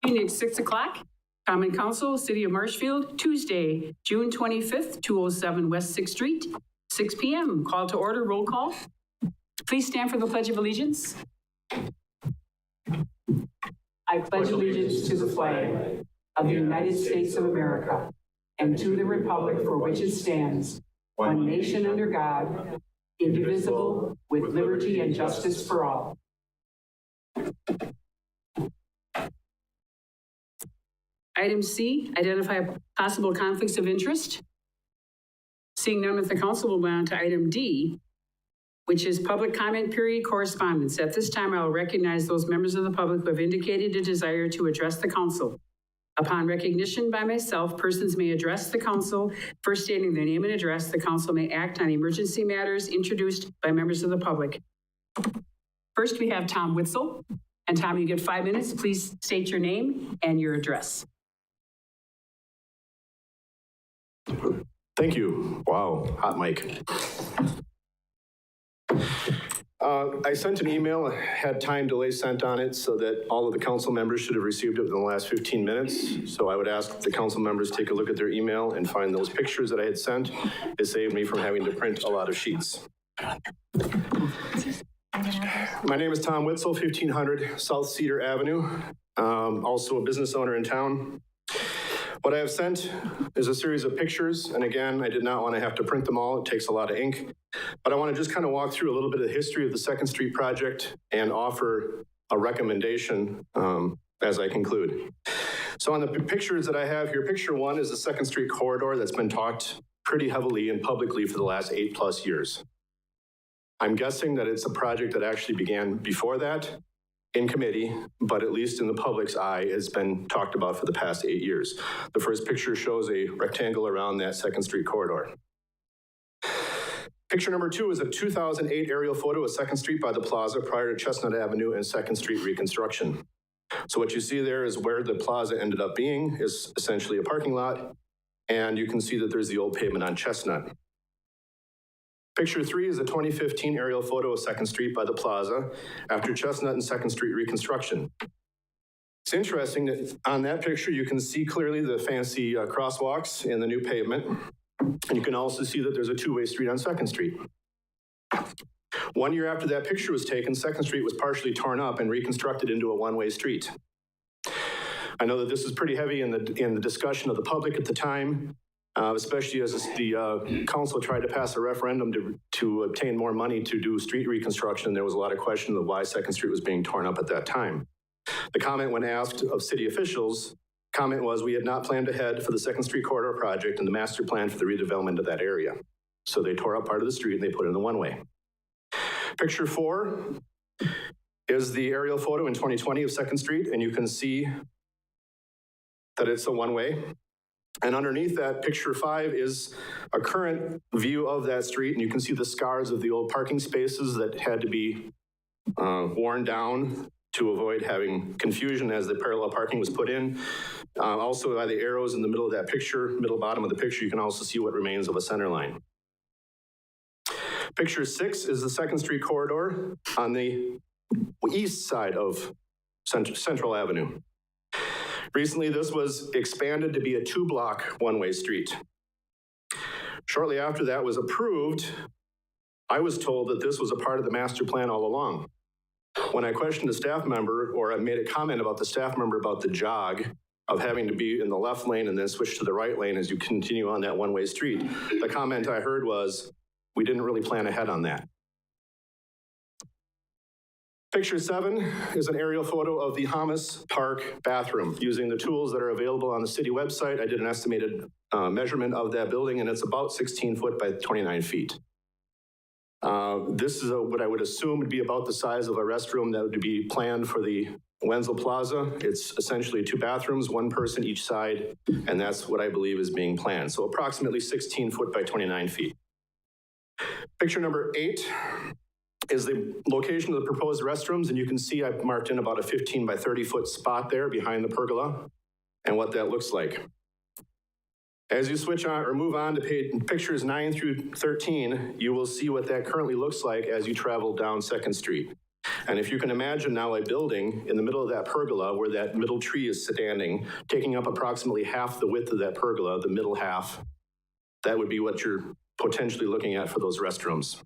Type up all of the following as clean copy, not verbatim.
Evening, 6 o'clock. Common Council, City of Marshfield, Tuesday, June 25th, 207 West 6th Street, 6 p.m. Call to order, roll call. Please stand for the Pledge of Allegiance. I pledge allegiance to the flag of the United States of America and to the republic for which it stands, one nation under God, indivisible, with liberty and justice for all. Item C, identify possible conflicts of interest. Seeing none with the council, we'll move on to item D, which is public comment period correspondence. At this time, I will recognize those members of the public who have indicated a desire to address the council. Upon recognition by myself, persons may address the council. First stating their name and address, the council may act on emergency matters introduced by members of the public. First, we have Tom Witzel. And Tom, you get 5 minutes. Please state your name and your address. Thank you. Wow, hot mic. I sent an email, had time delay sent on it so that all of the council members should have received it within the last 15 minutes. So I would ask the council members take a look at their email and find those pictures that I had sent. It saved me from having to print a lot of sheets. My name is Tom Witzel, 1500 South Cedar Avenue. Also a business owner in town. What I have sent is a series of pictures, and again, I did not want to have to print them all. It takes a lot of ink. But I want to just kind of walk through a little bit of the history of the Second Street project and offer a recommendation as I conclude. So on the pictures that I have here, picture one is the Second Street corridor that's been talked pretty heavily and publicly for the last 8+ years. I'm guessing that it's a project that actually began before that in committee, but at least in the public's eye, it's been talked about for the past 8 years. The first picture shows a rectangle around that Second Street corridor. Picture number 2 is a 2008 aerial photo of Second Street by the plaza prior to Chestnut Avenue and Second Street reconstruction. So what you see there is where the plaza ended up being is essentially a parking lot, and you can see that there's the old pavement on Chestnut. Picture 3 is a 2015 aerial photo of Second Street by the plaza after Chestnut and Second Street reconstruction. It's interesting that on that picture, you can see clearly the fancy crosswalks and the new pavement. And you can also see that there's a two-way street on Second Street. 1 year after that picture was taken, Second Street was partially torn up and reconstructed into a one-way street. I know that this is pretty heavy in the discussion of the public at the time. Especially as the council tried to pass a referendum to obtain more money to do street reconstruction. There was a lot of question of why Second Street was being torn up at that time. The comment when asked of city officials, comment was, we had not planned ahead for the Second Street corridor project and the master plan for the redevelopment of that area. So they tore up part of the street and they put it in the one-way. Picture 4 is the aerial photo in 2020 of Second Street, and you can see that it's a one-way. And underneath that, picture 5 is a current view of that street, and you can see the scars of the old parking spaces that had to be worn down to avoid having confusion as the parallel parking was put in. Also by the arrows in the middle of that picture, middle bottom of the picture, you can also see what remains of a center line. Picture 6 is the Second Street corridor on the east side of Central Avenue. Recently, this was expanded to be a 2-block one-way street. Shortly after that was approved, I was told that this was a part of the master plan all along. When I questioned a staff member, or I made a comment about the staff member about the jog of having to be in the left lane and then switch to the right lane as you continue on that one-way street, the comment I heard was, we didn't really plan ahead on that. Picture 7 is an aerial photo of the Hamas Park bathroom. Using the tools that are available on the city website, I did an estimated measurement of that building, and it's about 16 foot by 29 feet. This is what I would assume would be about the size of a restroom that would be planned for the Wenzel Plaza. It's essentially 2 bathrooms, 1 person each side, and that's what I believe is being planned. So approximately 16 foot by 29 feet. Picture number 8 is the location of the proposed restrooms, and you can see I've marked in about a 15 by 30 foot spot there behind the pergola and what that looks like. As you switch on or move on to pictures 9 through 13, you will see what that currently looks like as you travel down 2nd Street. And if you can imagine now a building in the middle of that pergola where that middle tree is standing, taking up approximately half the width of that pergola, the middle half, that would be what you're potentially looking at for those restrooms.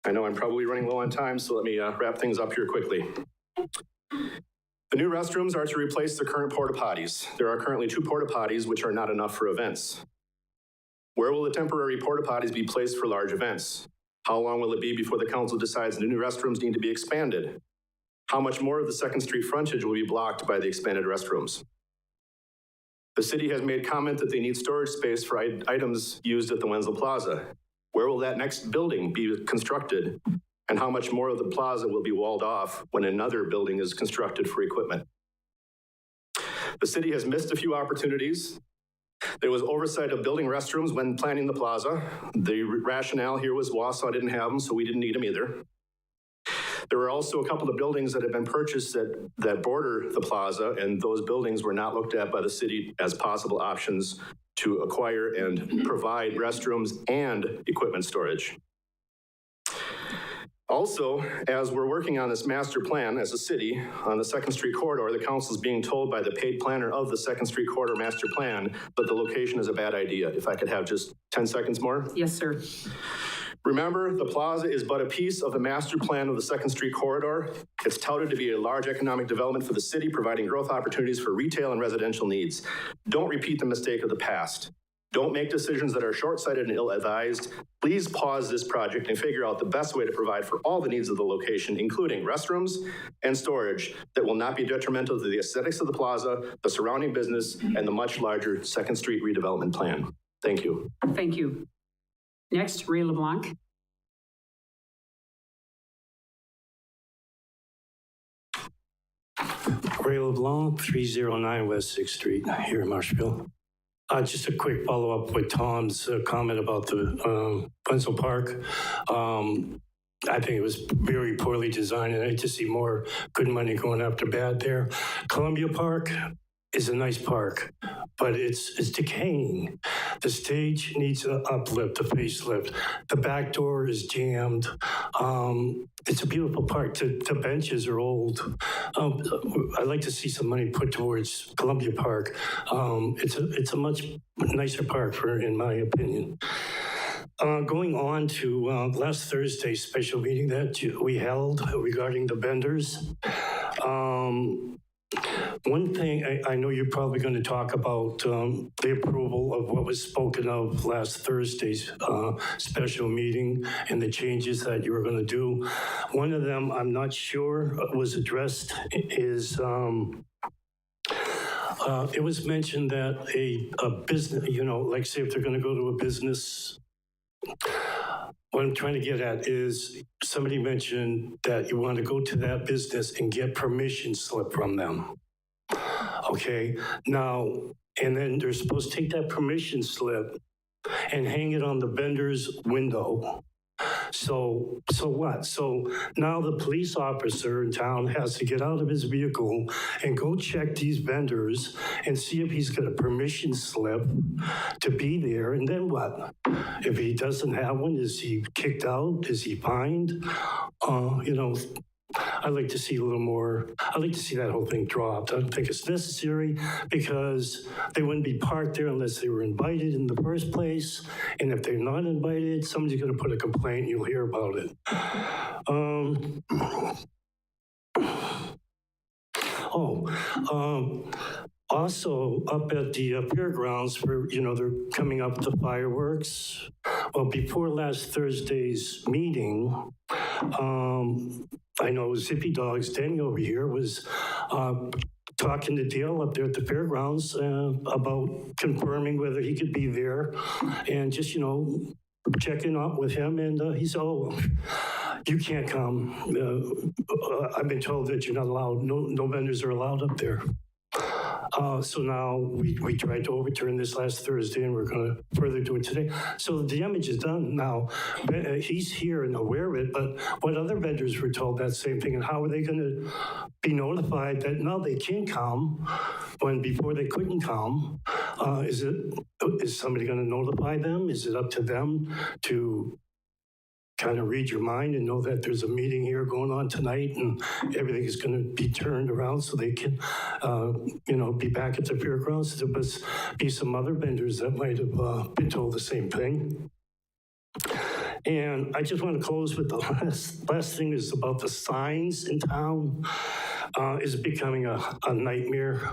I know I'm probably running low on time, so let me wrap things up here quickly. The new restrooms are to replace the current porta potties. There are currently 2 porta potties, which are not enough for events. Where will the temporary porta potties be placed for large events? How long will it be before the council decides the new restrooms need to be expanded? How much more of the 2nd Street frontage will be blocked by the expanded restrooms? The city has made comment that they need storage space for items used at the Wenzel Plaza. Where will that next building be constructed? And how much more of the plaza will be walled off when another building is constructed for equipment? The city has missed a few opportunities. There was oversight of building restrooms when planning the plaza. The rationale here was Wausau didn't have them, so we didn't need them either. There were also a couple of buildings that had been purchased that border the plaza, and those buildings were not looked at by the city as possible options to acquire and provide restrooms and equipment storage. Also, as we're working on this master plan as a city on the 2nd Street corridor, the council is being told by the paid planner of the 2nd Street corridor master plan that the location is a bad idea. If I could have just 10 seconds more. Yes, sir. Remember, the plaza is but a piece of the master plan of the 2nd Street corridor. It's touted to be a large economic development for the city, providing growth opportunities for retail and residential needs. Don't repeat the mistake of the past. Don't make decisions that are short-sighted and ill-advised. Please pause this project and figure out the best way to provide for all the needs of the location, including restrooms and storage that will not be detrimental to the aesthetics of the plaza, the surrounding business, and the much larger 2nd Street redevelopment plan. Thank you. Thank you. Next, Ray LeBlanc. Ray LeBlanc, 309 West 6th Street here in Marshfield. Just a quick follow-up with Tom's comment about the Wenzel Park. I think it was very poorly designed, and I hate to see more good money going after bad there. Columbia Park is a nice park, but it's decaying. The stage needs an uplift, a facelift. The back door is jammed. It's a beautiful park. The benches are old. I'd like to see some money put towards Columbia Park. It's a much nicer park, in my opinion. Going on to last Thursday's special meeting that we held regarding the vendors. One thing, I know you're probably going to talk about the approval of what was spoken of last Thursday's special meeting and the changes that you were going to do. One of them, I'm not sure was addressed, is it was mentioned that a business, like say if they're going to go to a business, what I'm trying to get at is somebody mentioned that you want to go to that business and get permission slip from them. Okay, now, and then they're supposed to take that permission slip and hang it on the vendor's window. So what? So now the police officer in town has to get out of his vehicle and go check these vendors and see if he's got a permission slip to be there. And then what? If he doesn't have one, is he kicked out? Is he fined? I'd like to see a little more. I'd like to see that whole thing dropped. I don't think it's necessary because they wouldn't be parked there unless they were invited in the first place. And if they're not invited, somebody's going to put a complaint. You'll hear about it. Also, up at the fairgrounds, where they're coming up with the fireworks. Well, before last Thursday's meeting, I know Zippy Dog's Denny over here was talking to Dale up there at the fairgrounds about confirming whether he could be there, and just checking up with him. And he said, "Oh, you can't come. I've been told that you're not allowed. No vendors are allowed up there." So now we tried to overturn this last Thursday, and we're going to further do it today. So the damage is done now. He's here and aware of it, but what other vendors were told that same thing, and how are they going to be notified that now they can come when before they couldn't come? Is somebody going to notify them? Is it up to them to kind of read your mind and know that there's a meeting here going on tonight and everything is going to be turned around so they can, be back at the fairgrounds. There must be some other vendors that might have been told the same thing. And I just want to close with the last thing is about the signs in town. Is becoming a nightmare.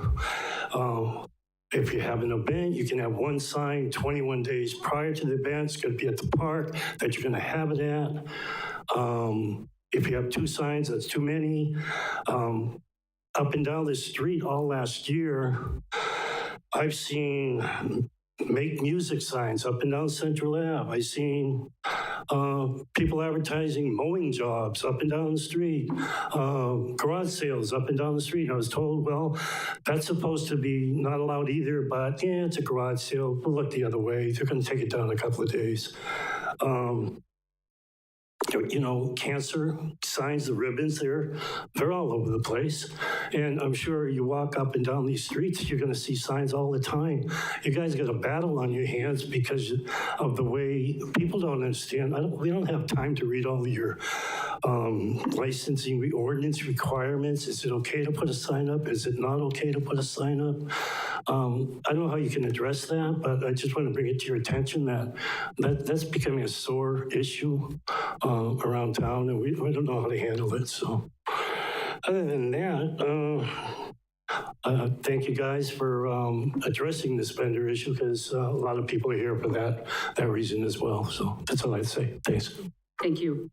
If you have an event, you can have one sign 21 days prior to the event. It's going to be at the park that you're going to have it at. If you have two signs, that's too many. Up and down the street all last year, I've seen make music signs up and down Central Ave. I've seen people advertising mowing jobs up and down the street, garage sales up and down the street. I was told, well, that's supposed to be not allowed either, but yeah, it's a garage sale. We'll look the other way. They're going to take it down in a couple of days. Cancer signs, the ribbons they're all over the place. And I'm sure you walk up and down these streets, you're going to see signs all the time. You guys got a battle on your hands because of the way people don't understand. We don't have time to read all of your licensing ordinance requirements. Is it okay to put a sign up? Is it not okay to put a sign up? I don't know how you can address that, but I just want to bring it to your attention that's becoming a sore issue around town, and we don't know how to handle it. So other than that, thank you guys for addressing this vendor issue, because a lot of people are here for that reason as well. So that's all I'd say. Thanks. Thank you.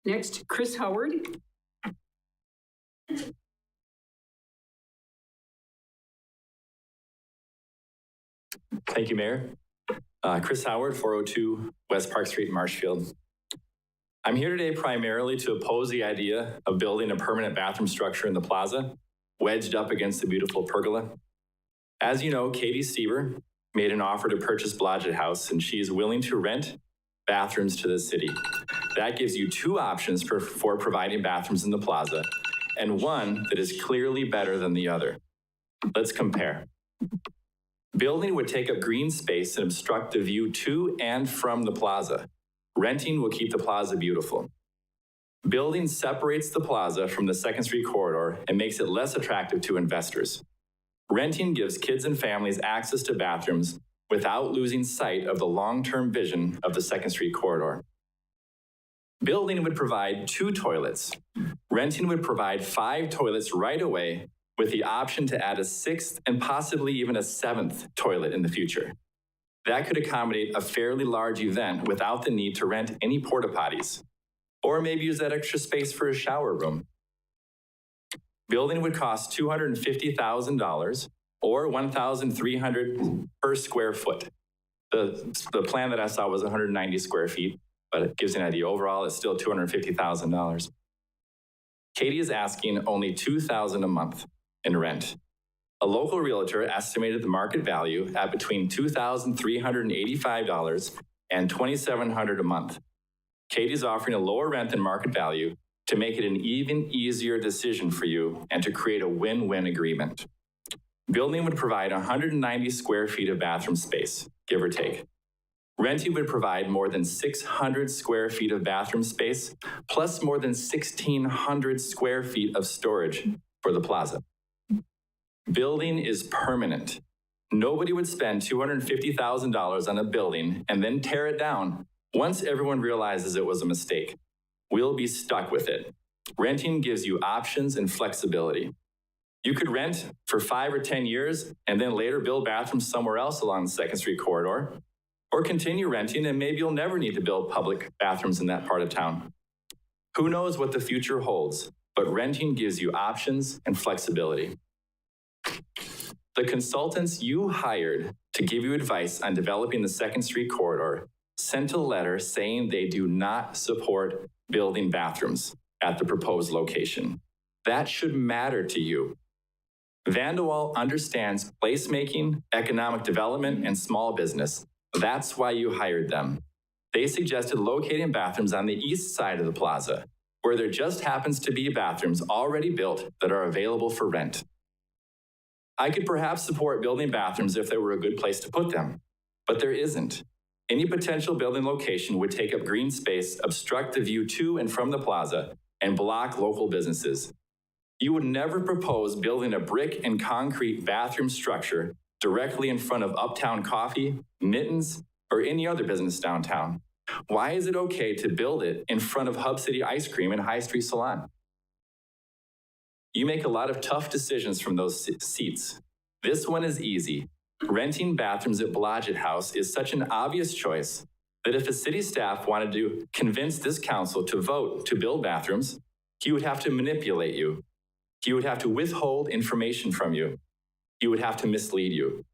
Next, Chris Howard. Thank you, Mayor. Chris Howard, 402 West Park Street, Marshfield. I'm here today primarily to oppose the idea of building a permanent bathroom structure in the plaza, wedged up against the beautiful pergola. As you know, Katie Stieber made an offer to purchase Blodgett House, and she is willing to rent bathrooms to the city. That gives you two options for providing bathrooms in the plaza, and one that is clearly better than the other. Let's compare. Building would take up green space and obstruct the view to and from the plaza. Renting will keep the plaza beautiful. Building separates the plaza from the 2nd Street corridor and makes it less attractive to investors. Renting gives kids and families access to bathrooms without losing sight of the long-term vision of the 2nd Street corridor. Building would provide 2 toilets. Renting would provide 5 toilets right away, with the option to add a 6th and possibly even a 7th toilet in the future. That could accommodate a fairly large event without the need to rent any porta potties, or maybe use that extra space for a shower room. Building would cost $250,000 or $1,300 per square foot. The plan that I saw was 190 square feet, but it gives you an idea. Overall, it's still $250,000. Katie is asking only $2,000 a month in rent. A local realtor estimated the market value at between $2,385 and $2,700 a month. Katie's offering a lower rent than market value to make it an even easier decision for you and to create a win-win agreement. Building would provide 190 square feet of bathroom space, give or take. Renting would provide more than 600 square feet of bathroom space, plus more than 1,600 square feet of storage for the plaza. Building is permanent. Nobody would spend $250,000 on a building and then tear it down once everyone realizes it was a mistake. We'll be stuck with it. Renting gives you options and flexibility. You could rent for 5 or 10 years and then later build bathrooms somewhere else along the 2nd Street corridor, or continue renting and maybe you'll never need to build public bathrooms in that part of town. Who knows what the future holds, but renting gives you options and flexibility. The consultants you hired to give you advice on developing the 2nd Street corridor sent a letter saying they do not support building bathrooms at the proposed location. That should matter to you. Vanderwall understands placemaking, economic development, and small business. That's why you hired them. They suggested locating bathrooms on the east side of the plaza, where there just happens to be bathrooms already built that are available for rent. I could perhaps support building bathrooms if there were a good place to put them, but there isn't. Any potential building location would take up green space, obstruct the view to and from the plaza, and block local businesses. You would never propose building a brick and concrete bathroom structure directly in front of Uptown Coffee, Mittens, or any other business downtown. Why is it okay to build it in front of Hub City Ice Cream and High Street Salon? You make a lot of tough decisions from those seats. This one is easy. Renting bathrooms at Blodgett House is such an obvious choice that if a city staff wanted to convince this council to vote to build bathrooms, he would have to manipulate you. He would have to withhold information from you. He would have to mislead you.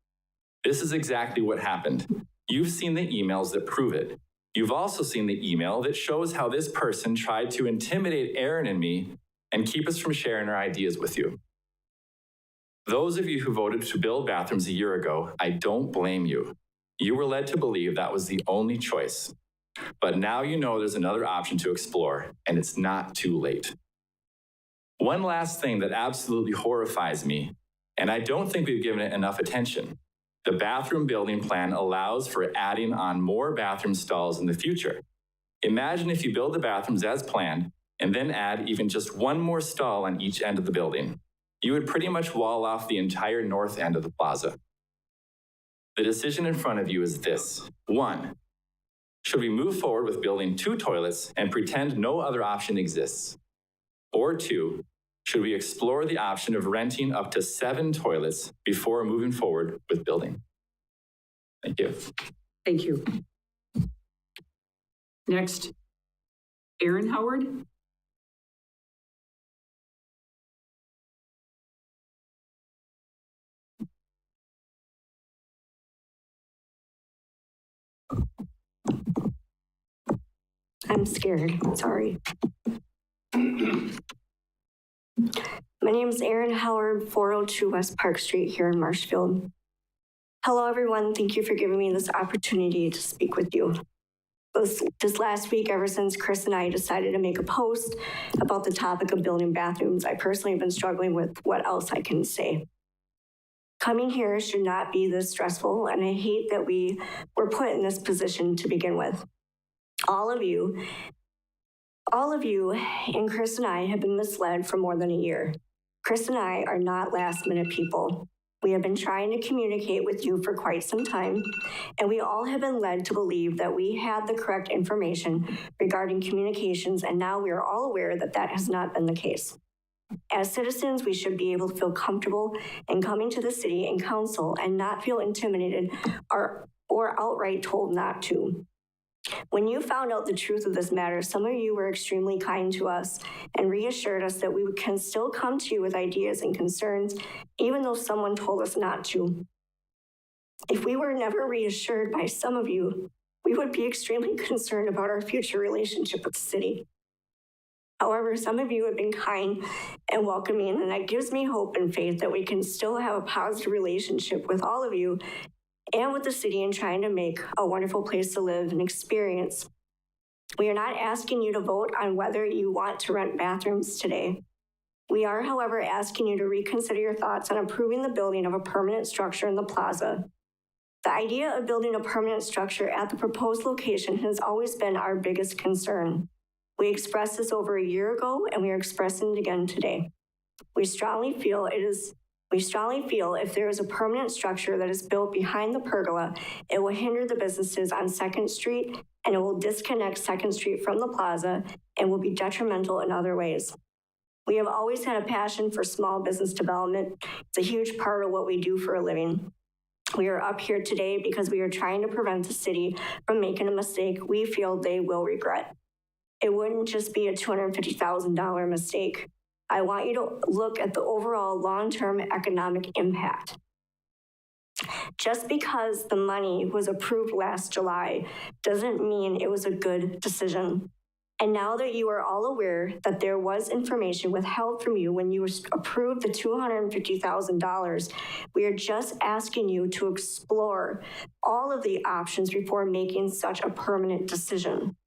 This is exactly what happened. You've seen the emails that prove it. You've also seen the email that shows how this person tried to intimidate Aaron and me and keep us from sharing our ideas with you. Those of you who voted to build bathrooms a year ago, I don't blame you. You were led to believe that was the only choice. But now you know there's another option to explore, and it's not too late. One last thing that absolutely horrifies me, and I don't think we've given it enough attention. The bathroom building plan allows for adding on more bathroom stalls in the future. Imagine if you build the bathrooms as planned and then add even just one more stall on each end of the building. You would pretty much wall off the entire north end of the plaza. The decision in front of you is this. 1, should we move forward with building 2 toilets and pretend no other option exists? Or 2, should we explore the option of renting up to 7 toilets before moving forward with building? Thank you. Thank you. Next, Aaron Howard. I'm scared, sorry. My name is Erin Howard, 402 West Park Street here in Marshfield. Hello everyone, thank you for giving me this opportunity to speak with you. This last week, ever since Chris and I decided to make a post about the topic of building bathrooms, I personally have been struggling with what else I can say. Coming here should not be this stressful, and I hate that we were put in this position to begin with. All of you, and Chris and I have been misled for more than a year. Chris and I are not last-minute people. We have been trying to communicate with you for quite some time, and we all have been led to believe that we had the correct information regarding communications, and now we are all aware that that has not been the case. As citizens, we should be able to feel comfortable in coming to the city and council and not feel intimidated or outright told not to. When you found out the truth of this matter, some of you were extremely kind to us and reassured us that we can still come to you with ideas and concerns, even though someone told us not to. If we were never reassured by some of you, we would be extremely concerned about our future relationship with the city. However, some of you have been kind and welcoming, and that gives me hope and faith that we can still have a positive relationship with all of you and with the city in trying to make a wonderful place to live and experience. We are not asking you to vote on whether you want to rent bathrooms today. We are, however, asking you to reconsider your thoughts on approving the building of a permanent structure in the plaza. The idea of building a permanent structure at the proposed location has always been our biggest concern. We expressed this over a year ago, and we are expressing it again today. We strongly feel if there is a permanent structure that is built behind the pergola, it will hinder the businesses on 2nd Street, and it will disconnect 2nd Street from the plaza and will be detrimental in other ways. We have always had a passion for small business development. It's a huge part of what we do for a living. We are up here today because we are trying to prevent the city from making a mistake we feel they will regret. It wouldn't just be a $250,000 mistake. I want you to look at the overall long-term economic impact. Just because the money was approved last July doesn't mean it was a good decision. And now that you are all aware that there was information withheld from you when you approved the $250,000, we are just asking you to explore all of the options before making such a permanent decision.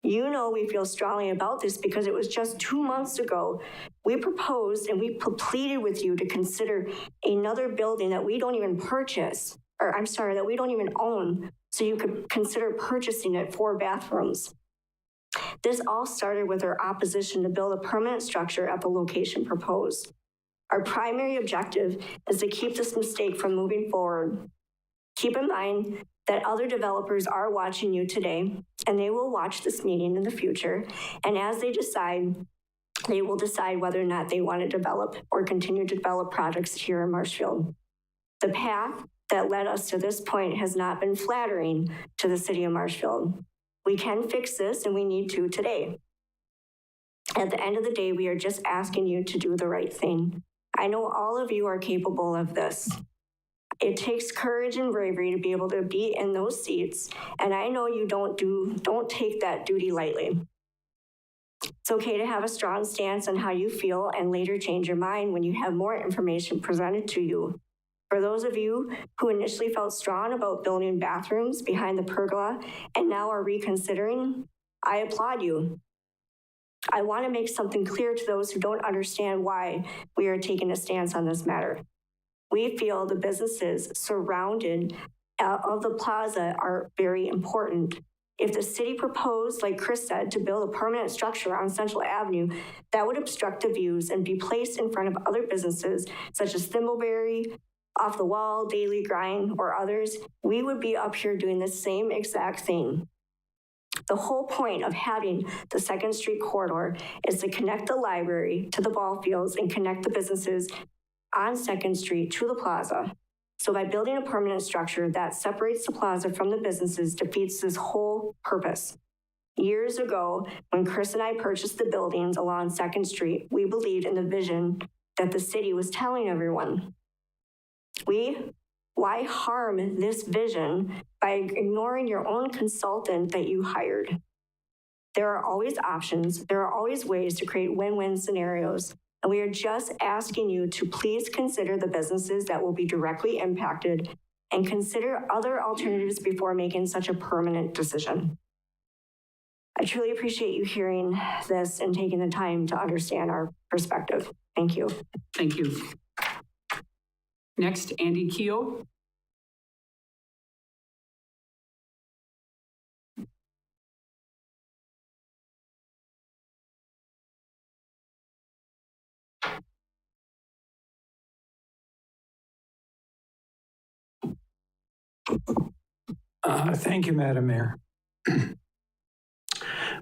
You know we feel strongly about this because it was just 2 months ago we proposed and we pleaded with you to consider another building that we don't even that we don't even own, so you could consider purchasing it 4 bathrooms. This all started with our opposition to build a permanent structure at the location proposed. Our primary objective is to keep this mistake from moving forward. Keep in mind that other developers are watching you today, and they will watch this meeting in the future, and as they will decide whether or not they want to develop or continue to develop projects here in Marshfield. The path that led us to this point has not been flattering to the city of Marshfield. We can fix this, and we need to today. At the end of the day, we are just asking you to do the right thing. I know all of you are capable of this. It takes courage and bravery to be able to be in those seats, and I know you don't take that duty lightly. It's okay to have a strong stance on how you feel and later change your mind when you have more information presented to you. For those of you who initially felt strong about building bathrooms behind the pergola and now are reconsidering, I applaud you. I want to make something clear to those who don't understand why we are taking a stance on this matter. We feel the businesses surrounded of the plaza are very important. If the city proposed, like Chris said, to build a permanent structure on Central Avenue, that would obstruct the views and be placed in front of other businesses such as Thimbleberry, Off the Wall, Daily Grind, or others. We would be up here doing the same exact thing. The whole point of having the 2nd Street corridor is to connect the library to the ball fields and connect the businesses on 2nd Street to the plaza. So by building a permanent structure that separates the plaza from the businesses defeats this whole purpose. Years ago, when Chris and I purchased the buildings along 2nd Street, we believed in the vision that the city was telling everyone. Why harm this vision by ignoring your own consultant that you hired? There are always options. There are always ways to create win-win scenarios. And we are just asking you to please consider the businesses that will be directly impacted and consider other alternatives before making such a permanent decision. I truly appreciate you hearing this and taking the time to understand our perspective. Thank you. Thank you. Next, Andy Keogh. Thank you, Madam Mayor.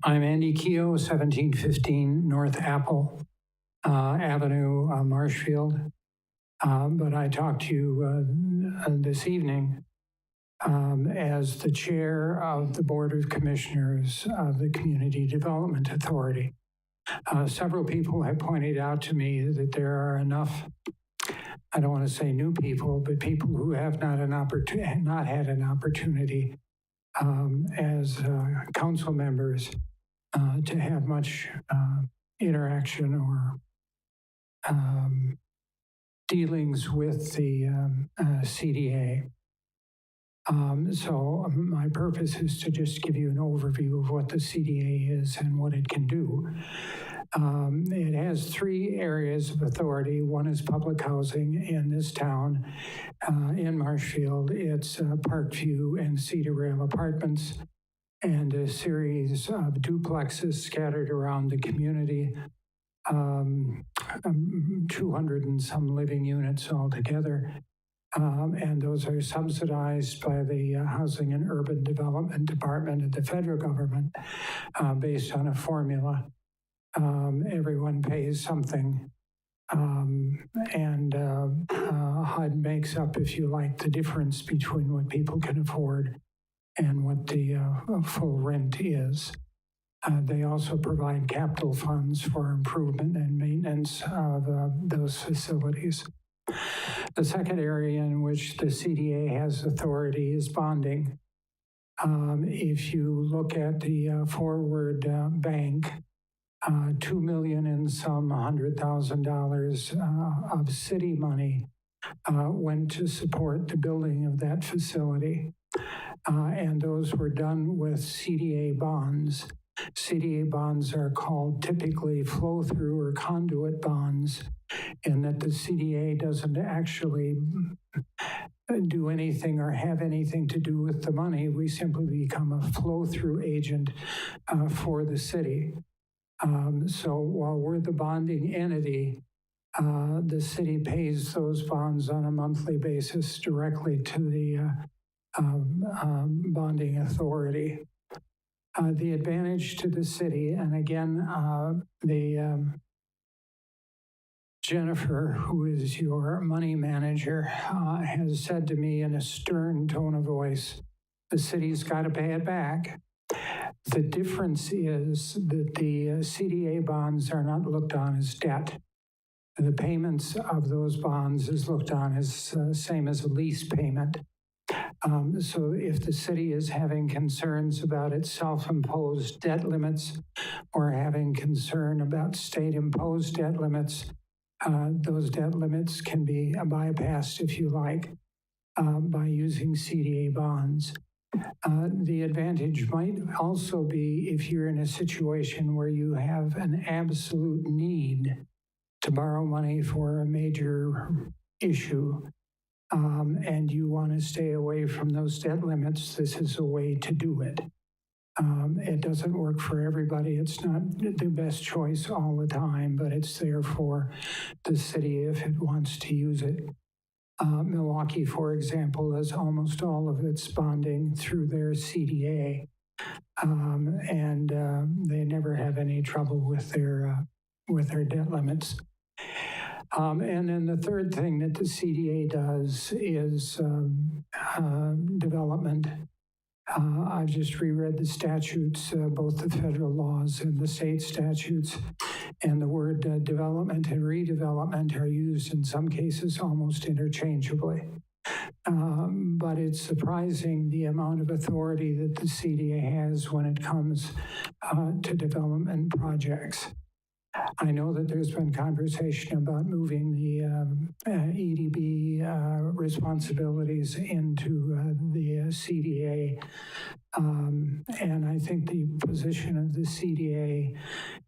I'm Andy Keogh, 1715 North Apple Avenue, Marshfield. But I talked to you this evening as the chair of the Board of Commissioners of the Community Development Authority. Several people have pointed out to me that there are enough, I don't want to say new people, but people who have not had an opportunity as council members to have much interaction or dealings with the CDA. So my purpose is to just give you an overview of what the CDA is and what it can do. It has 3 areas of authority. One is public housing in this town. In Marshfield, it's Parkview and Cedar Rail apartments and a series of duplexes scattered around the community. 200 and some living units altogether. And those are subsidized by the Housing and Urban Development Department of the federal government based on a formula. Everyone pays something. And HUD makes up, if you like, the difference between what people can afford and what the full rent is. They also provide capital funds for improvement and maintenance of those facilities. The second area in which the CDA has authority is bonding. If you look at the Forward Bank, $2 million and some $100,000 of city money went to support the building of that facility. And those were done with CDA bonds. CDA bonds are called typically flow-through or conduit bonds, in that the CDA doesn't actually do anything or have anything to do with the money. We simply become a flow-through agent for the city. So while we're the bonding entity, the city pays those bonds on a monthly basis directly to the bonding authority. The advantage to the city, and again, Jennifer, who is your money manager, has said to me in a stern tone of voice, the city's got to pay it back. The difference is that the CDA bonds are not looked on as debt. The payments of those bonds is looked on as same as a lease payment. So if the city is having concerns about its self-imposed debt limits or having concern about state-imposed debt limits, those debt limits can be bypassed, if you like, by using CDA bonds. The advantage might also be if you're in a situation where you have an absolute need to borrow money for a major issue, and you want to stay away from those debt limits, this is a way to do it. It doesn't work for everybody. It's not the best choice all the time, but it's there for the city if it wants to use it. Milwaukee, for example, does almost all of its bonding through their CDA, and they never have any trouble with their debt limits. And then the third thing that the CDA does is development. I've just reread the statutes, both the federal laws and the state statutes, and the word development and redevelopment are used in some cases almost interchangeably. But it's surprising the amount of authority that the CDA has when it comes to development projects. I know that there's been conversation about moving the EDB responsibilities into the CDA. And I think the position of the CDA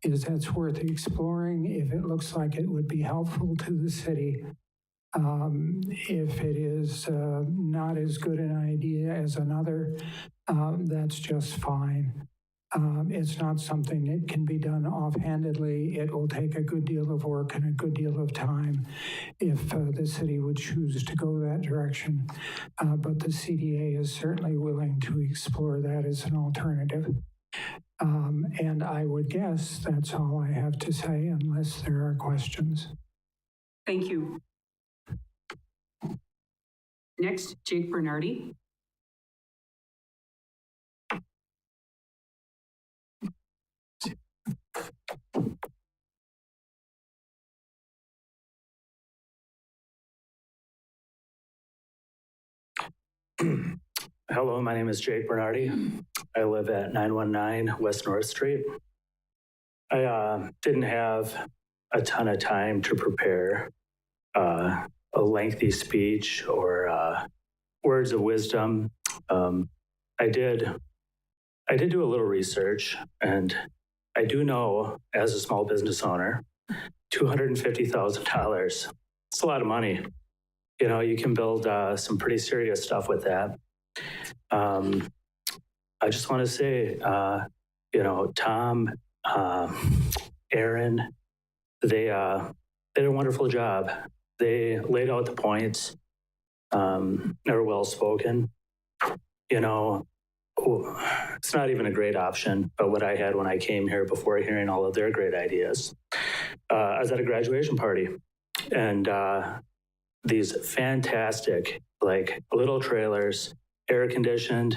is that's worth exploring if it looks like it would be helpful to the city. If it is not as good an idea as another, that's just fine. It's not something that can be done offhandedly. It will take a good deal of work and a good deal of time if the city would choose to go that direction. But the CDA is certainly willing to explore that as an alternative. And I would guess that's all I have to say unless there are questions. Thank you. Next, Jake Bernardi. Hello, my name is Jake Bernardi. I live at 919 West North Street. I didn't have a ton of time to prepare a lengthy speech or words of wisdom. I did do a little research, and I do know, as a small business owner, $250,000. It's a lot of money. You know, you can build some pretty serious stuff with that. I just want to say, you know, Tom, Aaron, they did a wonderful job. They laid out the points. They're well spoken. You know, it's not even a great option, but what I had when I came here before hearing all of their great ideas. I was at a graduation party, and these fantastic, like, little trailers, air conditioned,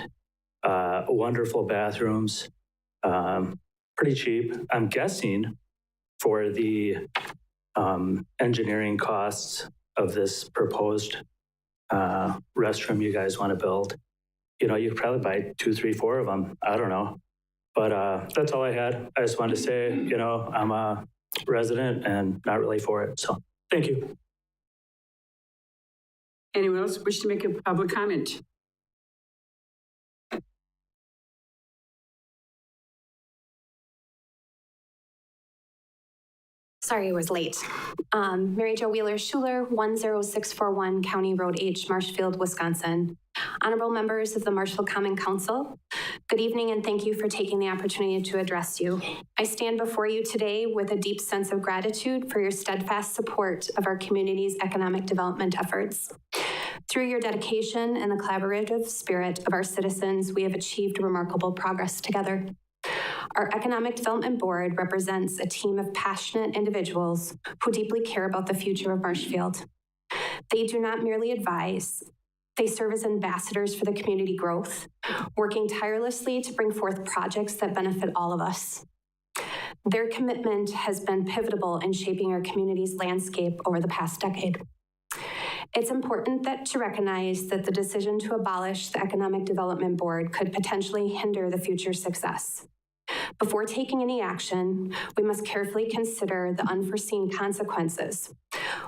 wonderful bathrooms, pretty cheap. I'm guessing for the engineering costs of this proposed restroom you guys want to build, you know, you could probably buy 2, 3, 4 of them. I don't know. But that's all I had. I just wanted to say, you know, I'm a resident and not really for it. So thank you. Anyone else wish to make a public comment? Sorry I was late. Mary Jo Wheeler-Schuler, 10641 County Road H, Marshfield, Wisconsin. Honorable members of the Marshfield Common Council, good evening and thank you for taking the opportunity to address you. I stand before you today with a deep sense of gratitude for your steadfast support of our community's economic development efforts. Through your dedication and the collaborative spirit of our citizens, we have achieved remarkable progress together. Our Economic Development Board represents a team of passionate individuals who deeply care about the future of Marshfield. They do not merely advise, they serve as ambassadors for the community growth, working tirelessly to bring forth projects that benefit all of us. Their commitment has been pivotal in shaping our community's landscape over the past decade. It's important to recognize that the decision to abolish the Economic Development Board could potentially hinder the future success. Before taking any action, we must carefully consider the unforeseen consequences.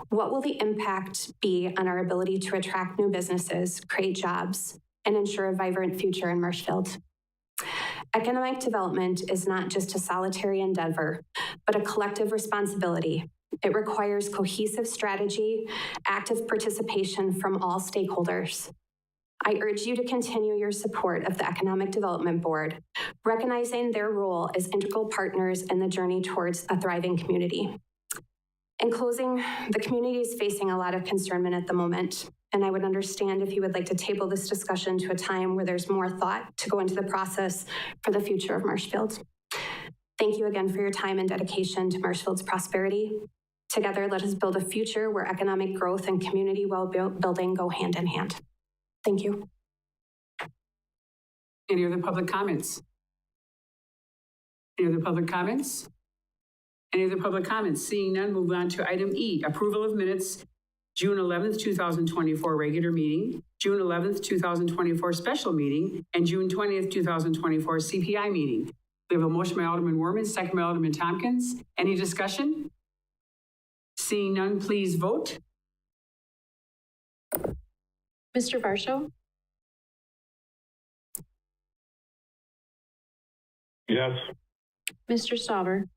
What will the impact be on our ability to attract new businesses, create jobs, and ensure a vibrant future in Marshfield? Economic development is not just a solitary endeavor, but a collective responsibility. It requires cohesive strategy, active participation from all stakeholders. I urge you to continue your support of the Economic Development Board, recognizing their role as integral partners in the journey towards a thriving community. In closing, the community is facing a lot of concernment at the moment, and I would understand if you would like to table this discussion to a time where there's more thought to go into the process for the future of Marshfield. Thank you again for your time and dedication to Marshfield's prosperity. Together, let us build a future where economic growth and community well-building go hand in hand. Thank you. Any other public comments? Any other public comments? Any other public comments? Seeing none, move on to item E, approval of minutes, June 11th, 2024 regular meeting, June 11th, 2024 special meeting, and June 20th, 2024 CPI meeting. We have a motion by Alderman Worman, second by Alderman Tompkins. Any discussion? Seeing none, please vote. Mr. Varsho? Yes. Mr. Stauber?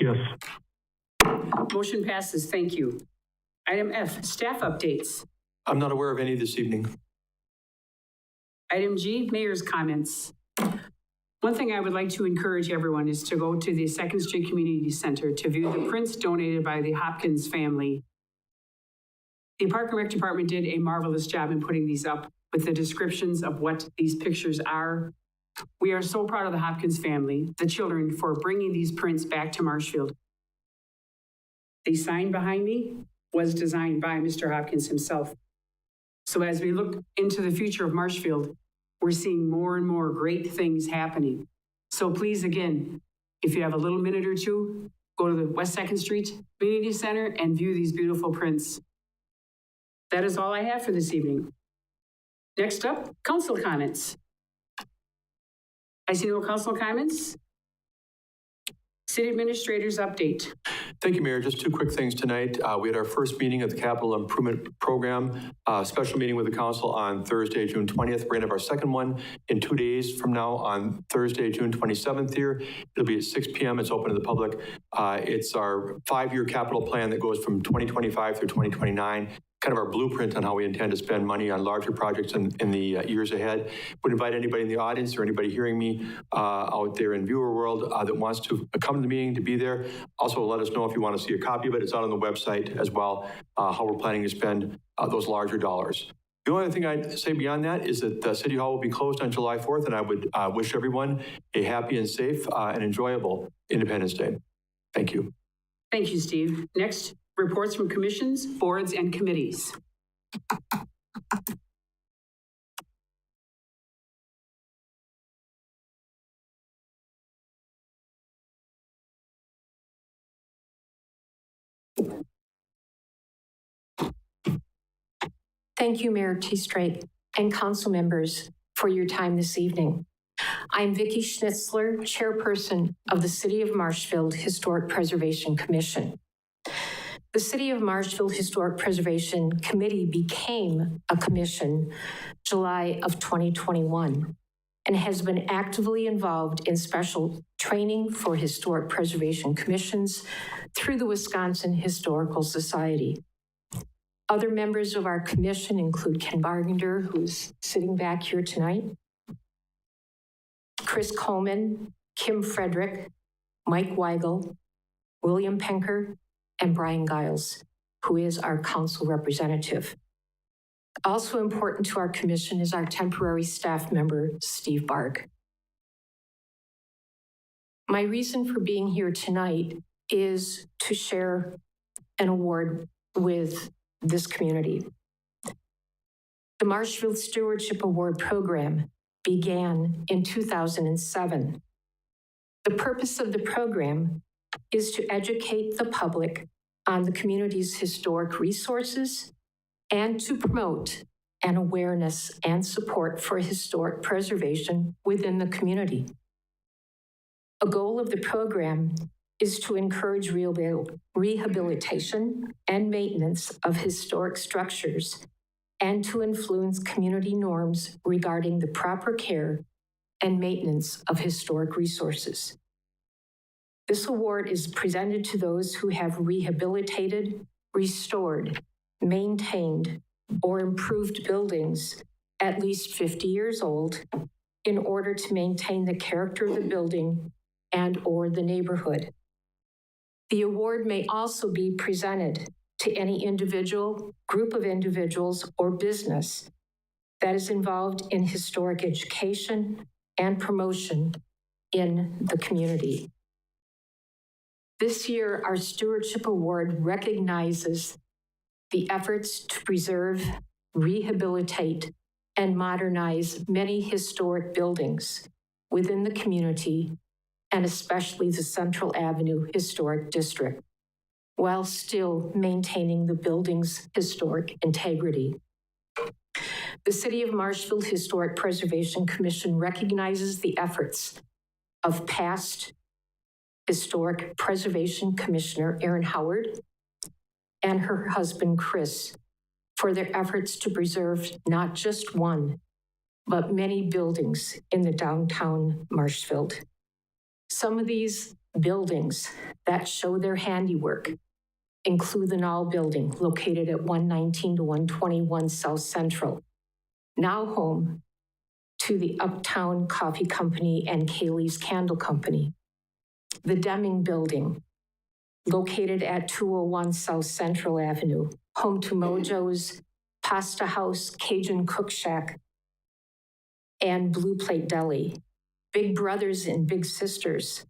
Yes. Motion passes. Thank you. Item F, staff updates. I'm not aware of any this evening. Item G, mayor's comments. One thing I would like to encourage everyone is to go to the 2nd Street Community Center to view the prints donated by the Hopkins family. The Park and Rec Department did a marvelous job in putting these up with the descriptions of what these pictures are. We are so proud of the Hopkins family, the children, for bringing these prints back to Marshfield. The sign behind me was designed by Mr. Hopkins himself. So as we look into the future of Marshfield, we're seeing more and more great things happening. So please, again, if you have a little minute or two, go to the West 2nd Street Community Center and view these beautiful prints. That is all I have for this evening. Next up, council comments. I see no council comments. City Administrator's update. Thank you, Mayor. Just two quick things tonight. We had our first meeting of the Capital Improvement Program, special meeting with the council on Thursday, June 20th. We're going to have our second one in 2 days from now on Thursday, June 27th here. It'll be at 6 p.m. It's open to the public. It's our 5-year capital plan that goes from 2025 through 2029. Kind of our blueprint on how we intend to spend money on larger projects in the years ahead. Would invite anybody in the audience or anybody hearing me out there in viewer world that wants to come to the meeting to be there. Also let us know if you want to see a copy of it. It's out on the website as well, how we're planning to spend those larger dollars. The only thing I'd say beyond that is that City Hall will be closed on July 4th, and I would wish everyone a happy and safe and enjoyable Independence Day. Thank you. Thank you, Steve. Next, reports from commissions, boards, and committees. Thank you, Mayor T. Straight and council members for your time this evening. I'm Vicki Schnitzler, chairperson of the City of Marshfield Historic Preservation Commission. The City of Marshfield Historic Preservation Committee became a commission July of 2021 and has been actively involved in special training for historic preservation commissions through the Wisconsin Historical Society. Other members of our commission include Ken Bargender, who's sitting back here tonight, Chris Coleman, Kim Frederick, Mike Weigel, William Penker, and Brian Giles, who is our council representative. Also important to our commission is our temporary staff member, Steve Barg. My reason for being here tonight is to share an award with this community. The Marshfield Stewardship Award program began in 2007. The purpose of the program is to educate the public on the community's historic resources and to promote an awareness and support for historic preservation within the community. A goal of the program is to encourage rehabilitation and maintenance of historic structures and to influence community norms regarding the proper care and maintenance of historic resources. This award is presented to those who have rehabilitated, restored, maintained, or improved buildings at least 50 years old in order to maintain the character of the building and/or the neighborhood. The award may also be presented to any individual, group of individuals, or business that is involved in historic education and promotion in the community. This year, our Stewardship Award recognizes the efforts to preserve, rehabilitate, and modernize many historic buildings within the community, and especially the Central Avenue Historic District, while still maintaining the building's historic integrity. The City of Marshfield Historic Preservation Commission recognizes the efforts of past Historic Preservation Commissioner Erin Howard and her husband, Chris, for their efforts to preserve not just one, but many buildings in the downtown Marshfield. Some of these buildings that show their handiwork include the Knoll Building, located at 119 to 121 South Central, now home to the Uptown Coffee Company and Kaylee's Candle Company. The Deming Building, located at 201 South Central Avenue, home to Mojo's, Pasta House, Cajun Cook Shack, and Blue Plate Deli. Big Brothers and Big Sisters,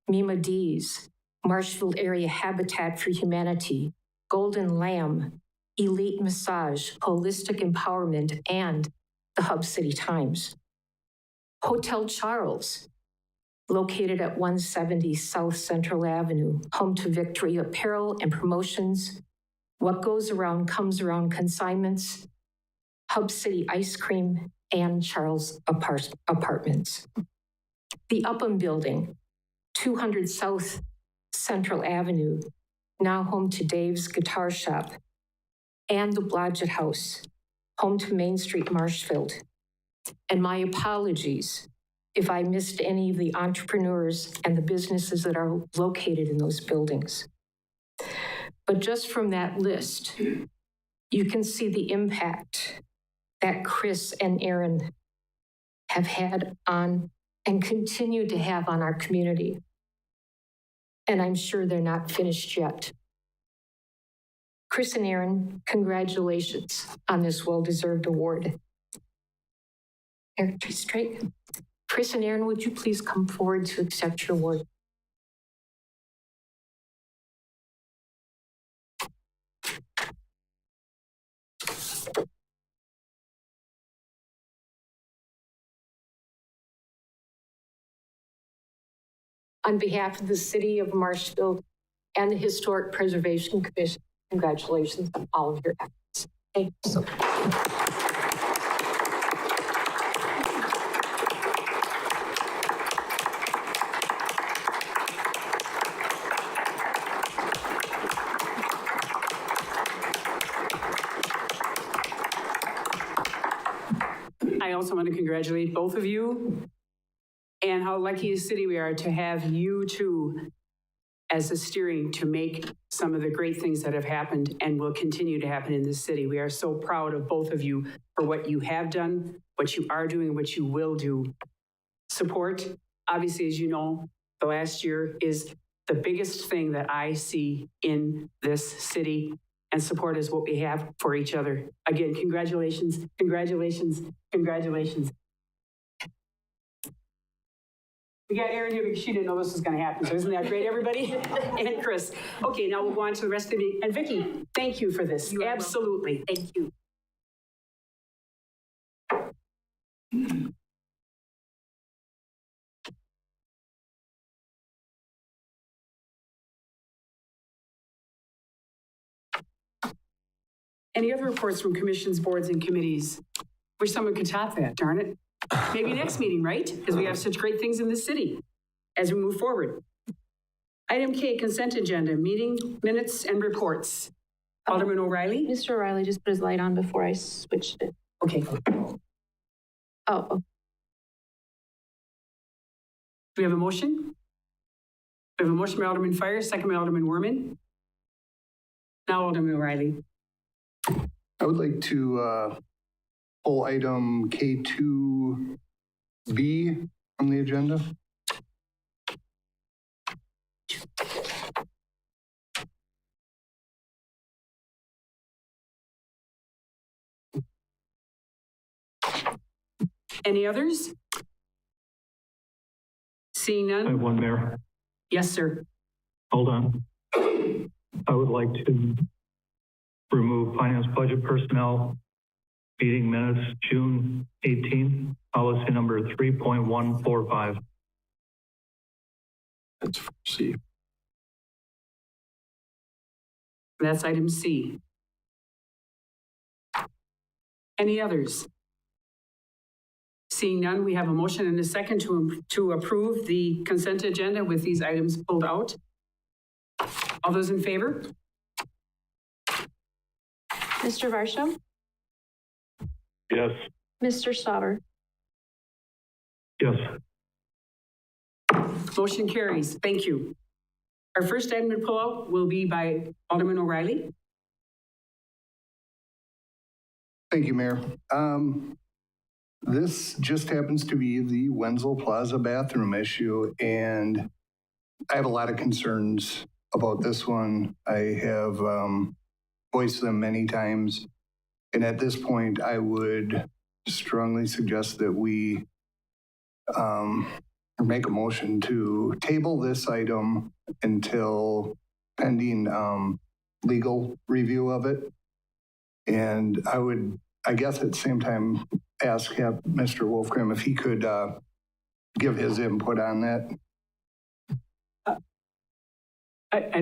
Mima D's, Marshfield Area Habitat for Humanity, Golden Lamb, Elite Massage, Holistic Empowerment, and the Hub City Times. Hotel Charles, located at 170 South Central Avenue, home to Victory Apparel and Promotions, What Goes Around Comes Around Consignments, Hub City Ice Cream, and Charles Apartments. The Upham Building, 200 South Central Avenue, now home to Dave's Guitar Shop, and the Blodgett House, home to Main Street Marshfield. And my apologies if I missed any of the entrepreneurs and the businesses that are located in those buildings. But just from that list, you can see the impact that Chris and Erin have had on and continue to have on our community. And I'm sure they're not finished yet. Chris and Erin, congratulations on this well-deserved award. Eric, straight. Chris and Erin, would you please come forward to accept your award? On behalf of the City of Marshfield and the Historic Preservation Commission, congratulations on all of your efforts. Thank you so much. also want to congratulate both of you and how lucky a city we are to have you two as the steering to make some of the great things that have happened and will continue to happen in this city. We are so proud of both of you for what you have done, what you are doing, what you will do. Support, obviously, as you know, the last year is the biggest thing that I see in this city, and support is what we have for each other. Again, congratulations, congratulations, congratulations. We got Erin here because she didn't know this was going to happen. So isn't that great, everybody? And Chris. Okay, now we'll go on to the rest of the meeting. And Vicki, thank you for this. Absolutely. Thank you. Any other reports from commissions, boards, and committees? Wish someone could top that, darn it. Maybe next meeting, right? Because we have such great things in this city as we move forward. Item K, consent agenda, meeting minutes and reports. Alderman O'Reilly? Mr. O'Reilly just put his light on before I switched it. Okay. Oh, Do we have a motion? We have a motion by Alderman Fire, second by Alderman Werman. Now Alderman O'Reilly. I would like to pull item K2B from the agenda. Any others? Seeing I have none? one, Mayor. Yes, sir. Hold on. I would like to remove finance budget personnel meeting minutes, June 18th, policy number 3.145. That's C. That's item C. Any others? Seeing none, we have a motion and a second to approve the consent agenda with these items pulled out. All those in favor? Mr. Varsho? Yes. Mr. Sauber? Yes. Motion carries. Thank you. Our first item to pull out will be by Alderman O'Reilly. Thank you, Mayor. This just happens to be the Wenzel Plaza bathroom issue, and I have a lot of concerns about this one. I have voiced them many times, and at this point, I would strongly suggest that we make a motion to table this item until pending legal review of it. And I would, I guess at the same time, ask Mr. Wolfgram if he could give his input on that. I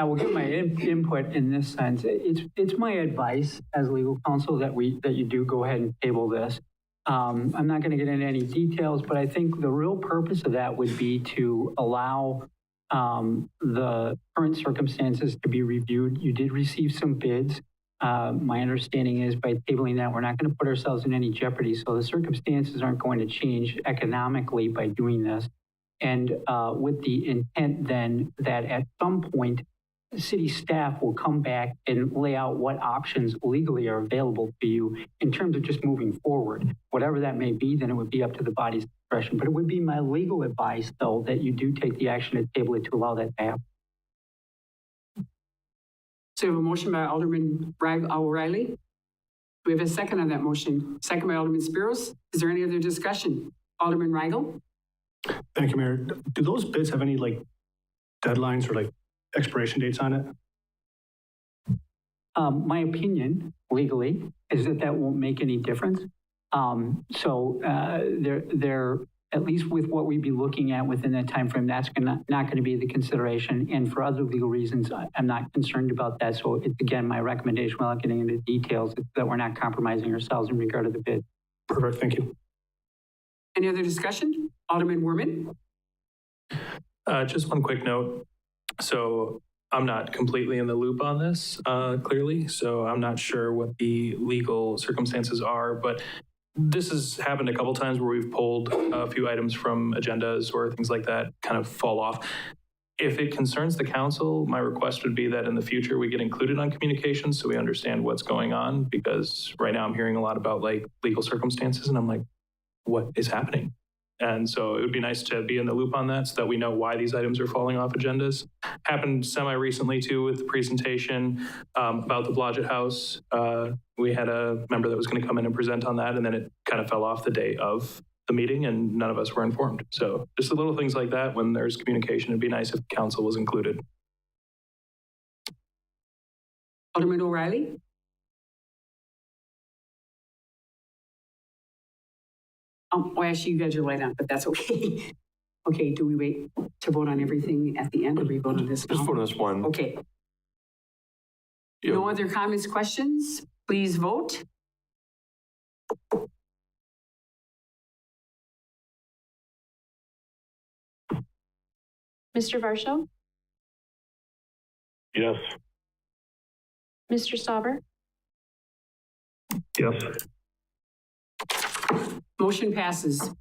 will give my input in this sense. It's my advice as legal counsel that you do go ahead and table this. I'm not going to get into any details, but I think the real purpose of that would be to allow the current circumstances to be reviewed. You did receive some bids. My understanding is by tabling that, we're not going to put ourselves in any jeopardy. So the circumstances aren't going to change economically by doing this. And with the intent then that at some point, city staff will come back and lay out what options legally are available to you in terms of just moving forward. Whatever that may be, then it would be up to the body's discretion. But it would be my legal advice, though, that you do take the action to table it to allow that to happen. So we have a motion by Alderman O'Reilly. Do we have a second on that motion? Second by Alderman Spiros. Is there any other discussion? Alderman Weigel? Thank you, Mayor. Do those bids have any like deadlines or like expiration dates on it? My opinion legally is that won't make any difference. They're at least with what we'd be looking at within that time frame, that's not going to be the consideration. And for other legal reasons, I'm not concerned about that. So it's, again, my recommendation without getting into details is that we're not compromising ourselves in regard to the bid. Perfect, thank you. Any other discussion? Alderman Werman? Just one quick note. So I'm not completely in the loop on this, clearly. So I'm not sure what the legal circumstances are, but this has happened a couple times where we've pulled a few items from agendas or things like that kind of fall off. If it concerns the council, my request would be that in the future we get included on communications so we understand what's going on, because right now I'm hearing a lot about like legal circumstances and I'm like, what is happening? And so it would be nice to be in the loop on that so that we know why these items are falling off agendas. Happened semi-recently too with the presentation about the Blodgett House. We had a member that was going to come in and present on that, and then it kind of fell off the day of the meeting and none of us were informed. So just the little things like that, when there's communication, it'd be nice if the council was included. Alderman O'Reilly? Oh, actually, you got your light on, but that's okay. Okay, do we wait to vote on everything at the end, or we vote on this now? Just vote on this one. Okay. Yeah. No other comments, questions? Please vote. Mr. Varsho? Yes. Mr. Stauber? Yes. Motion passes.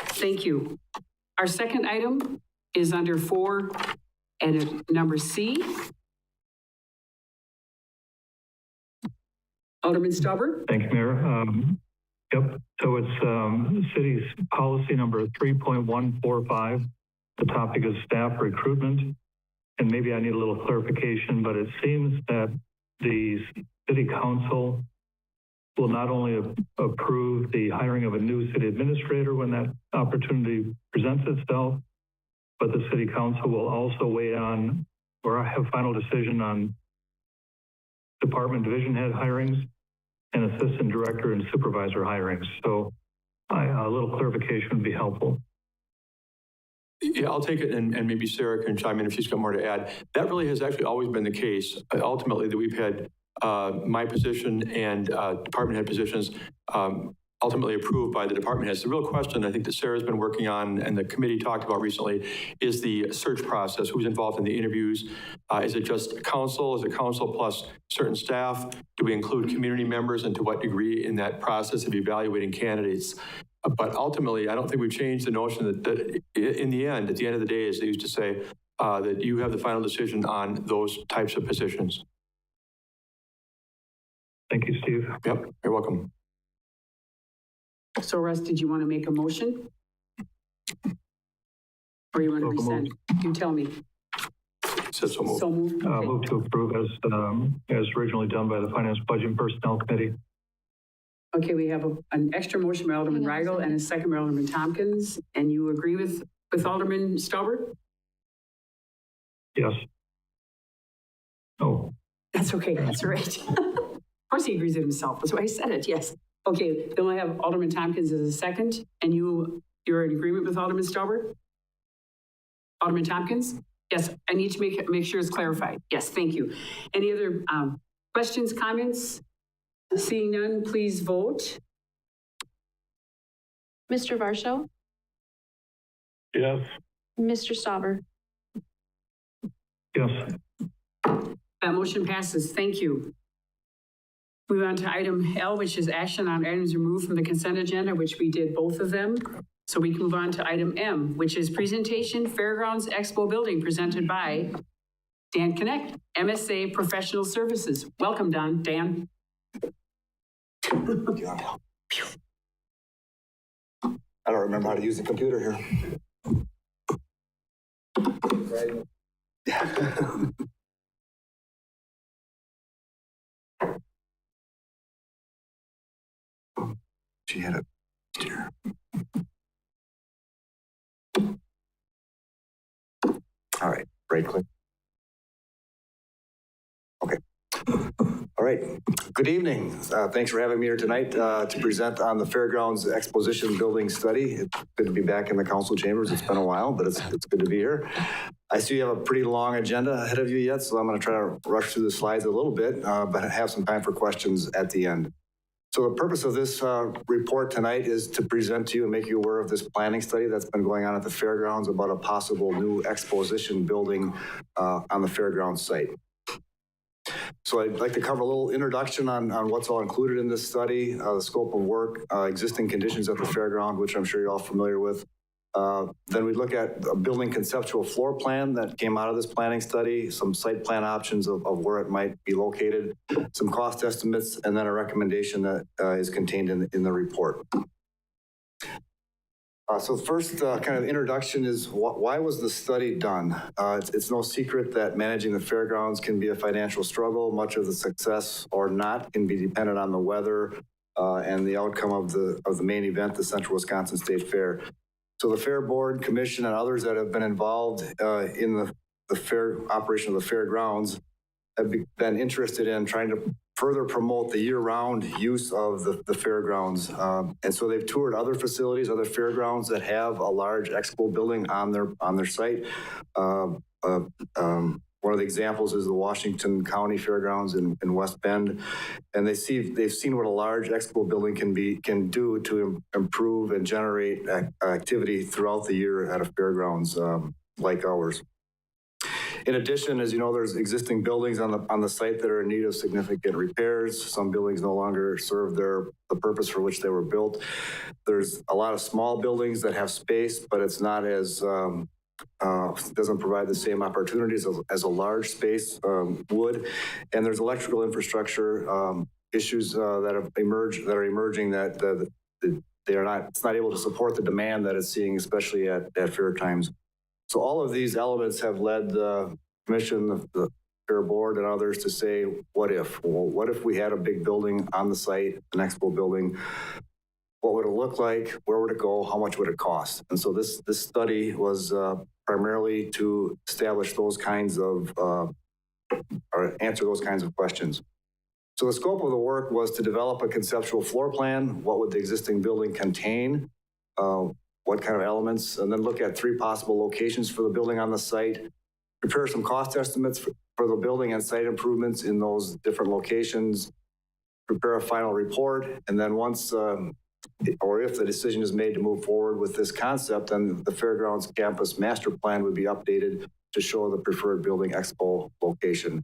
Thank you. Our second item is under 4 and number C. Alderman Stauber? Thank you, Mayor. Yep. So it's city's policy number 3.145. The topic is staff recruitment. And maybe I need a little clarification, but it seems that the city council will not only approve the hiring of a new city administrator when that opportunity presents itself, but the city council will also weigh on or have final decision on department division head hirings and assistant director and supervisor hirings. So a little clarification would be helpful. Yeah, I'll take it, and maybe Sarah can chime in if she's got more to add. That really has actually always been the case. Ultimately, that we've had my position and department head positions ultimately approved by the department heads. The real question I think that Sarah's been working on and the committee talked about recently is the search process. Who's involved in the interviews? Is it just council? Is it council plus certain staff? Do we include community members, and to what degree in that process of evaluating candidates? But ultimately, I don't think we've changed the notion that in the end, at the end of the day, as they used to say, that you have the final decision on those types of positions. Thank you, Steve. Yep, you're welcome. So Russ, did you want to make a motion? Or you want to resend? You tell me. So moved. So moved. Okay. Move to approve as originally done by the Finance, Budget, and Personnel Committee. Okay, we have an extra motion by Alderman Weigel and a second by Alderman Tompkins. And you agree with Alderman Stauber? Yes. Oh. That's okay, that's all right. Of course he agrees with himself, that's why I said it, yes. Okay, then we'll have Alderman Tompkins as a second, and you're in agreement with Alderman Stauber? Alderman Tompkins? Yes, I need to make sure it's clarified. Yes, thank you. Any other questions, comments? Seeing none, please vote. Mr. Varsho? Yes. Mr. Stauber? Yes. That motion passes. Thank you. Move on to item L, which is action on items removed from the consent agenda, which we did both of them. So we can move on to item M, which is presentation Fairgrounds Expo Building presented by Dan Connect, MSA Professional Services. Welcome, Dan. I don't remember how to use the computer here. She had a dear. All right, right click. Okay. All right. Good evening. Thanks for having me here tonight to present on the Fairgrounds Exposition Building Study. It's good to be back in the council chambers. It's been a while, but it's good to be here. I see you have a pretty long agenda ahead of you yet, so I'm going to try to rush through the slides a little bit, but have some time for questions at the end. So the purpose of this report tonight is to present to you and make you aware of this planning study that's been going on at the fairgrounds about a possible new exposition building on the fairgrounds site. So I'd like to cover a little introduction on what's all included in this study, the scope of work, existing conditions at the fairground, which I'm sure you're all familiar with. Then we look at a building conceptual floor plan that came out of this planning study, some site plan options of where it might be located, some cost estimates, and then a recommendation that is contained in the report. So first kind of introduction is why was the study done? It's no secret that managing the fairgrounds can be a financial struggle. Much of the success or not can be dependent on the weather and the outcome of the main event, the Central Wisconsin State Fair. So the Fair Board, Commission, and others that have been involved in the fair operation of the fairgrounds have been interested in trying to further promote the year-round use of the fairgrounds. And so they've toured other facilities, other fairgrounds that have a large expo building on their site. One of the examples is the Washington County Fairgrounds in West Bend, and they've seen what a large expo building can do to improve and generate activity throughout the year at a fairgrounds like ours. In addition, as you know, there's existing buildings on the site that are in need of significant repairs. Some buildings no longer serve the purpose for which they were built. There's a lot of small buildings that have space, but it's not as doesn't provide the same opportunities as a large space would. And there's electrical infrastructure issues that are emerging that it's not able to support the demand that it's seeing, especially at fair times. So all of these elements have led the commission, the Fair Board, and others to say, what if? Well, what if we had a big building on the site, an expo building? What would it look like? Where would it go? How much would it cost? And so this study was primarily to establish those kinds of, or answer those kinds of questions. So the scope of the work was to develop a conceptual floor plan. What would the existing building contain? What kind of elements? And then look at 3 possible locations for the building on the site. Prepare some cost estimates for the building and site improvements in those different locations. Prepare a final report. And then once, or if the decision is made to move forward with this concept, then the Fairgrounds Campus Master Plan would be updated to show the preferred building expo location.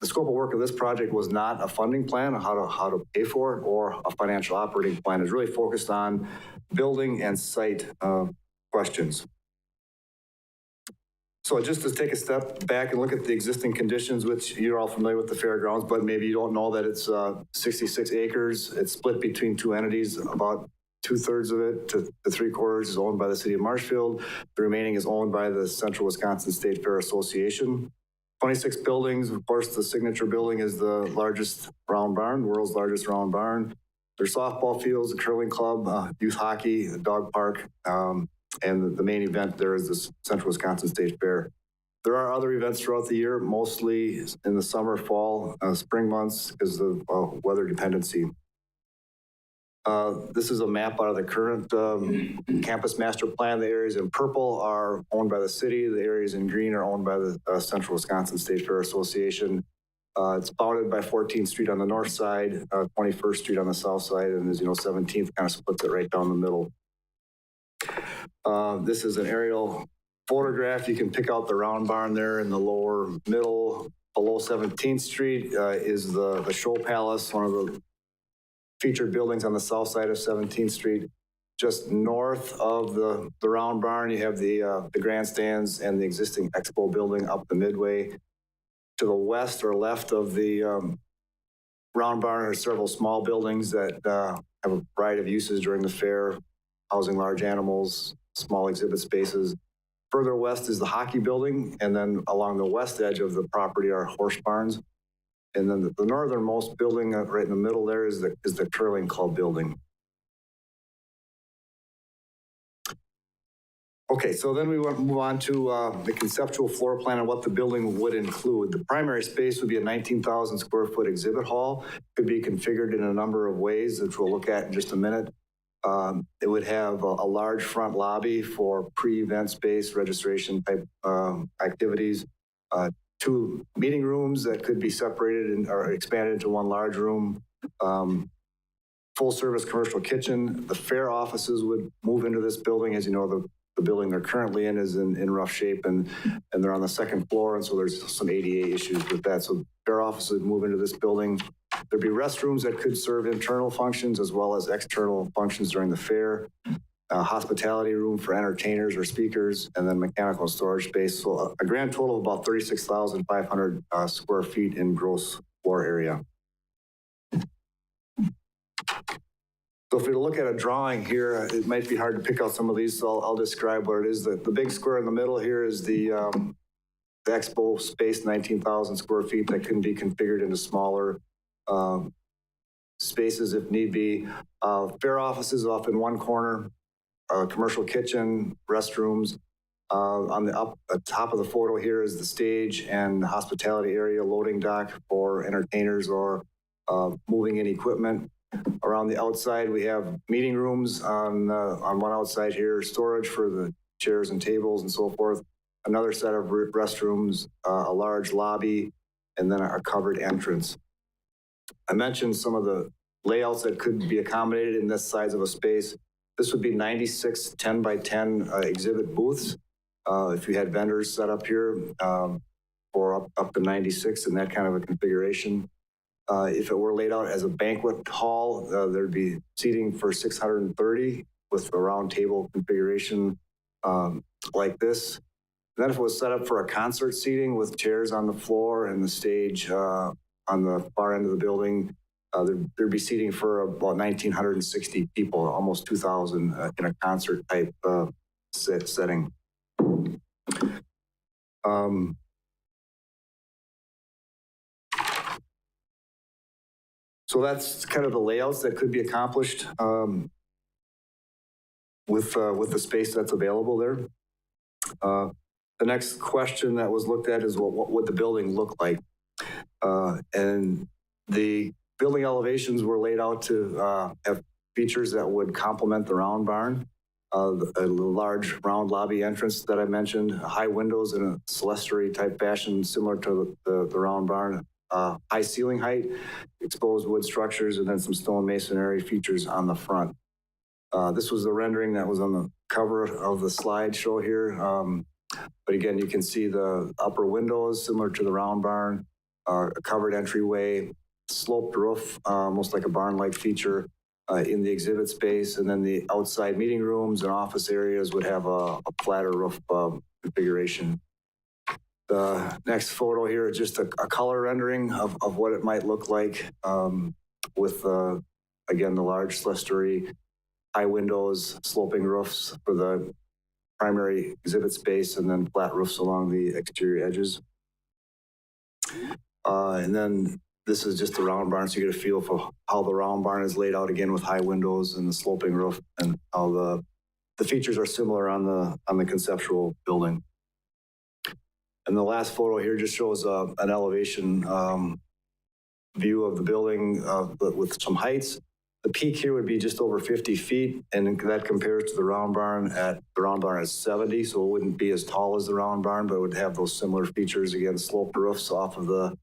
The scope of work of this project was not a funding plan, how to pay for it, or a financial operating plan. It's really focused on building and site questions. So just to take a step back and look at the existing conditions, which you're all familiar with the fairgrounds, but maybe you don't know that it's 66 acres. It's split between 2 entities. About 2/3 of it to 3/4 is owned by the city of Marshfield. The remaining is owned by the Central Wisconsin State Fair Association. 26 buildings. Of course, the signature building is the largest round barn, world's largest round barn. There's softball fields, a curling club, youth hockey, a dog park, and the main event there is the Central Wisconsin State Fair. There are other events throughout the year, mostly in the summer, fall, spring months because of weather dependency. This is a map out of the current campus master plan. The areas in purple are owned by the city. The areas in green are owned by the Central Wisconsin State Fair Association. It's bounded by 14th Street on the north side, 21st Street on the south side, and as you know, 17th kind of splits it right down the middle. This is an aerial photograph. You can pick out the round barn there in the lower middle. Below 17th Street is the Show Palace, one of the featured buildings on the south side of 17th Street. Just north of the round barn, you have the grandstands and the existing expo building up the midway. To the west or left of the round barn are several small buildings that have a variety of uses during the fair, housing large animals, small exhibit spaces. Further west is the hockey building, and then along the west edge of the property are horse barns. And then the northernmost building right in the middle there is the curling club building. Okay, so then we want to move on to the conceptual floor plan and what the building would include. The primary space would be a 19,000 square foot exhibit hall. It could be configured in a number of ways, which we'll look at in just a minute. It would have a large front lobby for pre-event space, registration type activities. 2 meeting rooms that could be separated or expanded into one large room. Full service commercial kitchen. The fair offices would move into this building. As you know, the the building they're currently in is in rough shape, and they're on the second floor, and so there's some ADA issues with that. So fair offices would move into this building. There'd be restrooms that could serve internal functions as well as external functions during the fair. Hospitality room for entertainers or speakers, and then mechanical storage space. So a grand total of about 36,500 square feet in gross floor area. So if we look at a drawing here, it might be hard to pick out some of these, so I'll describe what it is. The big square in the middle here is the expo space, 19,000 square feet that can be configured into smaller spaces if need be. Fair offices off in one corner, commercial kitchen, restrooms. On the top of the photo here is the stage and the hospitality area, loading dock for entertainers or moving in equipment. Around the outside, we have meeting rooms on one outside here, storage for the chairs and tables and so forth. Another set of restrooms, a large lobby, and then a covered entrance. I mentioned some of the layouts that could be accommodated in this size of a space. This would be 96 10 by 10 exhibit booths. If you had vendors set up here for up to 96 in that kind of a configuration. If it were laid out as a banquet hall, there'd be seating for 630 with a round table configuration like this. And then if it was set up for a concert seating with chairs on the floor and the stage on the far end of the building, there'd be seating for about 1,960 people, almost 2,000 in a concert type setting. So that's kind of the layouts that could be accomplished with the space that's available there. The next question that was looked at is what would the building look like? And the building elevations were laid out to have features that would complement the round barn. A large round lobby entrance that I mentioned, high windows in a clerestory type fashion similar to the round barn, high ceiling height, exposed wood structures, and then some stone masonry features on the front. This was the rendering that was on the cover of the slideshow here. But again, you can see the upper windows similar to the round barn, a covered entryway, sloped roof, almost like a barn-like feature in the exhibit space. And then the outside meeting rooms and office areas would have a flatter roof configuration. The next photo here is just a color rendering of what it might look like with, again, the large clerestory, high windows, sloping roofs for the primary exhibit space, and then flat roofs along the exterior edges. And then this is just the round barn, so you get a feel for how the round barn is laid out, again with high windows and the sloping roof, and how the features are similar on the conceptual building. And the last photo here just shows an elevation view of the building with some heights. The peak here would be just over 50 feet, and that compares to the round barn at 70, so it wouldn't be as tall as the round barn, but it would have those similar features, again, sloped roofs off of the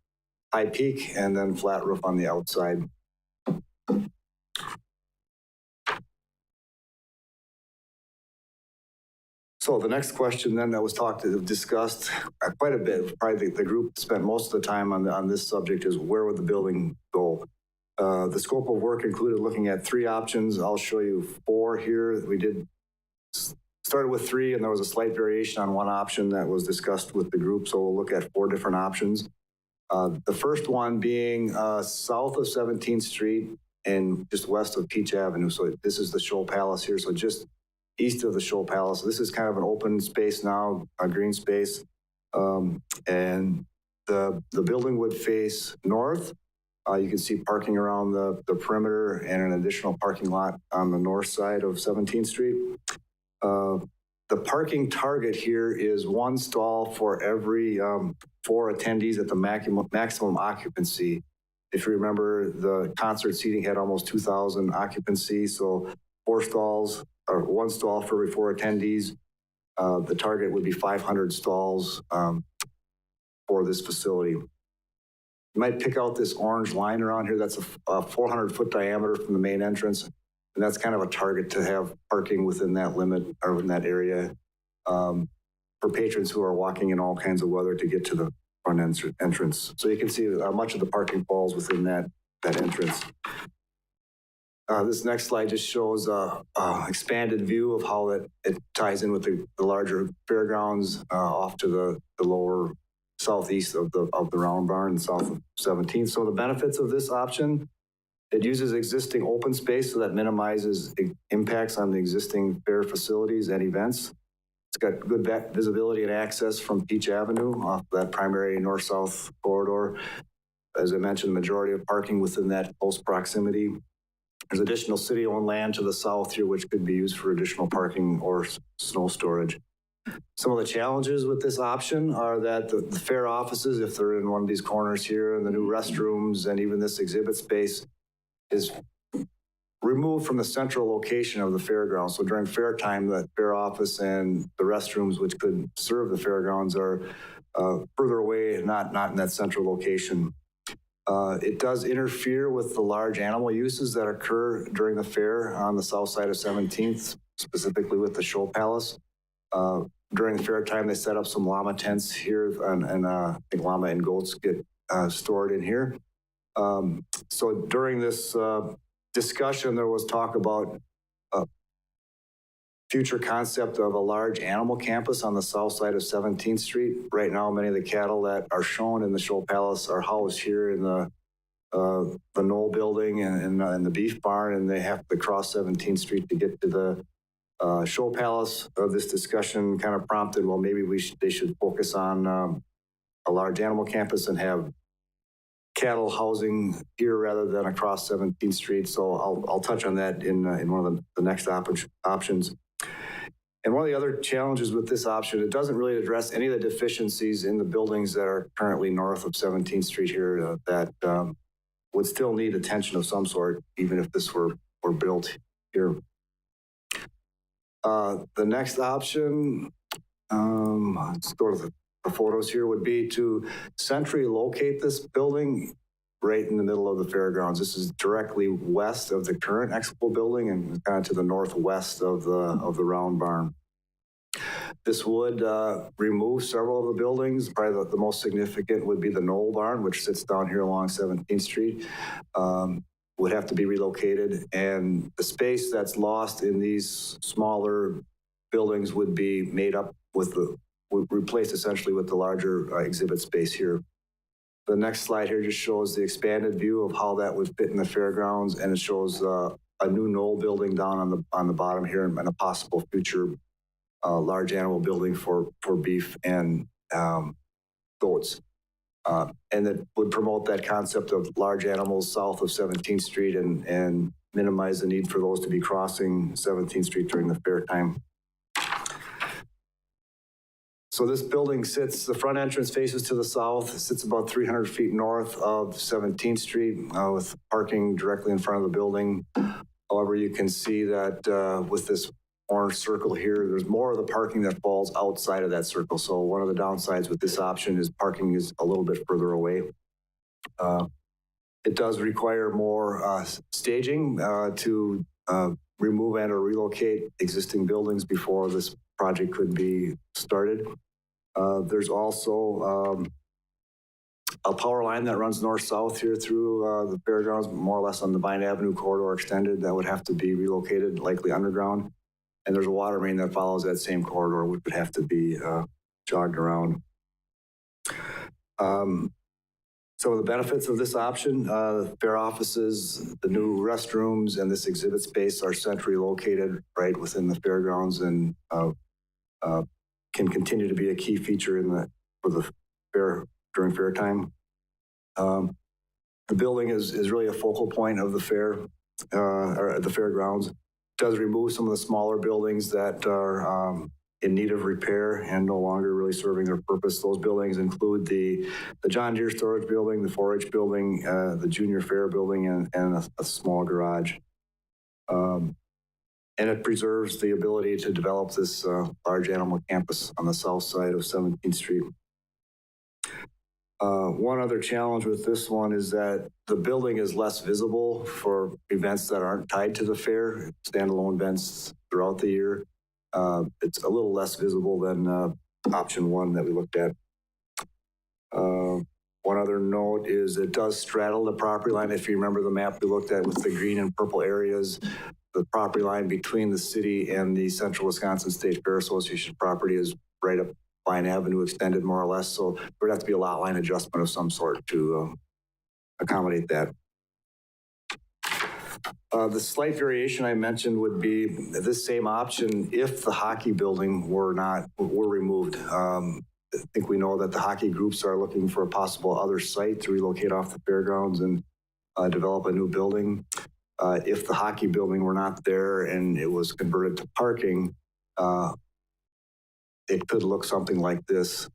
high peak, and then flat roof on the outside. So the next question then that was discussed quite a bit, probably the group spent most of the time on this subject, is where would the building go? The scope of work included looking at 3 options. I'll show you 4 here. We started with 3, and there was a slight variation on one option that was discussed with the group, so we'll look at 4 different options. The first one being south of 17th Street and just west of Peach Avenue. So this is the Show Palace here, so just east of the Show Palace. This is kind of an open space now, a green space. And the building would face north. You can see parking around the perimeter and an additional parking lot on the north side of 17th Street. The parking target here is 1 stall for every 4 attendees at the maximum occupancy. If you remember, the concert seating had almost 2,000 occupancy, so 4 stalls or 1 stall for every 4 attendees. The target would be 500 stalls for this facility. You might pick out this orange line around here. That's a 400-foot diameter from the main entrance. And that's kind of a target to have parking within that limit or in that area. for patrons who are walking in all kinds of weather to get to the front entrance. So you can see much of the parking falls within that entrance. This next slide just shows a expanded view of how it ties in with the larger fairgrounds off to the lower southeast of the round barn, south of 17th. So the benefits of this option: it uses existing open space, so that minimizes impacts on the existing fair facilities and events. It's got good visibility and access from Peach Avenue off that primary north-south corridor. As I mentioned, the majority of parking within that close proximity. There's additional city-owned land to the south here, which could be used for additional parking or snow storage. Some of the challenges with this option are that the fair offices, if they're in one of these corners here, and the new restrooms, and even this exhibit space, is removed from the central location of the fairgrounds. So during fair time, the fair office and the restrooms, which could serve the fairgrounds, are further away, not in that central location. It does interfere with the large animal uses that occur during the fair on the south side of 17th, specifically with the show palace. During the fair time, they set up some llama tents here, and I think llama and goats get stored in here. So during this discussion, there was talk about a future concept of a large animal campus on the south side of 17th Street. Right now, many of the cattle that are shown in the show palace are housed here in the Knoll building and the beef barn, and they have to cross 17th Street to get to the show palace. This discussion kind of prompted, well, maybe they should focus on a large animal campus and have cattle housing here rather than across 17th Street. So I'll touch on that in one of the next options. And one of the other challenges with this option, it doesn't really address any of the deficiencies in the buildings that are currently north of 17th Street here that would still need attention of some sort, even if this were built here. The next option, let's go to the photos here, would be to centrally locate this building right in the middle of the fairgrounds. This is directly west of the current expo building and kind of to the northwest of the round barn. This would remove several of the buildings. Probably the most significant would be the Knoll barn, which sits down here along 17th Street. Would have to be relocated, and the space that's lost in these smaller buildings would be made up with would replace essentially with the larger exhibit space here. The next slide here just shows the expanded view of how that would fit in the fairgrounds, and it shows a new Knoll building down on the bottom here, and a possible future large animal building for beef and goats. And that would promote that concept of large animals south of 17th Street and minimize the need for those to be crossing 17th Street during the fair time. So this building the front entrance faces to the south. It sits about 300 feet north of 17th Street with parking directly in front of the building. However, you can see that with this orange circle here, there's more of the parking that falls outside of that circle. So one of the downsides with this option is parking is a little bit further away. It does require more staging to remove and or relocate existing buildings before this project could be started. There's also a power line that runs north-south here through the fairgrounds, more or less on the Vine Avenue corridor extended, that would have to be relocated, likely underground. And there's a water main that follows that same corridor, which would have to be jogged around. Some of the benefits of this option, fair offices, the new restrooms, and this exhibit space are centrally located right within the fairgrounds and can continue to be a key feature for the fair during fair time. The building is really a focal point of the fair, or the fairgrounds. It does remove some of the smaller buildings that are in need of repair and no longer really serving their purpose. Those buildings include the John Deere storage building, the 4-H building, the junior fair building, and a small garage. And it preserves the ability to develop this large animal campus on the south side of 17th Street. One other challenge with this one is that the building is less visible for events that aren't tied to the fair, standalone events throughout the year. It's a little less visible than option one that we looked at. One other note is it does straddle the property line. If you remember the map we looked at with the green and purple areas, the property line between the city and the Central Wisconsin State Fair Association property is right up Vine Avenue extended more or less. So there would have to be a lot line adjustment of some sort to accommodate that. The slight variation I mentioned would be this same option if the hockey building were removed. I think we know that the hockey groups are looking for a possible other site to relocate off the fairgrounds and develop a new building. If the hockey building were not there and it was converted to parking, it could look something like this.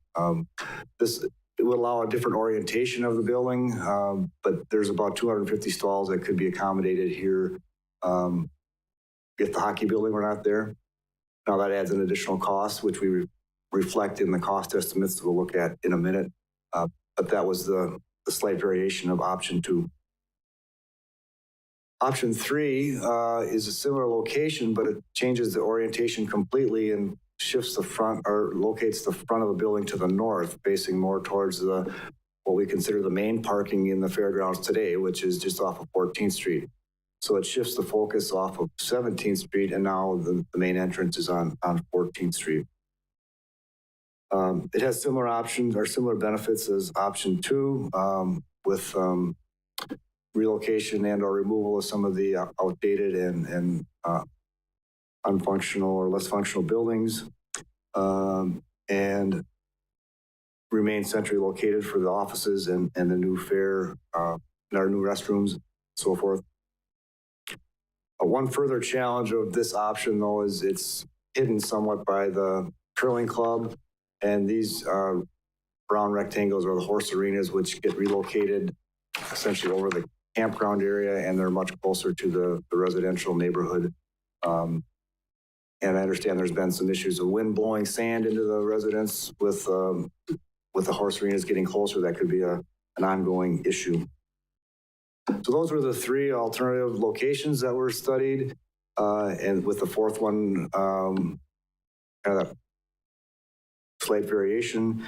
It would allow a different orientation of the building, but there's about 250 stalls that could be accommodated here if the hockey building were not there. Now that adds an additional cost, which we reflect in the cost estimates that we'll look at in a minute. But that was the slight variation of option two. Option three is a similar location, but it changes the orientation completely and shifts the front or locates the front of the building to the north, facing more towards what we consider the main parking in the fairgrounds today, which is just off of 14th Street. So it shifts the focus off of 17th Street, and now the main entrance is on 14th Street. It has similar options or similar benefits as option two, with relocation and or removal of some of the outdated and unfunctional or less functional buildings, and remain centrally located for the offices and the new fair, our new restrooms, so forth. One further challenge of this option, though, is it's hidden somewhat by the curling club, and these brown rectangles are the horse arenas, which get relocated essentially over the campground area, and they're much closer to the residential neighborhood. And I understand there's been some issues of wind blowing sand into the residents with the horse arenas getting closer. That could be an ongoing issue. So those were the three alternative locations that were studied, and with the fourth one, kind of that slight variation.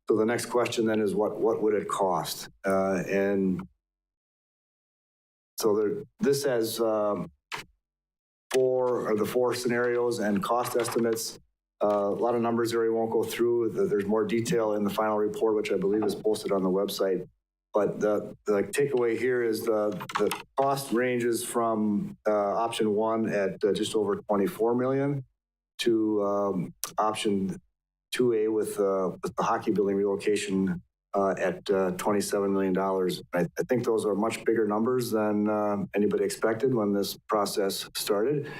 So the next question then is what would it cost? And so this has four scenarios and cost estimates. A lot of numbers there we won't go through. There's more detail in the final report, which I believe is posted on the website. But the takeaway here is the cost ranges from option one at just over 24 million to option 2A with the hockey building relocation at $27 million. I think those are much bigger numbers than anybody expected when this process started.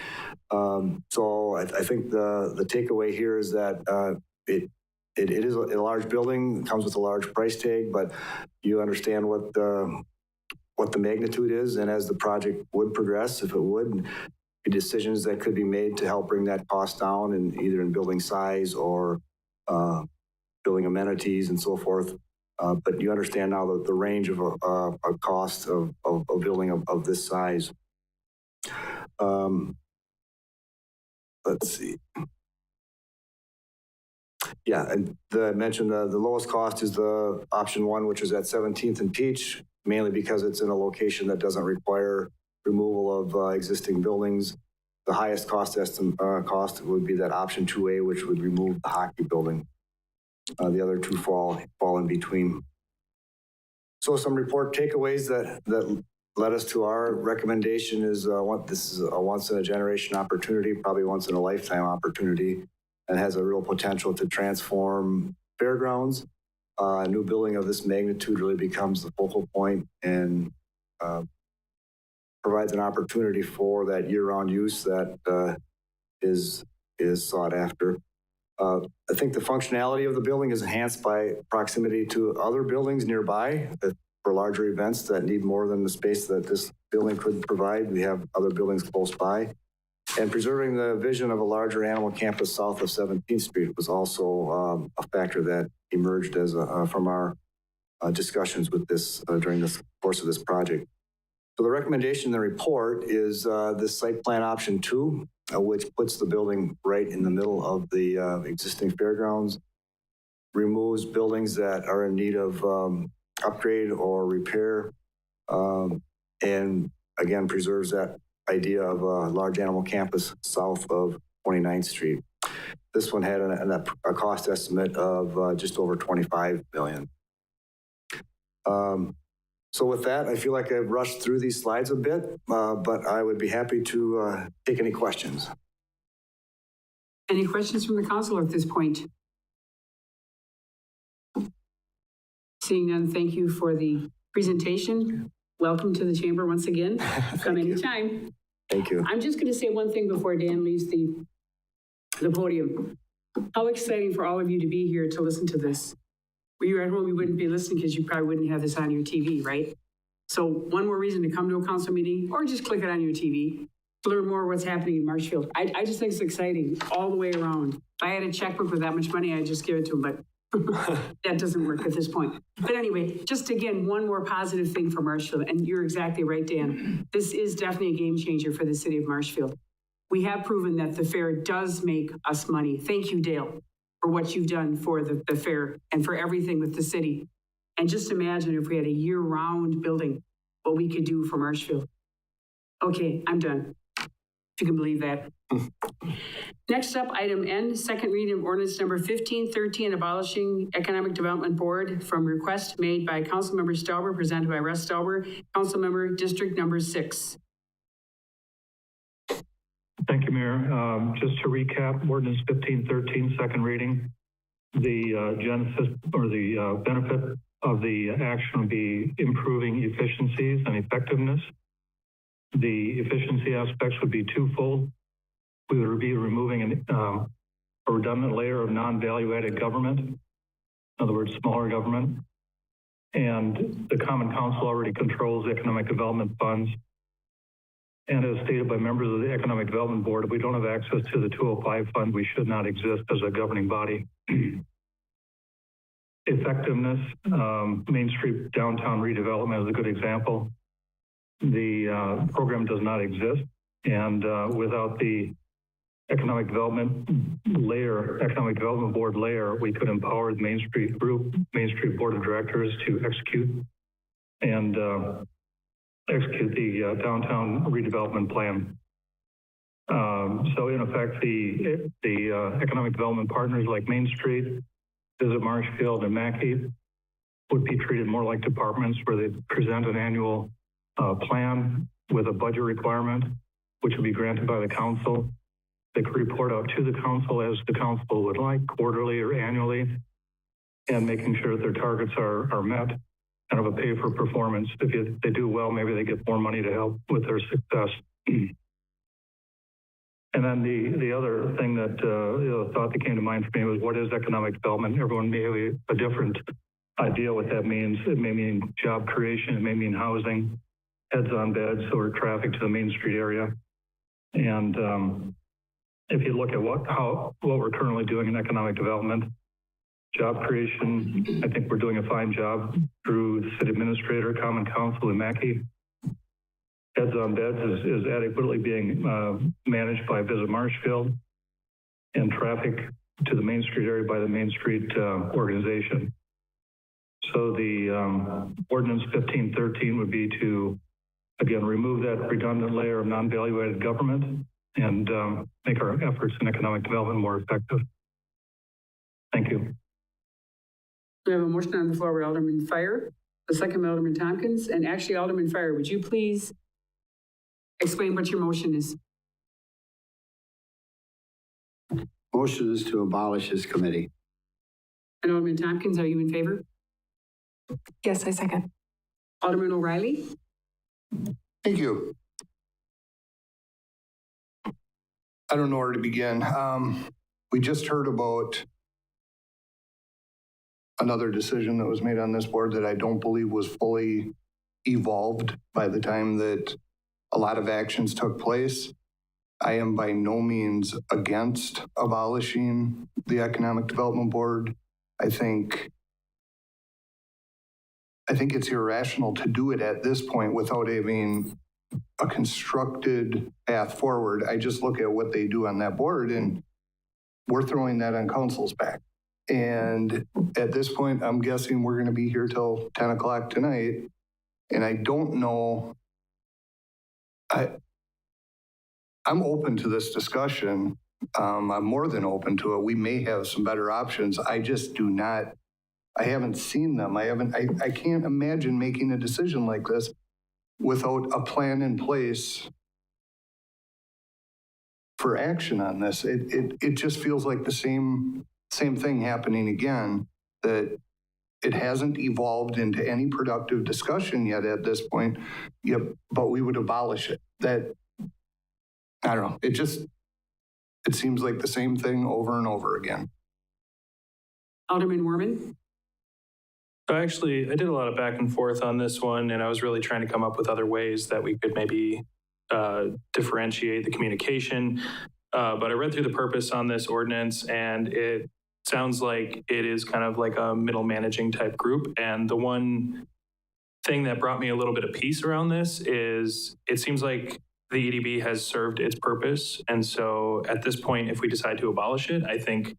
So I think the takeaway here is that it is a large building, comes with a large price tag, but you understand what the magnitude is, and as the project would progress, if it would, be decisions that could be made to help bring that cost down, and either in building size or building amenities and so forth. But you understand now the range of a cost of a building of this size. Let's see. Yeah, and I mentioned the lowest cost is the option one, which is at 17th and Peach, mainly because it's in a location that doesn't require removal of existing buildings. The highest cost would be that option 2A, which would remove the hockey building. The other two fall in between. So some report takeaways that led us to our recommendation is this is a once in a generation opportunity, probably once in a lifetime opportunity, and has a real potential to transform fairgrounds. A new building of this magnitude really becomes the focal point and provides an opportunity for that year-round use that is sought after. I think the functionality of the building is enhanced by proximity to other buildings nearby for larger events that need more than the space that this building could provide. We have other buildings close by. And preserving the vision of a larger animal campus south of 17th Street was also a factor that emerged from our discussions with this during the course of this project. So the recommendation in the report is this site plan option 2, which puts the building right in the middle of the existing fairgrounds, removes buildings that are in need of upgrade or repair, and again, preserves that idea of a large animal campus south of 29th Street. This one had a cost estimate of just over $25 million. So with that, I feel like I've rushed through these slides a bit, but I would be happy to take any questions. Any questions from the council at this point? Seeing none, thank you for the presentation. Welcome to the chamber once again. Come anytime. Thank you. I'm just going to say one thing before Dan leaves the podium. How exciting for all of you to be here to listen to this. Were you at home, you wouldn't be listening because you probably wouldn't have this on your TV, right? So one more reason to come to a council meeting or just click it on your TV to learn more of what's happening in Marshfield. I just think it's exciting all the way around. If I had a checkbook with that much money, I'd just give it to them, but that doesn't work at this point. But anyway, just again, one more positive thing for Marshfield, and you're exactly right, Dan. This is definitely a game changer for the city of Marshfield. We have proven that the fair does make us money. Thank you, Dale, for what you've done for the fair and for everything with the city. And just imagine if we had a year-round building, what we could do for Marshfield. Okay, I'm done. If you can believe that. Next up, item N, second reading of ordinance number 1513, abolishing Economic Development Board from request made by Councilmember Stauber, presented by Russ Stauber, Councilmember District number 6. Thank you, Mayor. Just to recap, ordinance 1513, second reading, the genesis or the benefit of the action would be improving efficiencies and effectiveness. The efficiency aspects would be twofold. We would be removing a redundant layer of non-value-added government, in other words, smaller government. And the Common Council already controls economic development funds. And as stated by members of the Economic Development Board, if we don't have access to the 205 fund, we should not exist as a governing body. Effectiveness, Main Street downtown redevelopment is a good example. The program does not exist, and without the Economic Development Board layer, we could empower the Main Street Group, Main Street Board of Directors to execute the downtown redevelopment plan. So in effect, the economic development partners like Main Street, Visit Marshfield, and Mackey would be treated more like departments where they present an annual plan with a budget requirement, which would be granted by the council. They could report out to the council as the council would like, quarterly or annually, and making sure that their targets are met, kind of a pay for performance. If they do well, maybe they get more money to help with their success. And then the other thing that, thought that came to mind for me was, what is economic development? Everyone may have a different idea what that means. It may mean job creation, it may mean housing, heads on beds, or traffic to the Main Street area. And if you look at what we're currently doing in economic development, job creation, I think we're doing a fine job through the city administrator, Common Council, and Mackey. Heads on beds is adequately being managed by Visit Marshfield, and traffic to the Main Street area by the Main Street organization. So the ordinance 1513 would be to, again, remove that redundant layer of non-value-added government and make our efforts in economic development more effective. Thank you. We have a motion on the floor with Alderman Fire, the second by Alderman Tompkins, and actually Alderman Fire, would you please explain what your motion is? Motion is to abolish this committee. And Alderman Tompkins, are you in favor? Yes, I second. Alderman O'Reilly? Thank you. I don't know where to begin. We just heard about another decision that was made on this board that I don't believe was fully evolved by the time that a lot of actions took place. I am by no means against abolishing the Economic Development Board. I think I think it's irrational to do it at this point without having a constructed path forward. I just look at what they do on that board, and we're throwing that on council's back. And at this point, I'm guessing we're going to be here till 10 o'clock tonight. And I don't know, I'm open to this discussion. I'm more than open to it. We may have some better options. I just do not, I haven't seen them. I can't imagine making a decision like this without a plan in place for action on this. It just feels like the same thing happening again, that it hasn't evolved into any productive discussion yet at this point. Yep, but we would abolish it. That, I don't know, it seems like the same thing over and over again. Alderman Werman? So actually, I did a lot of back and forth on this one, and I was really trying to come up with other ways that we could maybe differentiate the communication. But I read through the purpose on this ordinance, and it sounds like it is kind of like a middle managing type group. And the one thing that brought me a little bit of peace around this is it seems like the EDB has served its purpose. And so at this point, if we decide to abolish it, I think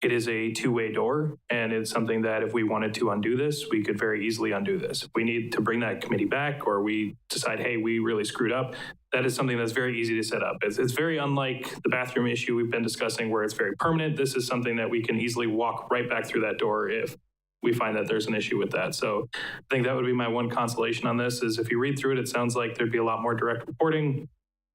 it is a two-way door, and it's something that if we wanted to undo this, we could very easily undo this. If we need to bring that committee back, or we decide, hey, we really screwed up, that is something that's very easy to set up. It's very unlike the bathroom issue we've been discussing where it's very permanent. This is something that we can easily walk right back through that door if we find that there's an issue with that. So I think that would be my one consolation on this, is if you read through it, it sounds like there'd be a lot more direct reporting.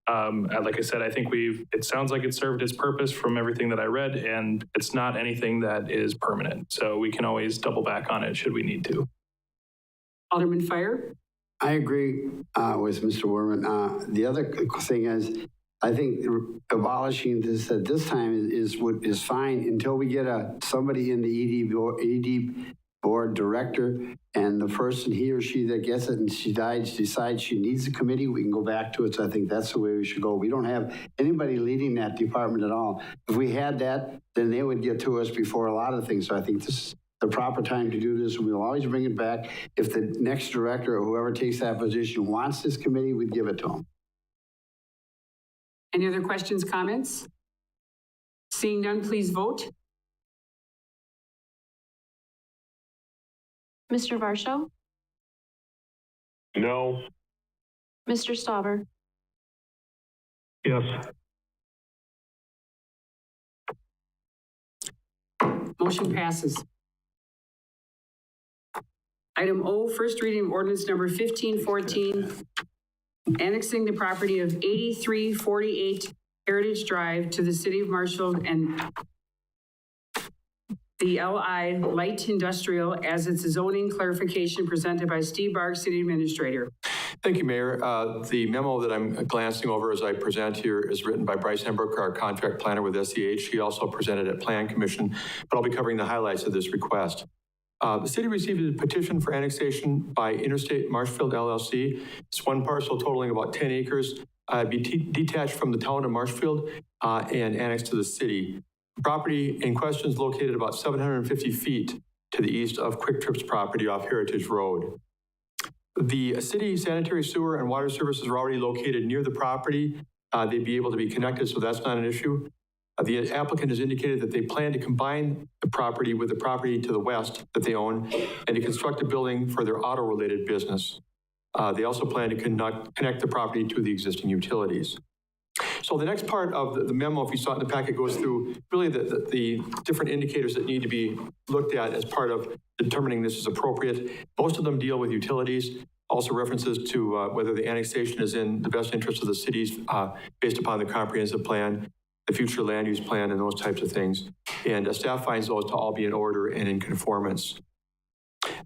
Like I said, I think it sounds like it served its purpose from everything that I read, and it's not anything that is permanent. So we can always double back on it should we need to. Alderman Fire? I agree with Mr. Werman. The other thing is, I think abolishing this at this time is fine until we get somebody in the ED board director, and the person, he or she that gets it and she decides she needs a committee, we can go back to it. So I think that's the way we should go. We don't have anybody leading that department at all. If we had that, then they would get to us before a lot of things. So I think this is the proper time to do this, and we'll always bring it back. If the next director or whoever takes that position wants this committee, we'd give it to them. Any other questions, comments? Seeing none, please vote. Mr. Varsho? No. Mr. Stauber? Yes. Motion passes. Item O, first reading of ordinance number 1514, annexing the property of 8348 Heritage Drive to the city of Marshfield and the LI Light Industrial as its zoning clarification presented by Steve Barg, City Administrator. Thank you, Mayor. The memo that I'm glancing over as I present here is written by Bryce Hembrook, our contract planner with SEH. He also presented at Plan Commission, but I'll be covering the highlights of this request. The city received a petition for annexation by Interstate Marshfield LLC. It's one parcel totaling about 10 acres, be detached from the town of Marshfield and annexed to the city. The property in question is located about 750 feet to the east of Quick Trip's property off Heritage Road. The city sanitary sewer and water services are already located near the property. They'd be able to be connected, so that's not an issue. The applicant has indicated that they plan to combine the property with the property to the west that they own and to construct a building for their auto-related business. They also plan to connect the property to the existing utilities. So the next part of the memo, if you saw it in the packet, goes through really the different indicators that need to be looked at as part of determining this is appropriate. Most of them deal with utilities, also references to whether the annexation is in the best interest of the cities based upon the comprehensive plan, the future land use plan, and those types of things. And staff finds those to all be in order and in conformance.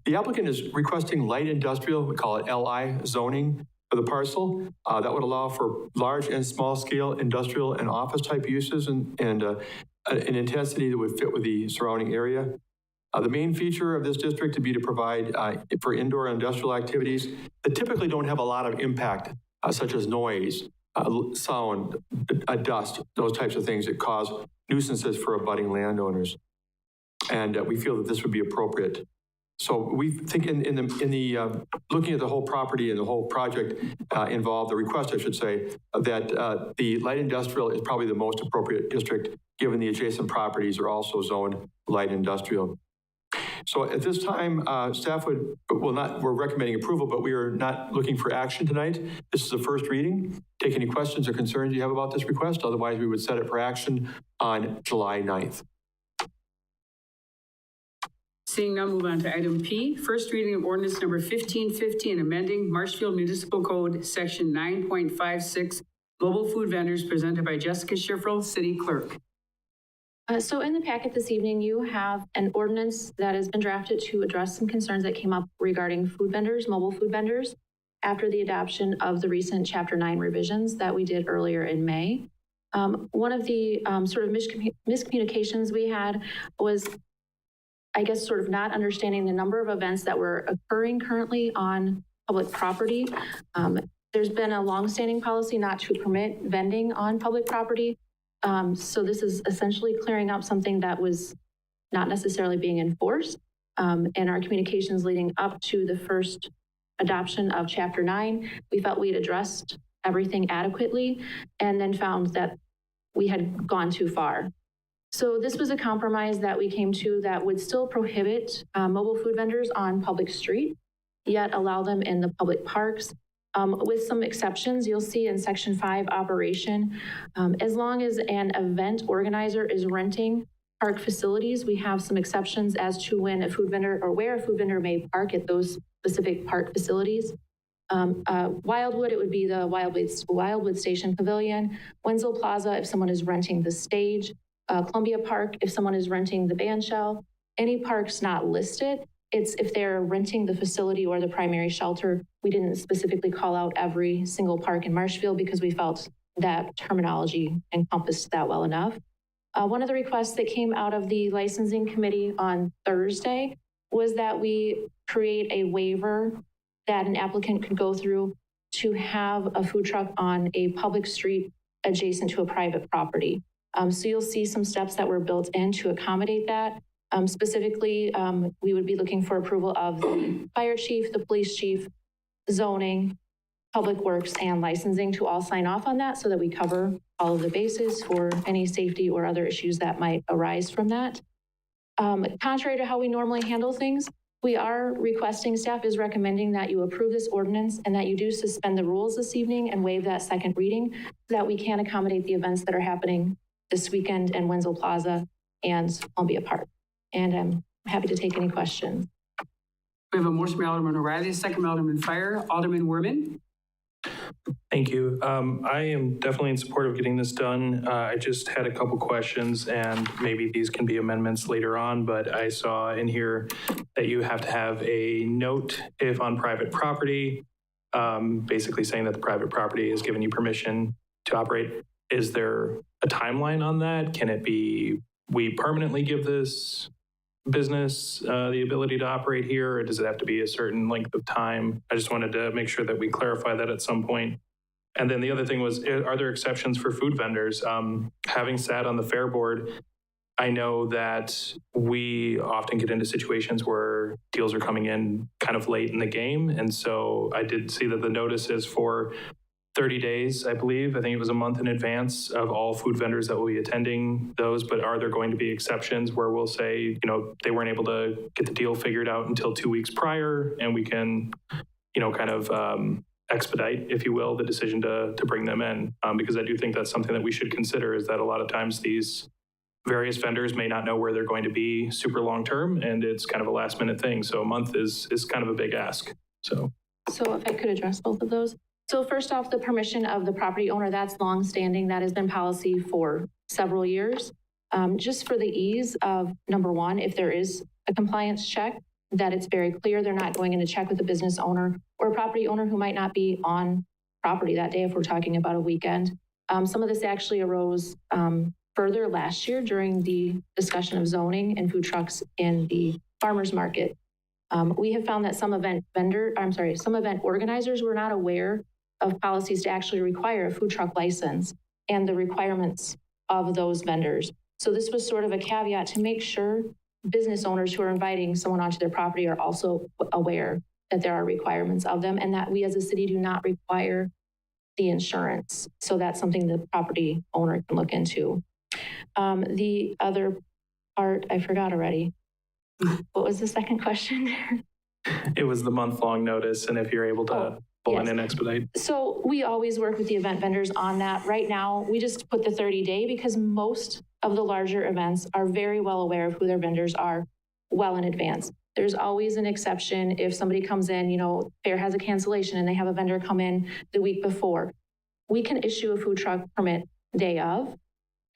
The applicant is requesting light industrial, we call it LI zoning, for the parcel. That would allow for large and small scale industrial and office type uses and an intensity that would fit with the surrounding area. The main feature of this district would be to provide for indoor industrial activities that typically don't have a lot of impact, such as noise, sound, dust, those types of things that cause nuisances for abutting landowners. And we feel that this would be appropriate. So we think in the looking at the whole property and the whole project involved, the request, I should say, that the light industrial is probably the most appropriate district, given the adjacent properties are also zoned light industrial. So at this time, staff we're recommending approval, but we are not looking for action tonight. This is the first reading. Take any questions or concerns you have about this request. Otherwise, we would set it for action on July 9th. Seeing none, move on to item P, first reading of ordinance number 1550 and amending Marshfield Municipal Code, section 9.56, mobile food vendors, presented by Jessica Schiffrel, City Clerk. So in the packet this evening, you have an ordinance that has been drafted to address some concerns that came up regarding food vendors, mobile food vendors, after the adoption of the recent Chapter 9 revisions that we did earlier in May. One of the sort of miscommunications we had was, I guess, sort of not understanding the number of events that were occurring currently on public property. There's been a longstanding policy not to permit vending on public property. So this is essentially clearing up something that was not necessarily being enforced. In our communications leading up to the first adoption of Chapter 9, we felt we had addressed everything adequately and then found that we had gone too far. So this was a compromise that we came to that would still prohibit mobile food vendors on public street, yet allow them in the public parks. With some exceptions, you'll see in Section 5 operation, as long as an event organizer is renting park facilities, we have some exceptions as to when a food vendor or where a food vendor may park at those specific park facilities. Wildwood, it would be the Wildwood Station Pavilion. Wenzel Plaza, if someone is renting the stage. Columbia Park, if someone is renting the band shell. Any parks not listed, it's if they're renting the facility or the primary shelter. We didn't specifically call out every single park in Marshfield because we felt that terminology encompassed that well enough. One of the requests that came out of the licensing committee on Thursday was that we create a waiver that an applicant could go through to have a food truck on a public street adjacent to a private property. So you'll see some steps that were built in to accommodate that. Specifically, we would be looking for approval of the fire chief, the police chief, zoning, public works, and licensing to all sign off on that so that we cover all of the bases for any safety or other issues that might arise from that. Contrary to how we normally handle things, we are requesting, staff is recommending that you approve this ordinance and that you do suspend the rules this evening and waive that second reading so that we can accommodate the events that are happening this weekend in Wenzel Plaza and Columbia Park. And I'm happy to take any questions. We have a motion by Alderman O'Reilly, second by Alderman Fire. Alderman Werman. Thank you. I am definitely in support of getting this done. I just had a couple questions, and maybe these can be amendments later on, but I saw in here that you have to have a note if on private property, basically saying that the private property has given you permission to operate. Is there a timeline on that? Can it be, we permanently give this business the ability to operate here, or does it have to be a certain length of time? I just wanted to make sure that we clarify that at some point. And then the other thing was, are there exceptions for food vendors? Having sat on the fair board, I know that we often get into situations where deals are coming in kind of late in the game. And so I did see that the notice is for 30 days, I believe. I think it was a month in advance of all food vendors that will be attending those. But are there going to be exceptions where we'll say, you know, they weren't able to get the deal figured out until 2 weeks prior, and we can, you know, kind of expedite, if you will, the decision to bring them in? Because I do think that's something that we should consider, is that a lot of times these various vendors may not know where they're going to be super long term, and it's kind of a last minute thing. So a month is kind of a big ask. So if I could address both of those. So first off, the permission of the property owner, that's longstanding. That has been policy for several years. Just for the ease of, number one, if there is a compliance check, that it's very clear they're not going in to check with a business owner or a property owner who might not be on property that day if we're talking about a weekend. Some of this actually arose further last year during the discussion of zoning and food trucks in the farmers market. We have found that some event organizers were not aware of policies to actually require a food truck license and the requirements of those vendors. So this was sort of a caveat to make sure business owners who are inviting someone onto their property are also aware that there are requirements of them and that we as a city do not require the insurance. So that's something the property owner can look into. The other part, I forgot already. What was the second question? It was the month-long notice, and if you're able to pull in and expedite. So we always work with the event vendors on that. Right now, we just put the 30-day because most of the larger events are very well aware of who their vendors are well in advance. There's always an exception if somebody comes in, you know, fair has a cancellation and they have a vendor come in the week before. We can issue a food truck permit day of,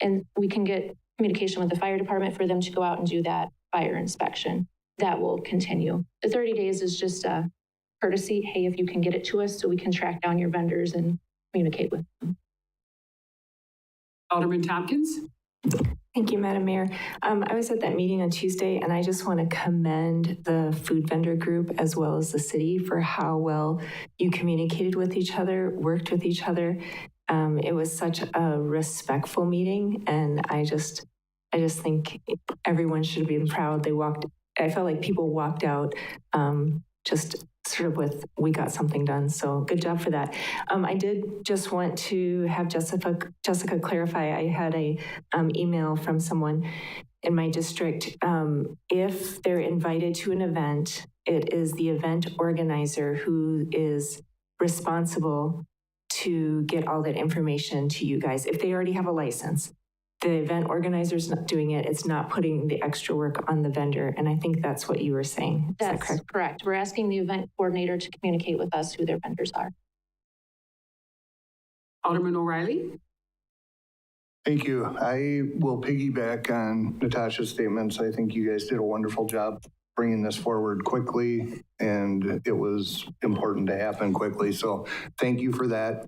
and we can get communication with the fire department for them to go out and do that fire inspection. That will continue. The 30 days is just a courtesy. Hey, if you can get it to us so we can track down your vendors and communicate with them. Alderman Tompkins? Thank you, Madam Mayor. I was at that meeting on Tuesday, and I just want to commend the food vendor group as well as the city for how well you communicated with each other, worked with each other. It was such a respectful meeting, and I just think everyone should have been proud. I felt like people walked out just sort of with, we got something done. So good job for that. I did just want to have Jessica clarify. I had a email from someone in my district. If they're invited to an event, it is the event organizer who is responsible to get all that information to you guys. If they already have a license, the event organizer's not doing it. It's not putting the extra work on the vendor. And I think that's what you were saying. Is that correct? Correct. We're asking the event coordinator to communicate with us who their vendors are. Alderman O'Reilly? Thank you. I will piggyback on Natasha's statements. I think you guys did a wonderful job bringing this forward quickly, and it was important to happen quickly. So thank you for that.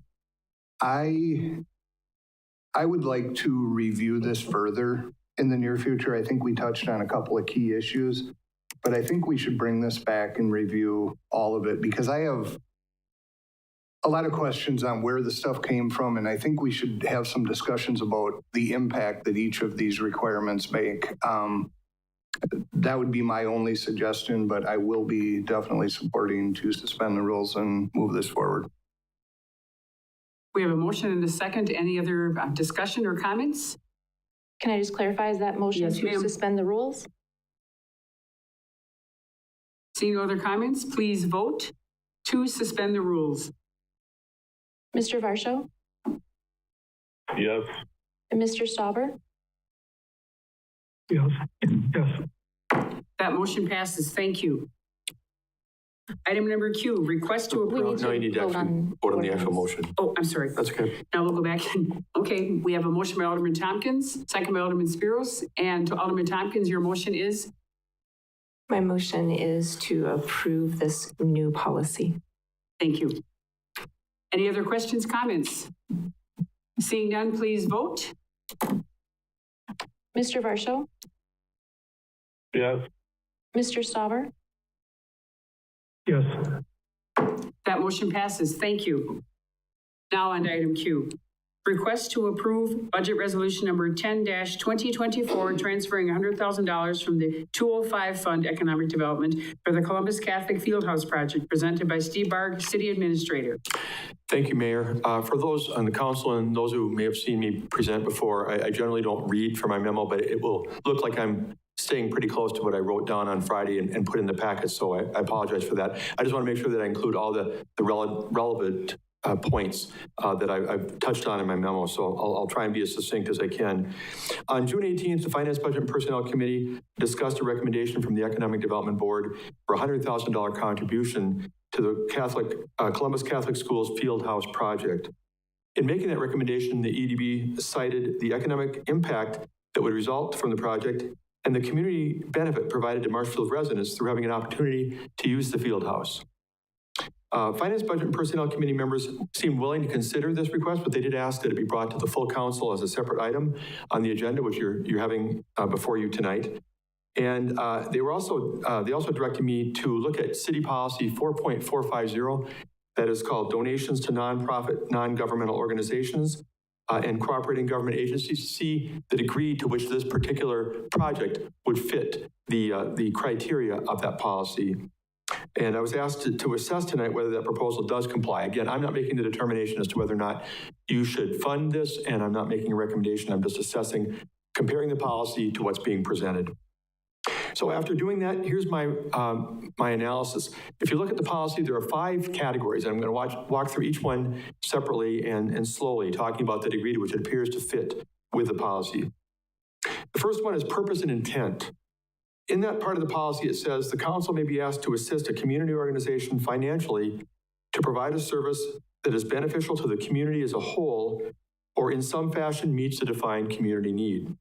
I would like to review this further in the near future. I think we touched on a couple of key issues, but I think we should bring this back and review all of it because I have a lot of questions on where the stuff came from, and I think we should have some discussions about the impact that each of these requirements make. That would be my only suggestion, but I will be definitely supporting to suspend the rules and move this forward. We have a motion and a second. Any other discussion or comments? Can I just clarify, is that motion to suspend the rules? Seeing no other comments, please vote to suspend the rules. Mr. Varsho? Yes. And Mr. Stauber? Yes. Yes. That motion passes. Thank you. Item number Q, request to approve. No, you need to actually vote on the actual motion. Oh, I'm sorry. That's okay. Now we'll go back. Okay, we have a motion by Alderman Tompkins, second by Alderman Spiros. And to Alderman Tompkins, your motion is? My motion is to approve this new policy. Thank you. Any other questions, comments? Seeing none, please vote. Mr. Varsho? Yes. Mr. Stauber? Yes. That motion passes. Thank you. Now on to item Q. Request to approve budget resolution number 10-2024, transferring $100,000 from the 205 Fund Economic Development for the Columbus Catholic Fieldhouse Project, presented by Steve Barg, City Administrator. Thank you, Mayor. For those on the council and those who may have seen me present before, I generally don't read from my memo, but it will look like I'm staying pretty close to what I wrote down on Friday and put in the packet, so I apologize for that. I just want to make sure that I include all the relevant points that I've touched on in my memo, so I'll try and be as succinct as I can. On June 18th, the Finance, Budget, and Personnel Committee discussed a recommendation from the Economic Development Board for a $100,000 contribution to the Columbus Catholic Schools Fieldhouse Project. In making that recommendation, the EDB cited the economic impact that would result from the project and the community benefit provided to Marshfield residents through having an opportunity to use the field house. Finance, Budget, and Personnel Committee members seemed willing to consider this request, but they did ask that it be brought to the full council as a separate item on the agenda, which you're having before you tonight. And they also directed me to look at City Policy 4.450, that is called Donations to Nonprofit, Non-Governmental Organizations. and cooperating government agencies to see the degree to which this particular project would fit the criteria of that policy. And I was asked to assess tonight whether that proposal does comply. Again, I'm not making the determination as to whether or not you should fund this, and I'm not making a recommendation. I'm just assessing, comparing the policy to what's being presented. So after doing that, here's my analysis. If you look at the policy, there are 5 categories. I'm going to walk through each one separately and slowly, talking about the degree to which it appears to fit with the policy. The first one is purpose and intent. In that part of the policy, it says the council may be asked to assist a community organization financially to provide a service that is beneficial to the community as a whole or in some fashion meets the defined community need.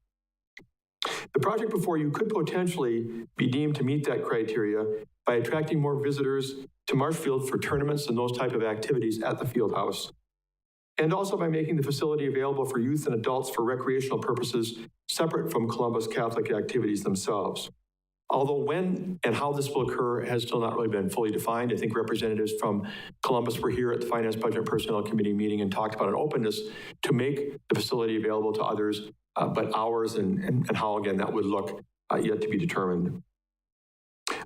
The project before you could potentially be deemed to meet that criteria by attracting more visitors to Marshfield for tournaments and those type of activities at the field house, and also by making the facility available for youth and adults for recreational purposes separate from Columbus Catholic activities themselves. Although when and how this will occur has still not really been fully defined. I think representatives from Columbus were here at the Finance, Budget, and Personnel Committee meeting and talked about an openness to make the facility available to others, but hours and how, again, that would look yet to be determined.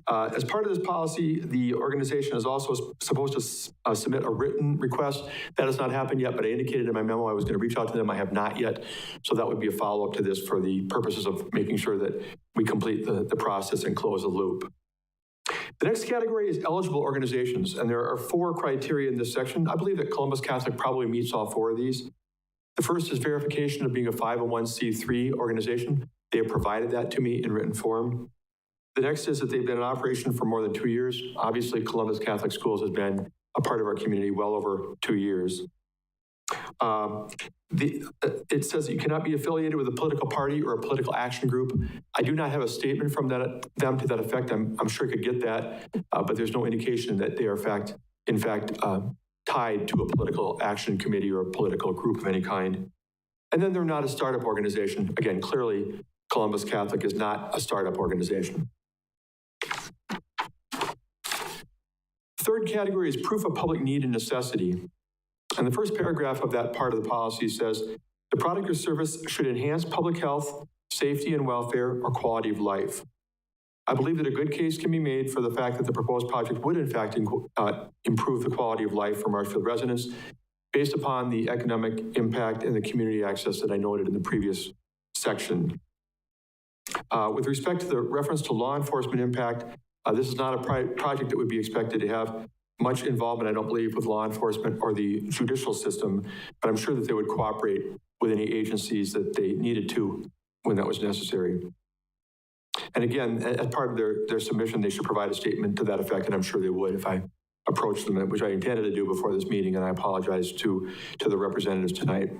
As part of this policy, the organization is also supposed to submit a written request. That has not happened yet, but I indicated in my memo I was going to reach out to them. I have not yet. So that would be a follow-up to this for the purposes of making sure that we complete the process and close the loop. The next category is eligible organizations, and there are 4 criteria in this section. I believe that Columbus Catholic probably meets all 4 of these. The first is verification of being a 501c3 organization. They have provided that to me in written form. The next is that they've been in operation for more than 2 years. Obviously, Columbus Catholic Schools has been a part of our community well over 2 years. It says that you cannot be affiliated with a political party or a political action group. I do not have a statement from them to that effect. I'm sure I could get that, but there's no indication that they are in fact tied to a political action committee or a political group of any kind. And then they're not a startup organization. Again, clearly, Columbus Catholic is not a startup organization. Third category is proof of public need and necessity. And the first paragraph of that part of the policy says, the product or service should enhance public health, safety and welfare, or quality of life. I believe that a good case can be made for the fact that the proposed project would in fact improve the quality of life for Marshfield residents based upon the economic impact and the community access that I noted in the previous section. With respect to the reference to law enforcement impact, this is not a project that would be expected to have much involvement, I don't believe, with law enforcement or the judicial system, but I'm sure that they would cooperate with any agencies that they needed to when that was necessary. And again, as part of their submission, they should provide a statement to that effect, and I'm sure they would if I approached them, which I intended to do before this meeting, and I apologize to the representatives tonight.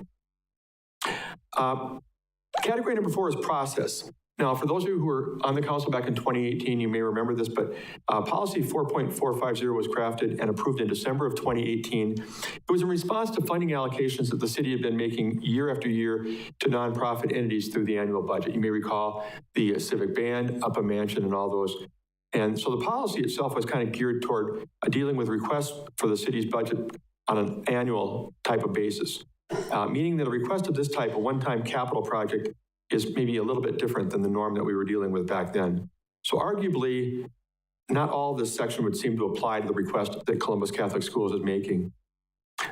Category number 4 is process. Now, for those of you who were on the council back in 2018, you may remember this, but policy 4.450 was crafted and approved in December of 2018. It was in response to funding allocations that the city had been making year after year to nonprofit entities through the annual budget. You may recall the Civic Band, Up a Mansion, and all those. And so the policy itself was kind of geared toward dealing with requests for the city's budget on an annual type of basis, meaning that a request of this type, a one-time capital project, is maybe a little bit different than the norm that we were dealing with back then. So arguably, not all of this section would seem to apply to the request that Columbus Catholic Schools is making.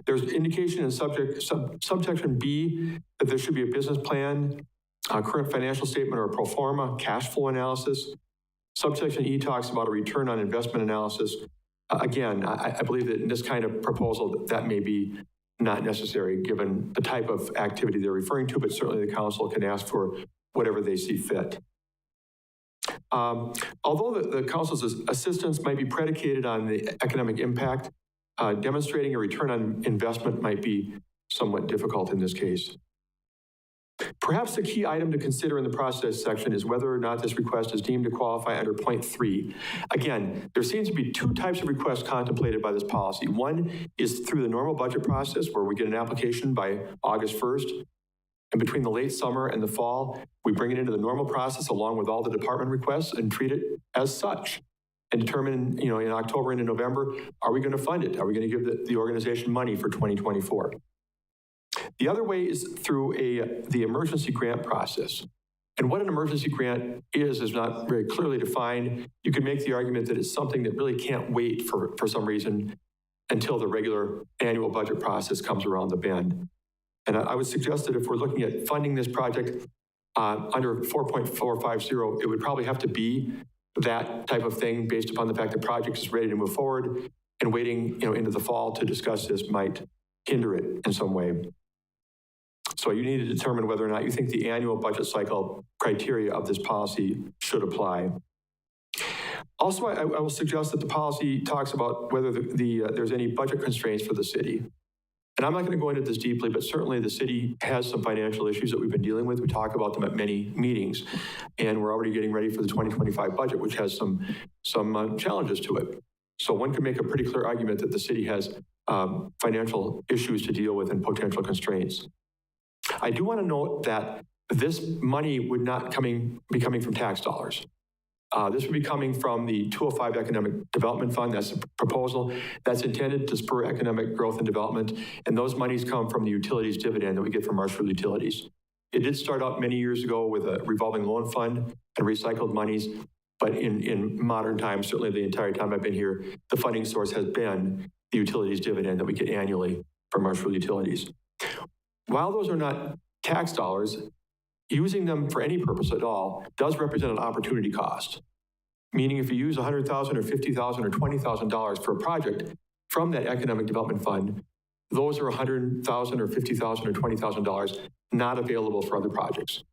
There's indication in subsection B that there should be a business plan, a current financial statement or a pro forma cash flow analysis. Subsection E talks about a return on investment analysis. Again, I believe that in this kind of proposal that may be not necessary given the type of activity they're referring to, but certainly the council can ask for whatever they see fit. Although the council's assistance might be predicated on the economic impact, demonstrating a return on investment might be somewhat difficult in this case. Perhaps the key item to consider in the process section is whether or not this request is deemed to qualify under point 3. Again, there seems to be 2 types of requests contemplated by this policy. One is through the normal budget process where we get an application by August 1st. And between the late summer and the fall, we bring it into the normal process along with all the department requests and treat it as such and determine, in October and in November, are we going to fund it? Are we going to give the organization money for 2024? The other way is through the emergency grant process. And what an emergency grant is not very clearly defined. You could make the argument that it's something that really can't wait for some reason until the regular annual budget process comes around the bend. And I would suggest that if we're looking at funding this project under 4.450, it would probably have to be that type of thing based upon the fact the project is ready to move forward, and waiting into the fall to discuss this might hinder it in some way. So you need to determine whether or not you think the annual budget cycle criteria of this policy should apply. Also, I will suggest that the policy talks about whether there's any budget constraints for the city. And I'm not going to go into this deeply, but certainly the city has some financial issues that we've been dealing with. We talk about them at many meetings, and we're already getting ready for the 2025 budget, which has some challenges to it. So one can make a pretty clear argument that the city has financial issues to deal with and potential constraints. I do want to note that this money would not be coming from tax dollars. This would be coming from the 205 Economic Development Fund. That's a proposal that's intended to spur economic growth and development. And those monies come from the utilities dividend that we get from Marshfield Utilities. It did start out many years ago with a revolving loan fund and recycled monies. But in modern times, certainly the entire time I've been here, the funding source has been the utilities dividend that we get annually from Marshfield Utilities. While those are not tax dollars, using them for any purpose at all does represent an opportunity cost. Meaning if you use $100,000 or $50,000 or $20,000 for a project from that economic development fund, those are $100,000 or $50,000 or $20,000 not available for other projects.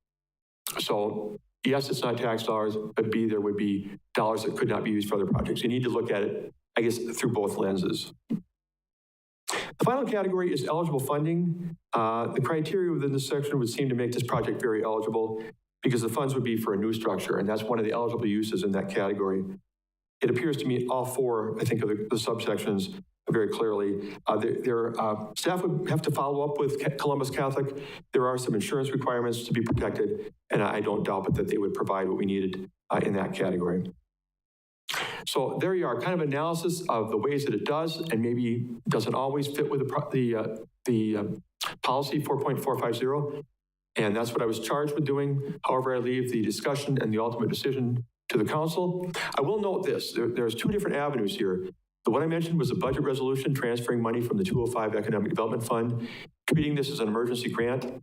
So yes, it's not tax dollars, but B, there would be dollars that could not be used for other projects. You need to look at it, I guess, through both lenses. The final category is eligible funding. The criteria within this section would seem to make this project very eligible because the funds would be for a new structure, and that's one of the eligible uses in that category. It appears to me all four, I think, of the subsections very clearly. Staff would have to follow up with Columbus Catholic. There are some insurance requirements to be protected, and I don't doubt that they would provide what we needed in that category. So there you are, kind of analysis of the ways that it does, and maybe doesn't always fit with the policy 4.450. And that's what I was charged with doing. However, I leave the discussion and the ultimate decision to the council. I will note this, there's two different avenues here. The one I mentioned was a budget resolution transferring money from the 205 Economic Development Fund, treating this as an emergency grant.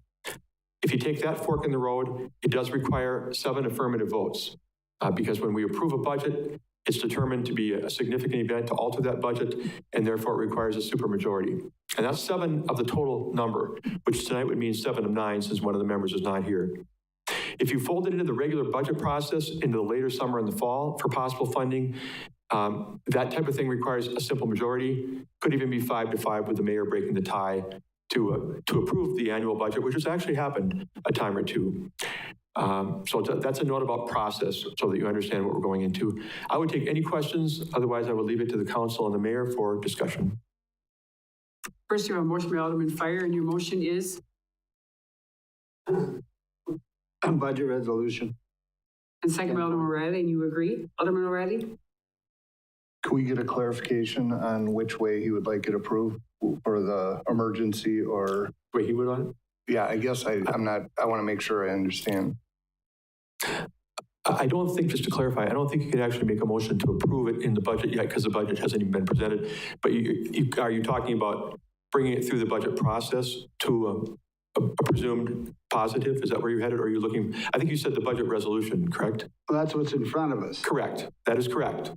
If you take that fork in the road, it does require 7 affirmative votes because when we approve a budget, it's determined to be a significant event to alter that budget, and therefore it requires a supermajority. And that's 7 of the total number, which tonight would mean 7 of 9 since one of the members is not here. If you fold it into the regular budget process into the later summer and the fall for possible funding, that type of thing requires a simple majority, could even be 5-5 with the mayor breaking the tie to approve the annual budget, which has actually happened a time or two. So that's a note about process so that you understand what we're going into. I would take any questions, otherwise I would leave it to the council and the mayor for discussion. First, you have a motion by Alderman Fire, and your motion is? A budget resolution. And second by Alderman O'Reilly, and you agree? Alderman O'Reilly? Can we get a clarification on which way he would like it approved for the emergency or? The way he would want it? Yeah, I guess I want to make sure I understand. I don't think, just to clarify, I don't think you could actually make a motion to approve it in the budget yet because the budget hasn't even been presented. But are you talking about bringing it through the budget process to a presumed positive? Is that where you're headed? Or are you looking, I think you said the budget resolution, correct? Well, that's what's in front of us. Correct. That is correct.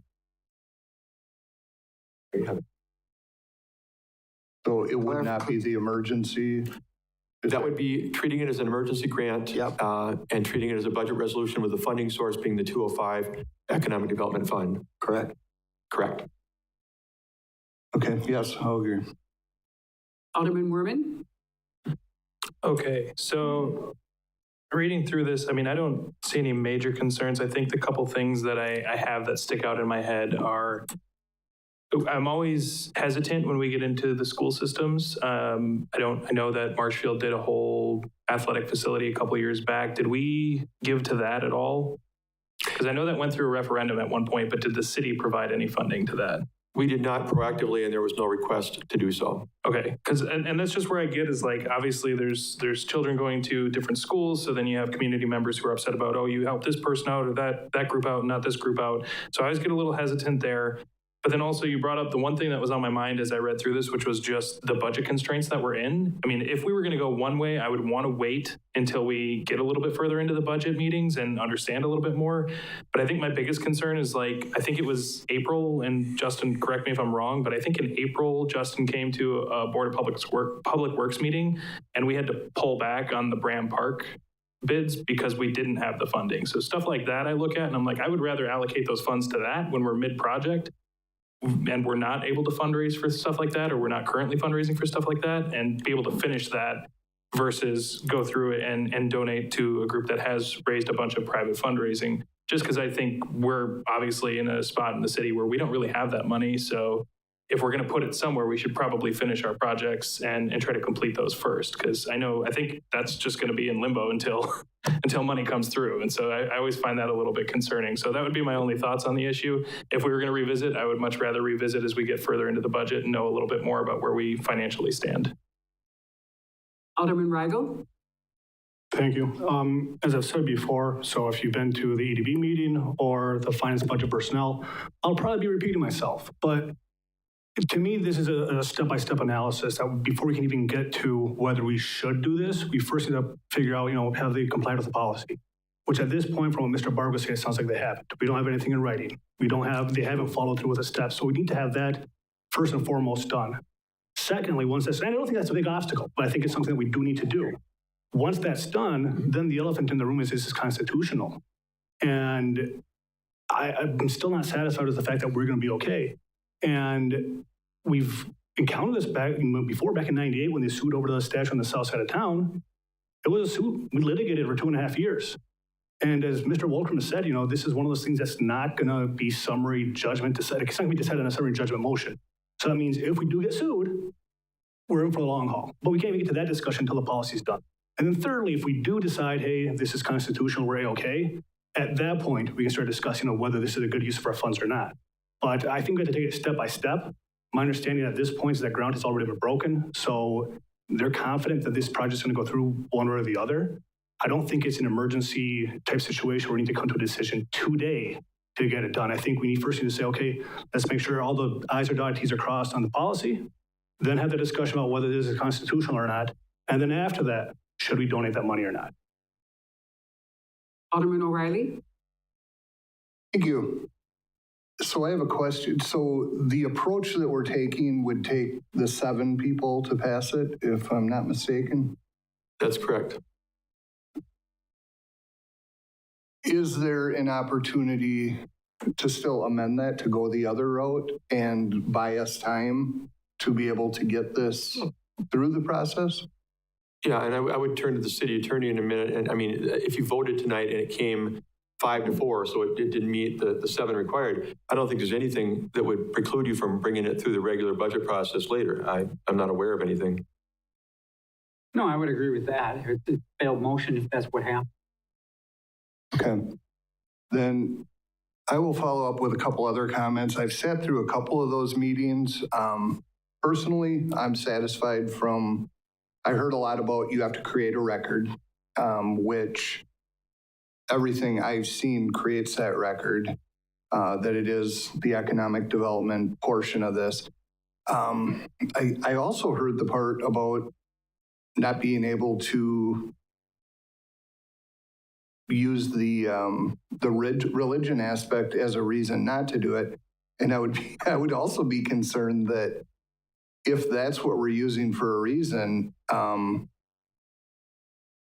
So it would not be the emergency? That would be treating it as an emergency grant. Yep. And treating it as a budget resolution with the funding source being the 205 Economic Development Fund. Correct. Correct. Okay, yes, I'll agree. Alderman Werman? Okay, so reading through this, I mean, I don't see any major concerns. I think the couple things that I have that stick out in my head are, I'm always hesitant when we get into the school systems. I know that Marshfield did a whole athletic facility a couple of years back. Did we give to that at all? Because I know that went through a referendum at one point, but did the city provide any funding to that? We did not proactively, and there was no request to do so. Okay, because and that's just where I get is like, obviously there's children going to different schools, so then you have community members who are upset about, oh, you helped this person out or that group out, not this group out. So I always get a little hesitant there. But then also you brought up the one thing that was on my mind as I read through this, which was just the budget constraints that we're in. I mean, if we were going to go one way, I would want to wait until we get a little bit further into the budget meetings and understand a little bit more. But I think my biggest concern is like, I think it was April, and Justin, correct me if I'm wrong, but I think in April, Justin came to a Board of Public Works meeting, and we had to pull back on the Bram Park bids because we didn't have the funding. So stuff like that I look at and I'm like, I would rather allocate those funds to that when we're mid-project and we're not able to fundraise for stuff like that, or we're not currently fundraising for stuff like that, and be able to finish that versus go through it and donate to a group that has raised a bunch of private fundraising. Just because I think we're obviously in a spot in the city where we don't really have that money. So if we're going to put it somewhere, we should probably finish our projects and try to complete those first. Because I think that's just going to be in limbo until money comes through. And so I always find that a little bit concerning. So that would be my only thoughts on the issue. If we were going to revisit, I would much rather revisit as we get further into the budget and know a little bit more about where we financially stand. Alderman Weigel. Thank you. As I've said before, so if you've been to the EDB meeting or the finance budget personnel, I'll probably be repeating myself. But to me, this is a step-by-step analysis that before we can even get to whether we should do this, we first need to figure out, have they complied with the policy? Which at this point, from what Mr. Barb was saying, it sounds like they haven't. We don't have anything in writing. They haven't followed through with the steps. So we need to have that first and foremost done. Secondly, once that's, and I don't think that's a big obstacle, but I think it's something that we do need to do. Once that's done, then the elephant in the room is this constitutional. And I'm still not satisfied with the fact that we're going to be okay. And we've encountered this back in '98 when they sued over the statue on the south side of town. It was a suit. We litigated for 2.5 years. And as Mr. Wolfram has said, this is one of those things that's not going to be summary judgment decided. It's not going to be decided on a summary judgment motion. So that means if we do get sued, we're in for the long haul. But we can't even get to that discussion until the policy's done. And then thirdly, if we do decide, hey, this is constitutional, we're A-okay, at that point, we can start discussing whether this is a good use of our funds or not. But I think we have to take it step by step. My understanding at this point is that ground has already been broken. So they're confident that this project is going to go through one way or the other. I don't think it's an emergency type situation where we need to come to a decision today to get it done. I think we need to say, okay, let's make sure all the I's are dotted, T's are crossed on the policy, then have the discussion about whether this is constitutional or not. And then after that, should we donate that money or not? Alderman O'Reilly. Thank you. So I have a question. So the approach that we're taking would take the 7 people to pass it, if I'm not mistaken? That's correct. Is there an opportunity to still amend that, to go the other route and buy us time to be able to get this through the process? Yeah, and I would turn to the city attorney in a minute. And I mean, if you voted tonight and it came 5-4, so it didn't meet the 7 required, I don't think there's anything that would preclude you from bringing it through the regular budget process later. I'm not aware of anything. No, I would agree with that. It's a failed motion if that's what happened. Okay. Then I will follow up with a couple other comments. I've sat through a couple of those meetings. Personally, I'm satisfied I heard a lot about you have to create a record, which everything I've seen creates that record, that it is the economic development portion of this. I also heard the part about not being able to use the religion aspect as a reason not to do it. And I would also be concerned that if that's what we're using for a reason,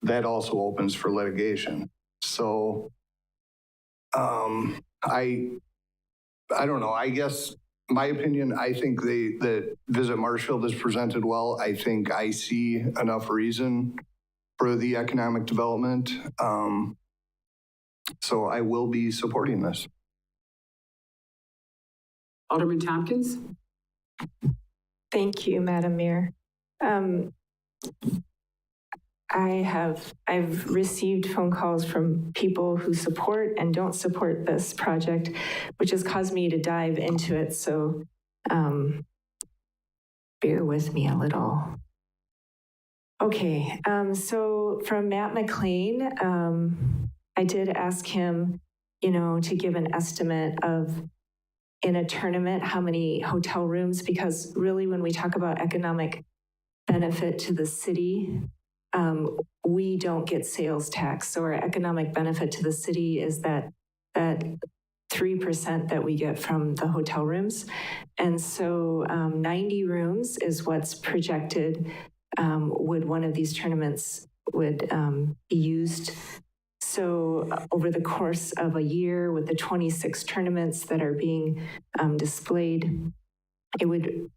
that also opens for litigation. So I don't know. I guess my opinion, I think that Visit Marshfield is presented well. I think I see enough reason for the economic development. So I will be supporting this. Alderman Tompkins. Thank you, Madam Mayor. I've received phone calls from people who support and don't support this project, which has caused me to dive into it. So Bear with me a little. Okay, so from Matt McLean, I did ask him, to give an estimate of, in a tournament, how many hotel rooms, because really when we talk about economic benefit to the city, we don't get sales tax. So our economic benefit to the city is that 3% that we get from the hotel rooms. And so 90 rooms is what's projected would one of these tournaments would be used. So over the course of a year with the 26 tournaments that are being displayed, it would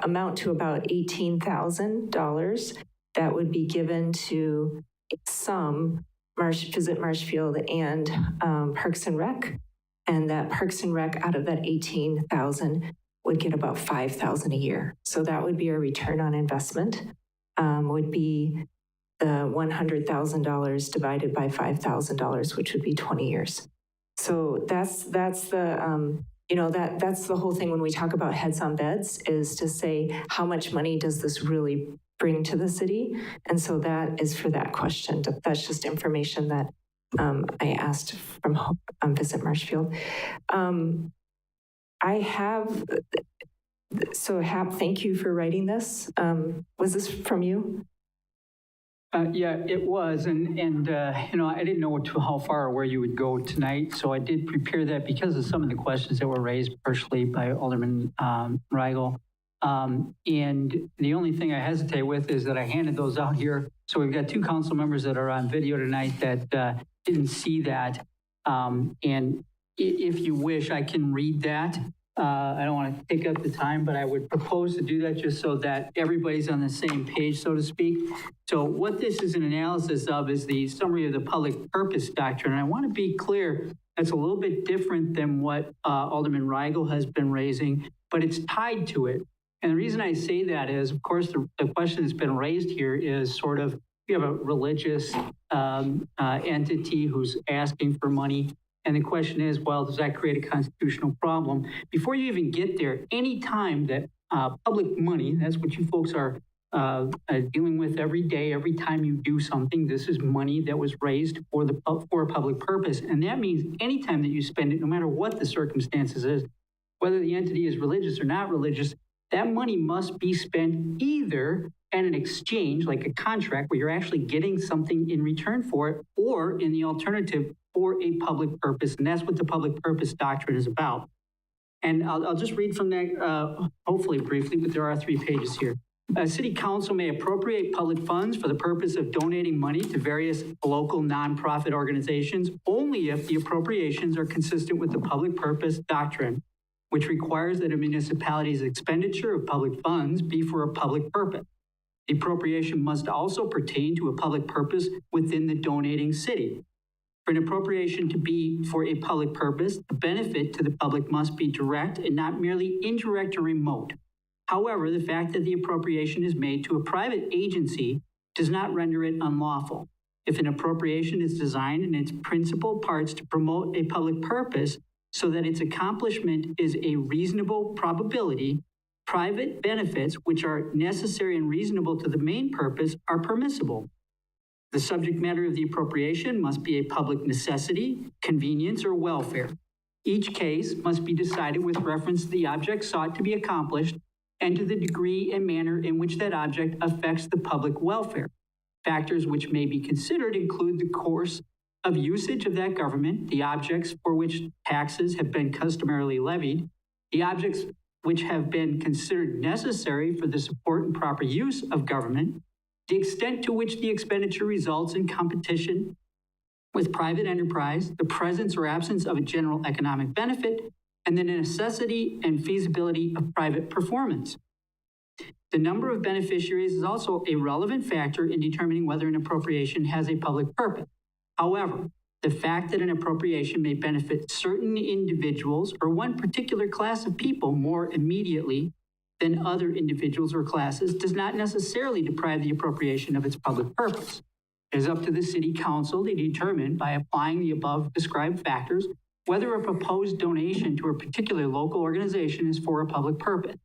amount to about $18,000 that would be given to some Visit Marshfield and Parks and Rec. And that Parks and Rec, out of that $18,000, would get about $5,000 a year. So that would be our return on investment, would be the $100,000 divided by $5,000, which would be 20 years. So that's the that's the whole thing when we talk about heads on beds, is to say how much money does this really bring to the city? And so that is for that question. That's just information that I asked from Visit Marshfield. Thank you for writing this. Was this from you? Yeah, it was, and I didn't know how far or where you would go tonight, so I did prepare that because of some of the questions that were raised partially by Alderman Reigel. And the only thing I hesitate with is that I handed those out here. So we've got two council members that are on video tonight that didn't see that. And if you wish, I can read that. I don't want to take up the time, but I would propose to do that just so that everybody's on the same page, so to speak. So what this is an analysis of is the summary of the public purpose doctrine. And I want to be clear, that's a little bit different than what Alderman Reigel has been raising, but it's tied to it. And the reason I say that is, of course, the question that's been raised here is sort of, you have a religious entity who's asking for money. And the question is, well, does that create a constitutional problem? Before you even get there, any time that public money, that's what you folks are dealing with every day, every time you do something, this is money that was raised for a public purpose. And that means any time that you spend it, no matter what the circumstances is, whether the entity is religious or not religious, that money must be spent either at an exchange, like a contract where you're actually getting something in return for it, or in the alternative, for a public purpose. And that's what the public purpose doctrine is about. And I'll just read from that, hopefully briefly, but there are 3 pages here. City council may appropriate public funds for the purpose of donating money to various local nonprofit organizations only if the appropriations are consistent with the public purpose doctrine, which requires that a municipality's expenditure of public funds be for a public purpose. The appropriation must also pertain to a public purpose within the donating city. For an appropriation to be for a public purpose, the benefit to the public must be direct and not merely indirect or remote. However, the fact that the appropriation is made to a private agency does not render it unlawful. If an appropriation is designed in its principal parts to promote a public purpose so that its accomplishment is a reasonable probability, private benefits, which are necessary and reasonable to the main purpose, are permissible. The subject matter of the appropriation must be a public necessity, convenience, or welfare. Each case must be decided with reference to the object sought to be accomplished and to the degree and manner in which that object affects the public welfare. Factors which may be considered include the course of usage of that government, the objects for which taxes have been customarily levied, the objects which have been considered necessary for the support and proper use of government, the extent to which the expenditure results in competition with private enterprise, the presence or absence of a general economic benefit, and the necessity and feasibility of private performance. The number of beneficiaries is also a relevant factor in determining whether an appropriation has a public purpose. However, the fact that an appropriation may benefit certain individuals or one particular class of people more immediately than other individuals or classes does not necessarily deprive the appropriation of its public purpose. It is up to the city council to determine, by applying the above described factors, whether a proposed donation to a particular local organization is for a public purpose.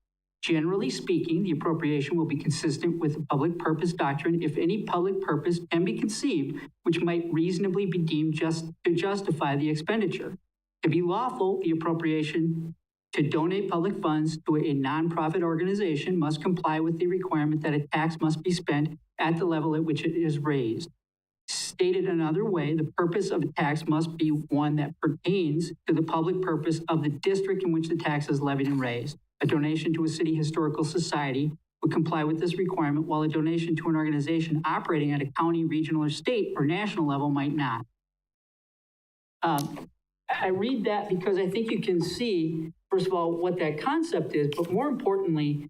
Generally speaking, the appropriation will be consistent with the public purpose doctrine if any public purpose can be conceived which might reasonably be deemed to justify the expenditure. To be lawful, the appropriation to donate public funds to a nonprofit organization must comply with the requirement that a tax must be spent at the level at which it is raised. Stated another way, the purpose of a tax must be one that pertains to the public purpose of the district in which the tax is levied and raised. A donation to a city historical society would comply with this requirement, while a donation to an organization operating at a county, regional, or state or national level might not. I read that because I think you can see, first of all, what that concept is, but more importantly,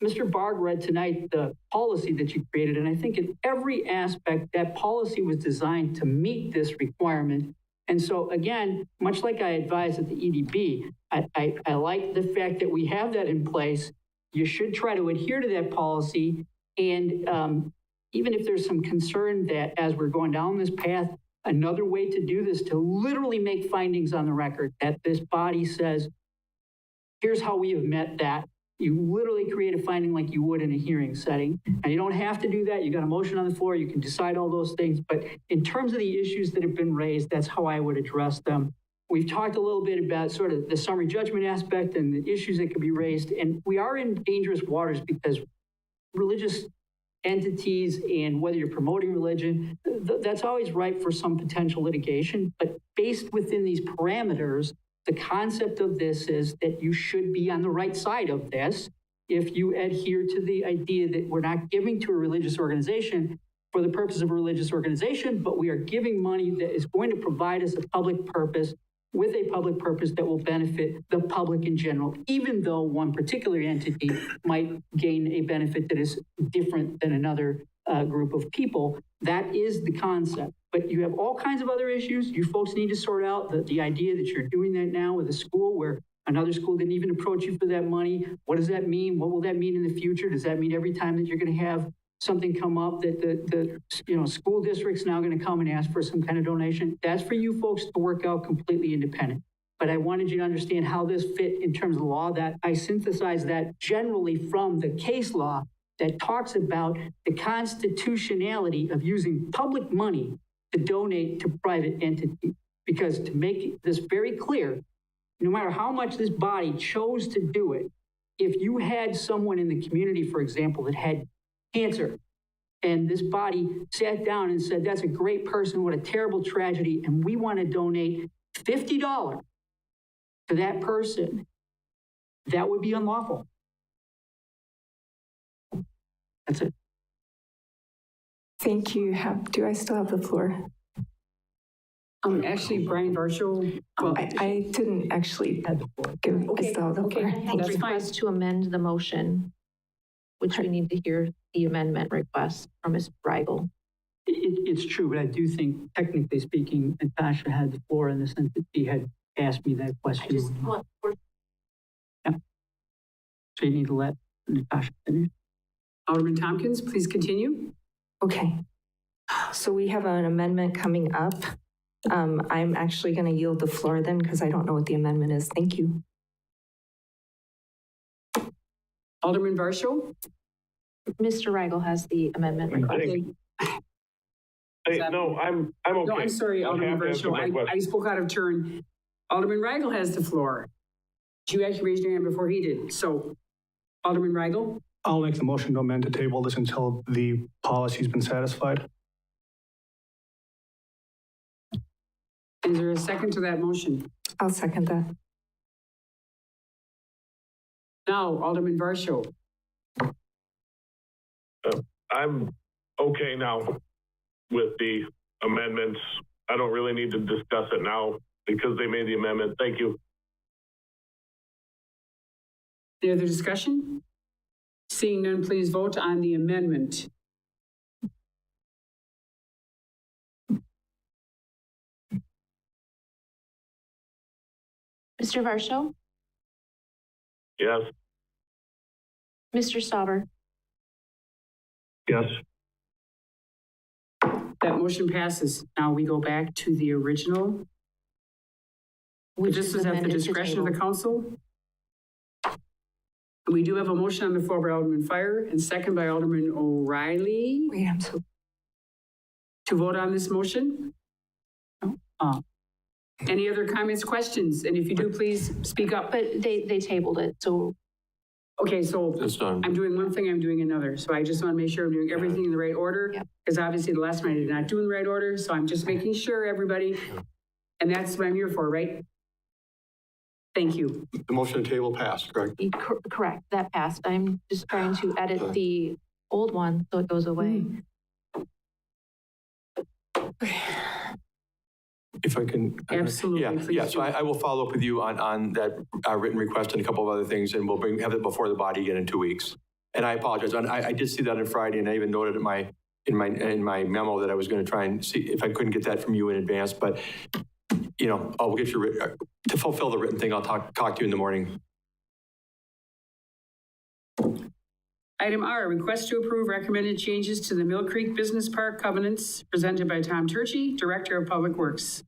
Mr. Barg read tonight the policy that you created, and I think in every aspect, that policy was designed to meet this requirement. And so again, much like I advised at the EDB, I like the fact that we have that in place. You should try to adhere to that policy. And even if there's some concern that as we're going down this path, another way to do this, to literally make findings on the record that this body says, here's how we have met that. You literally create a finding like you would in a hearing setting. Now, you don't have to do that. You got a motion on the floor. You can decide all those things. But in terms of the issues that have been raised, that's how I would address them. We've talked a little bit about sort of the summary judgment aspect and the issues that could be raised. And we are in dangerous waters because religious entities and whether you're promoting religion, that's always ripe for some potential litigation. But based within these parameters, the concept of this is that you should be on the right side of this if you adhere to the idea that we're not giving to a religious organization for the purpose of a religious organization, but we are giving money that is going to provide us a public purpose with a public purpose that will benefit the public in general, even though one particular entity might gain a benefit that is different than another group of people. That is the concept. But you have all kinds of other issues. You folks need to sort out the idea that you're doing that now with a school where another school didn't even approach you for that money. What does that mean? What will that mean in the future? Does that mean every time that you're going to have something come up that the school district's now going to come and ask for some kind of donation? That's for you folks to work out completely independent. But I wanted you to understand how this fit in terms of the law, that I synthesized that generally from the case law that talks about the constitutionality of using public money to donate to private entities. Because to make this very clear, no matter how much this body chose to do it, if you had someone in the community, for example, that had cancer, and this body sat down and said, that's a great person, what a terrible tragedy, and we want to donate $50 to that person, that would be unlawful. That's it. Thank you. Do I still have the floor? Actually, Brian Varsho. Well, I didn't actually give. Okay. I still have the floor. That's fine. Request to amend the motion, which we need to hear the amendment request from Ms. Reigel. It's true, but I do think, technically speaking, Natasha had the floor in the sense that she had asked me that question. Yeah. So you need to let Natasha finish. Alderman Tompkins, please continue. Okay. So we have an amendment coming up. I'm actually going to yield the floor then because I don't know what the amendment is. Thank you. Alderman Varsho? Mr. Reigel has the amendment request. Hey, no, I'm okay. No, I'm sorry, Alderman Varsho. I spoke out of turn. Alderman Reigel has the floor. You actually raised your hand before he did. So, Alderman Reigel? I'll make the motion to amend to table this until the policy's been satisfied. Is there a second to that motion? I'll second that. Now, Alderman Varsho. I'm okay now with the amendments. I don't really need to discuss it now because they made the amendment. Thank you. Any other discussion? Seeing none, please vote on the amendment. Mr. Varsho? Yes. Mr. Stauber? Yes. That motion passes. Now we go back to the original which This is is at the amended to discretion of the table. council. We do have a motion on the floor by Alderman Fire and second by Alderman O'Reilly. Wait, I'm so. To vote on this motion. Any other comments, questions? And if you do, please speak up. But they tabled it, so. Okay, so It's done. I'm doing one thing, I'm doing another. So I just want to make sure I'm doing everything in the right order. Because obviously the last one I did not do in the right order. So I'm just making sure everybody, and that's what I'm here for, right? Thank you. The motion to table passed, correct? Correct, that passed. I'm just trying to edit the old one so it goes away. If I can. Absolutely, Yeah, please yeah. So I will follow up with you on that written request and a couple of other things, and we'll have it before the body again in 2 weeks. And I apologize. I did see that on Friday, and I even noted in my memo that I was going to try and see if I couldn't get that from you in advance. But you know, I'll get you to fulfill the written thing. I'll talk to you in the morning. Item R, request to approve recommended changes to the Mill Creek Business Park covenants presented by Tom Turchi, Director of Public Works.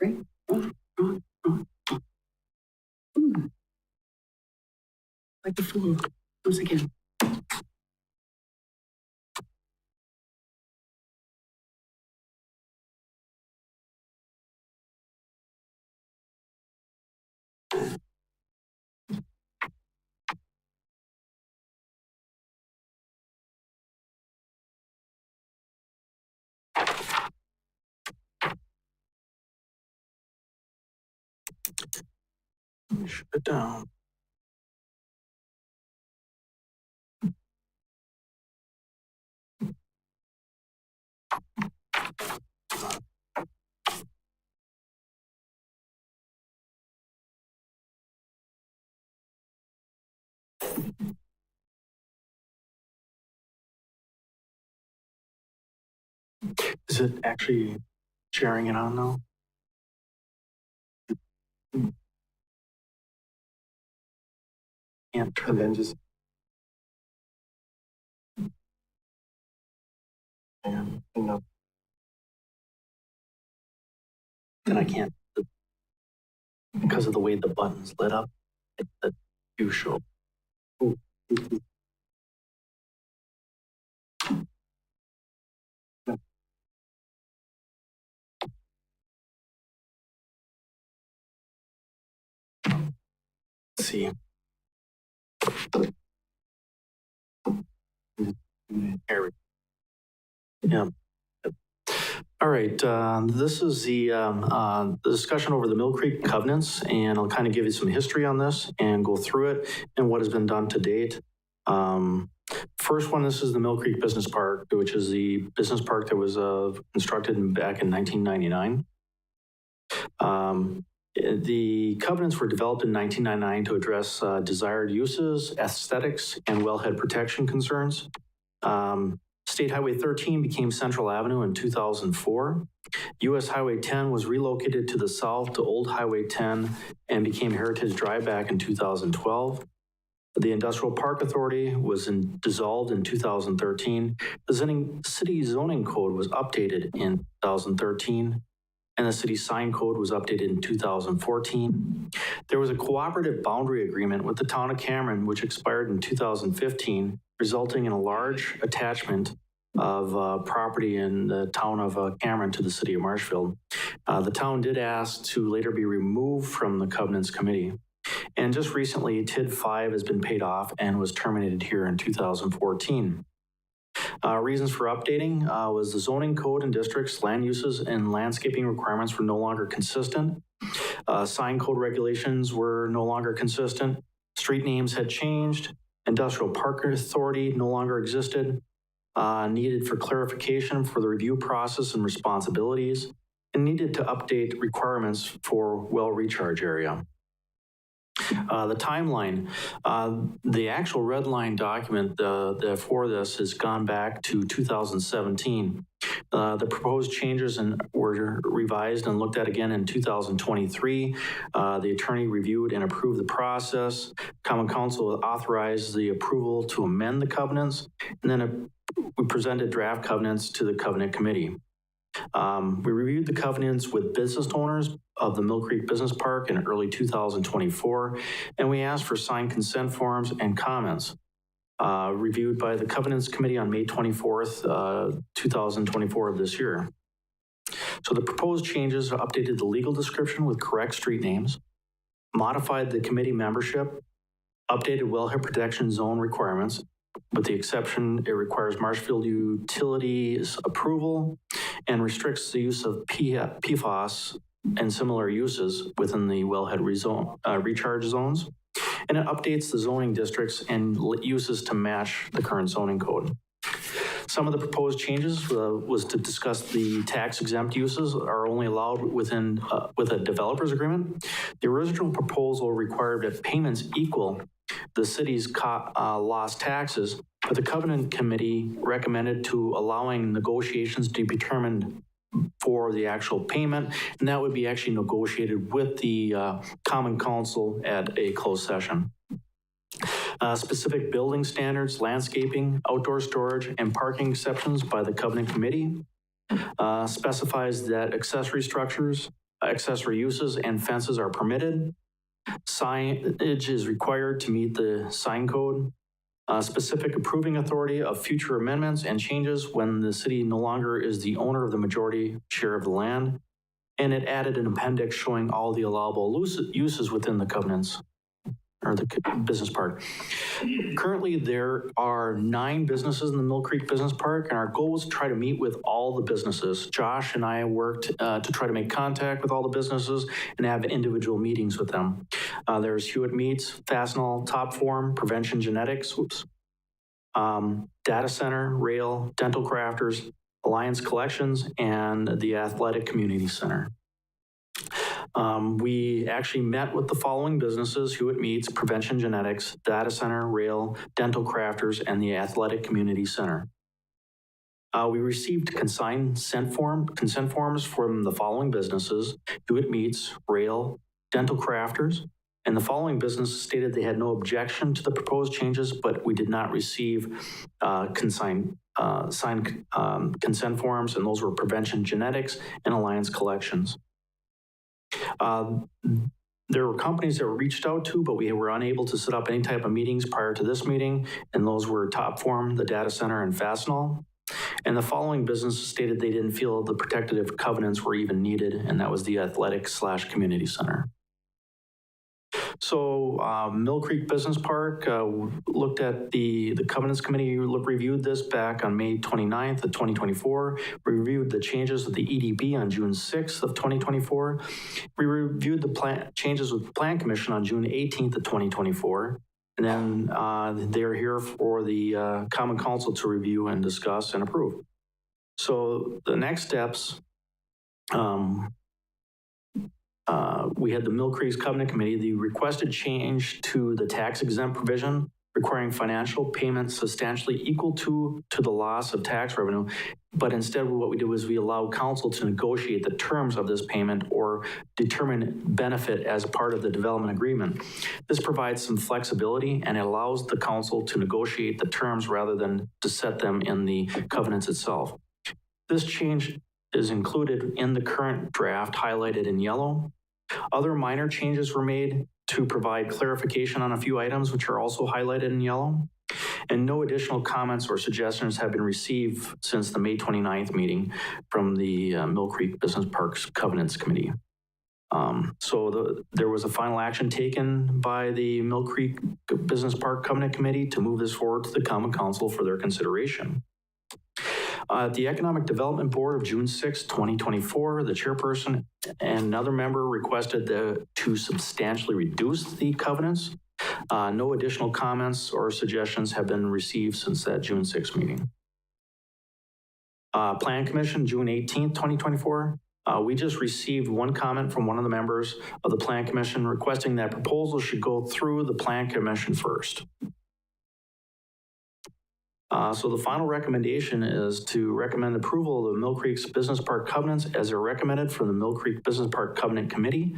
Right? Wrong. Like a fool, once again. Shut it down. Is it actually sharing it on now? Can't turn it. Just. And no. And I can't, because of the way the button's lit up, it's the view show. Ooh. Let's see. There we go. Yeah. All right, this is the discussion over the Mill Creek covenants, and I'll kind of give you some history on this and go through it and what has been done to date. First one, this is the Mill Creek Business Park, which is the business park that was constructed back in 1999. The covenants were developed in 1999 to address desired uses, aesthetics, and wellhead protection concerns. State Highway 13 became Central Avenue in 2004. US Highway 10 was relocated to the south to Old Highway 10 and became Heritage Drive back in 2012. The Industrial Park Authority was dissolved in 2013. The city zoning code was updated in 2013. And the city sign code was updated in 2014. There was a cooperative boundary agreement with the town of Cameron, which expired in 2015, resulting in a large attachment of property in the town of Cameron to the city of Marshfield. The town did ask to later be removed from the covenants committee. And just recently, TID 5 has been paid off and was terminated here in 2014. Reasons for updating was the zoning code and districts, land uses, and landscaping requirements were no longer consistent. Sign code regulations were no longer consistent. Street names had changed. Industrial Park Authority no longer existed. Needed for clarification for the review process and responsibilities, and needed to update requirements for well recharge area. The timeline, the actual red line document for this has gone back to 2017. The proposed changes were revised and looked at again in 2023. The attorney reviewed and approved the process. Common Council authorized the approval to amend the covenants, and then we presented draft covenants to the Covenant Committee. We reviewed the covenants with business owners of the Mill Creek Business Park in early 2024, and we asked for signed consent forms and comments. Reviewed by the Covenants Committee on May 24th, 2024 of this year. So the proposed changes updated the legal description with correct street names, modified the committee membership, updated wellhead protection zone requirements, with the exception it requires Marshfield Utilities approval and restricts the use of PFAS and similar uses within the wellhead recharge zones. And it updates the zoning districts and uses to match the current zoning code. Some of the proposed changes was to discuss the tax exempt uses are only allowed with a developer's agreement. The original proposal required that payments equal the city's lost taxes, but the Covenant Committee recommended to allowing negotiations to be determined for the actual payment, and that would be actually negotiated with the Common Council at a closed session. Specific building standards, landscaping, outdoor storage, and parking exceptions by the Covenant Committee specifies that accessory structures, accessory uses, and fences are permitted. Signage is required to meet the sign code. Specific approving authority of future amendments and changes when the city no longer is the owner of the majority share of the land. And it added an appendix showing all the allowable uses within the covenants or the business park. Currently, there are 9 businesses in the Mill Creek Business Park, and our goal was to try to meet with all the businesses. Josh and I worked to try to make contact with all the businesses and have individual meetings with them. There's Hewitt Meats, Fastenal, Top Form, Prevention Genetics, Data Center, Rail, Dental Crafters, Alliance Collections, and the Athletic Community Center. We actually met with the following businesses: Hewitt Meats, Prevention Genetics, Data Center, Rail, Dental Crafters, and the Athletic Community Center. We received consent forms from the following businesses: Hewitt Meats, Rail, Dental Crafters, and the following businesses stated they had no objection to the proposed changes, but we did not receive signed consent forms, and those were Prevention Genetics and Alliance Collections. There were companies that were reached out to, but we were unable to set up any type of meetings prior to this meeting, and those were Top Form, the Data Center, and Fastenal. And the following businesses stated they didn't feel the protective covenants were even needed, and that was the Athletic/Community Center. So Mill Creek Business Park looked at the Covenants Committee reviewed this back on May 29th of 2024. We reviewed the changes of the EDB on June 6th of 2024. We reviewed the changes with the Plan Commission on June 18th of 2024. And then they're here for the Common Council to review and discuss and approve. So the next steps, we had the Mill Creek's Covenant Committee, the requested change to the tax exempt provision requiring financial payments substantially equal to the loss of tax revenue. But instead what we did was we allowed council to negotiate the terms of this payment or determine benefit as part of the development agreement. This provides some flexibility, and it allows the council to negotiate the terms rather than to set them in the covenants itself. This change is included in the current draft highlighted in yellow. Other minor changes were made to provide clarification on a few items, which are also highlighted in yellow. And no additional comments or suggestions have been received since the May 29th meeting from the Mill Creek Business Parks Covenants Committee. There was a final action taken by the Mill Creek Business Park Covenant Committee to move this forward to the Common Council for their consideration. At the Economic Development Board of June 6, 2024, the chairperson and another member requested to substantially reduce the covenants. No additional comments or suggestions have been received since that June 6 meeting. Plan Commission, June 18, 2024. We just received one comment from one of the members of the Plan Commission requesting that proposals should go through the Plan Commission first. So the final recommendation is to recommend approval of the Mill Creek's Business Park covenants as they're recommended from the Mill Creek Business Park Covenant Committee.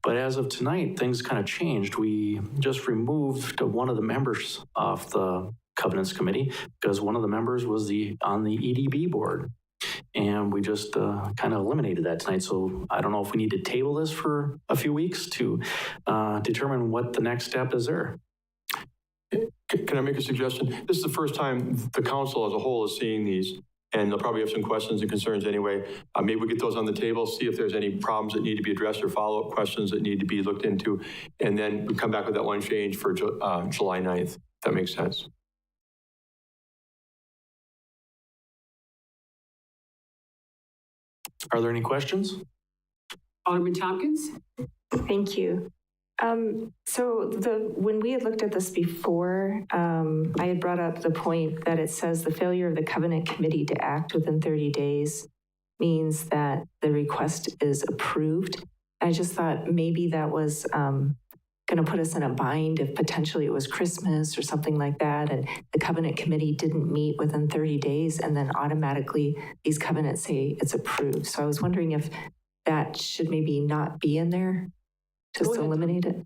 But as of tonight, things kind of changed. We just removed one of the members off the covenants committee because one of the members was on the EDB board. And we just kind of eliminated that tonight. So I don't know if we need to table this for a few weeks to determine what the next step is there. Can I make a suggestion? This is the first time the council as a whole is seeing these, and they'll probably have some questions and concerns anyway. Maybe we get those on the table, see if there's any problems that need to be addressed or follow-up questions that need to be looked into, and then we come back with that one change for July 9th. If that makes sense. Are there any questions? Alderman Tompkins? Thank you. So when we had looked at this before, I had brought up the point that it says the failure of the covenant committee to act within 30 days means that the request is approved. I just thought maybe that was going to put us in a bind if potentially it was Christmas or something like that, and the covenant committee didn't meet within 30 days, and then automatically these covenants say it's approved. So I was wondering if that should maybe not be in there, just eliminate it.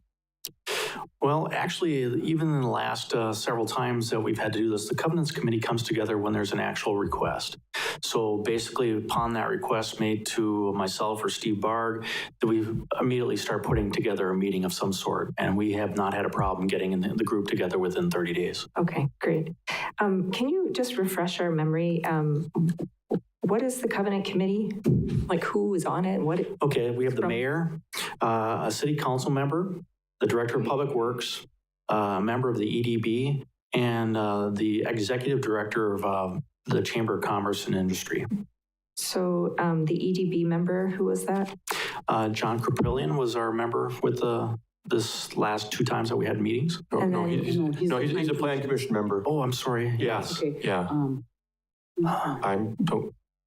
Well, actually, even in the last several times that we've had to do this, the Covenants Committee comes together when there's an actual request. So basically, upon that request made to myself or Steve Barg, that we immediately start putting together a meeting of some sort. And we have not had a problem getting the group together within 30 days. Okay, great. Can you just refresh our memory? What is the Covenant Committee? Like, who is on it? What? Okay, we have the mayor, a city council member, the director of public works, a member of the EDB, and the executive director of the Chamber of Commerce and Industry. So the EDB member, who was that? John Krapillian was our member with this last 2 times that we had meetings. He's a plan commission member. Oh, I'm sorry. Yes. Okay. Yeah.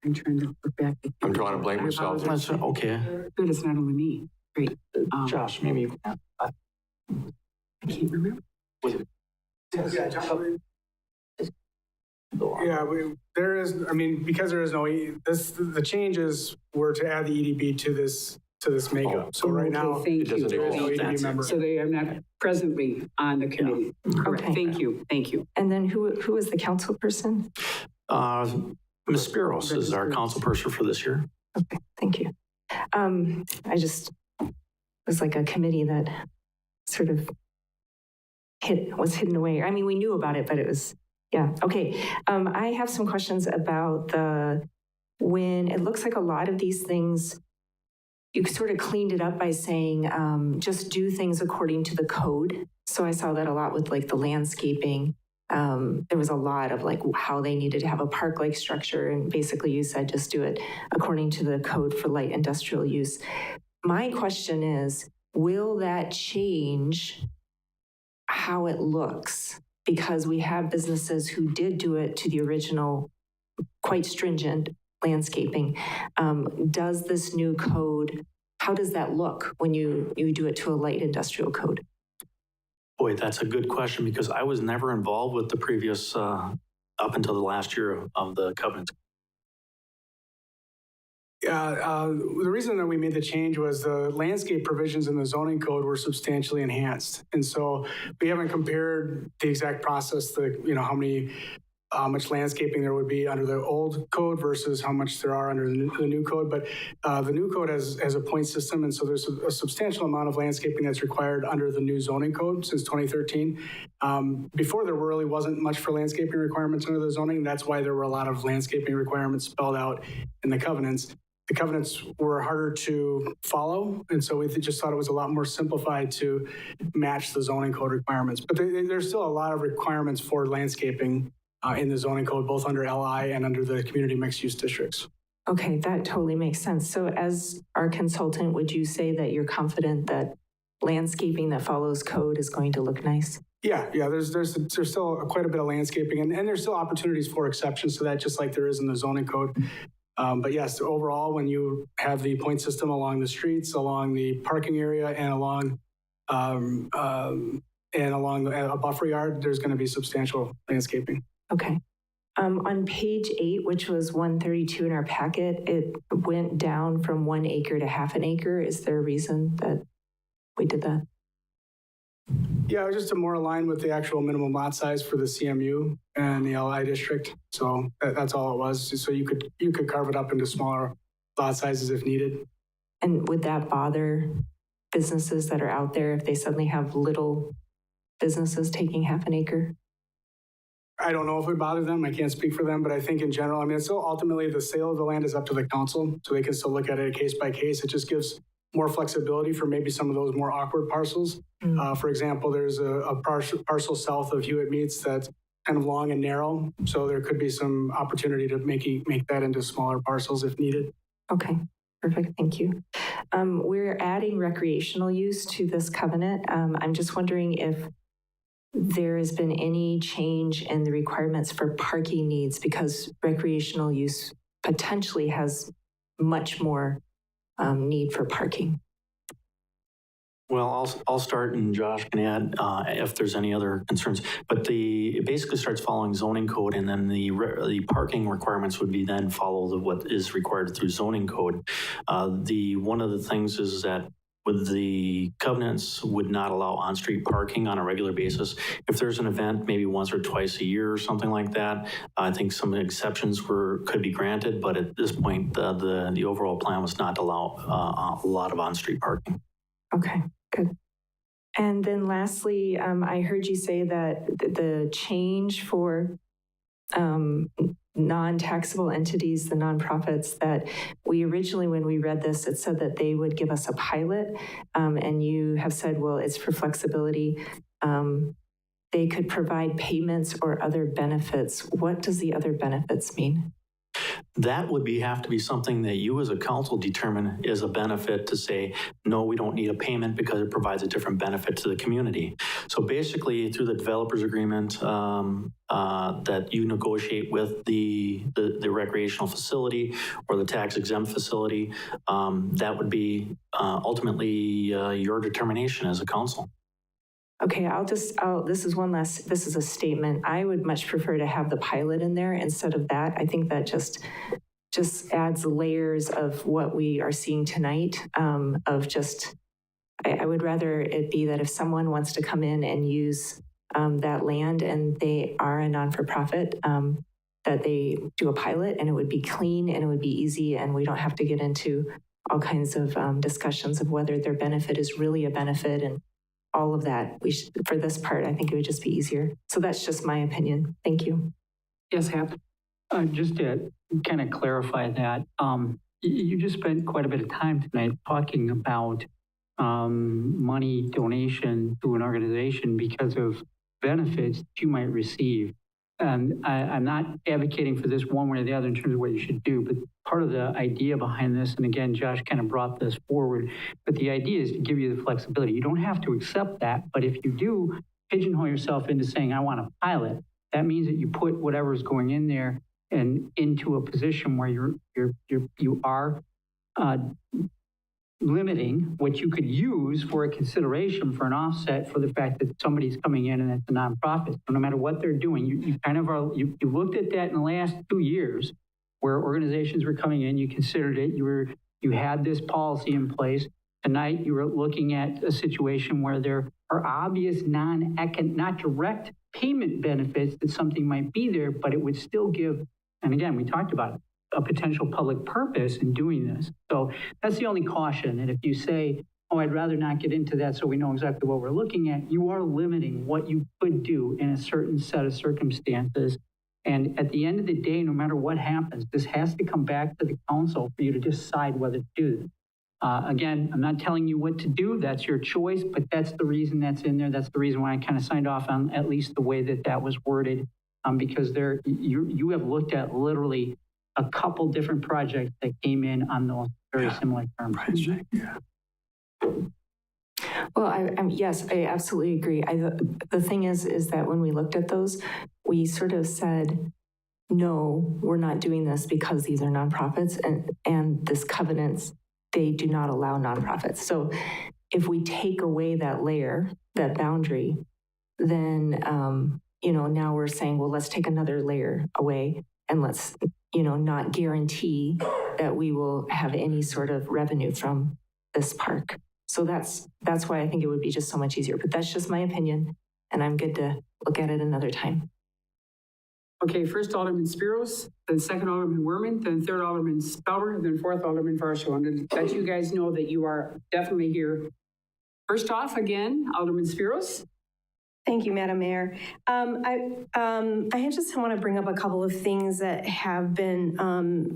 I'm trying to look back. I'm drawing a blank myself. That's okay. Good, it's not only me. Great. Josh, maybe. I can't remember. Yeah, there is, I mean, because there is no, the changes were to add the EDB to this makeup. So right now, thank you. there's no EDB member. So they are not presently on the committee. Correct. Okay. Thank you. And then who is the council person? Ms. Spiros is our council person for this year. Okay, thank you. I just was like a committee that sort of was hidden away. I mean, we knew about it, but it was, yeah. Okay, I have some questions about when it looks like a lot of these things, you sort of cleaned it up by saying, just do things according to the code. So I saw that a lot with like the landscaping. There was a lot of like how they needed to have a park-like structure, and basically you said just do it according to the code for light industrial use. My question is, will that change how it looks? Because we have businesses who did do it to the original, quite stringent landscaping. Does this new code, how does that look when you do it to a light industrial code? Boy, that's a good question because I was never involved with the previous, up until the last year of the covenants. The reason that we made the change was the landscape provisions in the zoning code were substantially enhanced. And so we haven't compared the exact process, how much landscaping there would be under the old code versus how much there are under the new code. But the new code has a point system, and so there's a substantial amount of landscaping that's required under the new zoning code since 2013. Before, there really wasn't much for landscaping requirements under the zoning. That's why there were a lot of landscaping requirements spelled out in the covenants. The covenants were harder to follow, and so we just thought it was a lot more simplified to match the zoning code requirements. But there's still a lot of requirements for landscaping in the zoning code, both under LI and under the community mixed use districts. Okay, that totally makes sense. So as our consultant, would you say that you're confident that landscaping that follows code is going to look nice? Yeah, there's still quite a bit of landscaping, and there's still opportunities for exceptions to that, just like there is in the zoning code. But yes, overall, when you have the point system along the streets, along the parking area, and along a buffer yard, there's going to be substantial landscaping. Okay, On page 8, which was 132 in our packet, it went down from 1 acre to half an acre. Is there a reason that we did that? Yeah, it was just to more align with the actual minimum lot size for the CMU and the LI district. So that's all it was. So you could carve it up into smaller lot sizes if needed. And would that bother businesses that are out there if they suddenly have little businesses taking half an acre? I don't know if it would bother them. I can't speak for them, but I think in general, I mean, it's still ultimately the sale of the land is up to the council, so they can still look at it case by case. It just gives more flexibility for maybe some of those more awkward parcels. For example, there's a parcel south of Hewitt Meats that's kind of long and narrow, so there could be some opportunity to make that into smaller parcels if needed. Okay, perfect, thank you. We're adding recreational use to this covenant. I'm just wondering if there has been any change in the requirements for parking needs, because recreational use potentially has much more need for parking. Well, I'll start and Josh can add if there's any other concerns. But it basically starts following zoning code, and then the parking requirements would be then follow what is required through zoning code. One of the things is that with the covenants would not allow on-street parking on a regular basis. If there's an event, maybe once or twice a year or something like that, I think some exceptions could be granted. But at this point, the overall plan was not to allow a lot of on-street parking. Okay, good. And then lastly, I heard you say that the change for non-taxable entities, the nonprofits, that we originally, when we read this, it said that they would give us a pilot, and you have said, well, it's for flexibility. They could provide payments or other benefits. What does the other benefits mean? That would have to be something that you as a council determine is a benefit to say, no, we don't need a payment because it provides a different benefit to the community. So basically through the developers agreement that you negotiate with the recreational facility or the tax exempt facility, that would be ultimately your determination as a council. Okay, this is a statement. I would much prefer to have the pilot in there instead of that. I think that just adds layers of what we are seeing tonight, I would rather it be that if someone wants to come in and use that land and they are a non-for-profit, that they do a pilot and it would be clean and it would be easy and we don't have to get into all kinds of discussions of whether their benefit is really a benefit and all of that. For this part, I think it would just be easier. So that's just my opinion. Thank you. Yes, Hap. Just to kind of clarify that, you just spent quite a bit of time tonight talking about money donation to an organization because of benefits that you might receive. And I'm not advocating for this one way or the other in terms of what you should do, but part of the idea behind this, and again, Josh kind of brought this forward, but the idea is to give you the flexibility. You don't have to accept that, but if you do pigeonhole yourself into saying, I want a pilot, that means that you put whatever's going in there and into a position where you are limiting what you could use for a consideration for an offset for the fact that somebody's coming in and it's a nonprofit. So no matter what they're doing, you kind of are, you looked at that in the last 2 years where organizations were coming in, you considered it, you had this policy in place. Tonight, you were looking at a situation where there are obvious not direct payment benefits that something might be there, but it would still give, and again, we talked about it, a potential public purpose in doing this. So that's the only caution. And if you say, oh, I'd rather not get into that so we know exactly what we're looking at, you are limiting what you could do in a certain set of circumstances. And at the end of the day, no matter what happens, this has to come back to the council for you to decide whether to do this. Again, I'm not telling you what to do. That's your choice, but that's the reason that's in there. That's the reason why I kind of signed off on at least the way that was worded, because you have looked at literally a couple different projects that came in on those very similar terms. Yeah. Well, yes, I absolutely agree. The thing is that when we looked at those, we sort of said, no, we're not doing this because these are nonprofits and this covenants, they do not allow nonprofits. So if we take away that layer, that boundary, then now we're saying, well, let's take another layer away and let's, not guarantee that we will have any sort of revenue from this park. So that's why I think it would be just so much easier. But that's just my opinion, and I'm good to look at it another time. Okay, first Alderman Spiros, then second Alderman Werman, then third Alderman Spelber, then fourth Alderman Varsho. And to let you guys know that you are definitely here. First off, again, Alderman Spiros. Thank you, Madam Mayor. I just want to bring up a couple of things that have been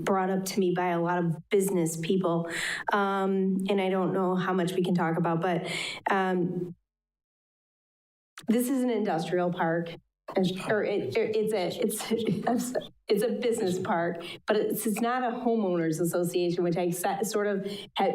brought up to me by a lot of business people. And I don't know how much we can talk about, but this is an industrial park. Or it's a business park, but it's not a homeowners association, which I sort of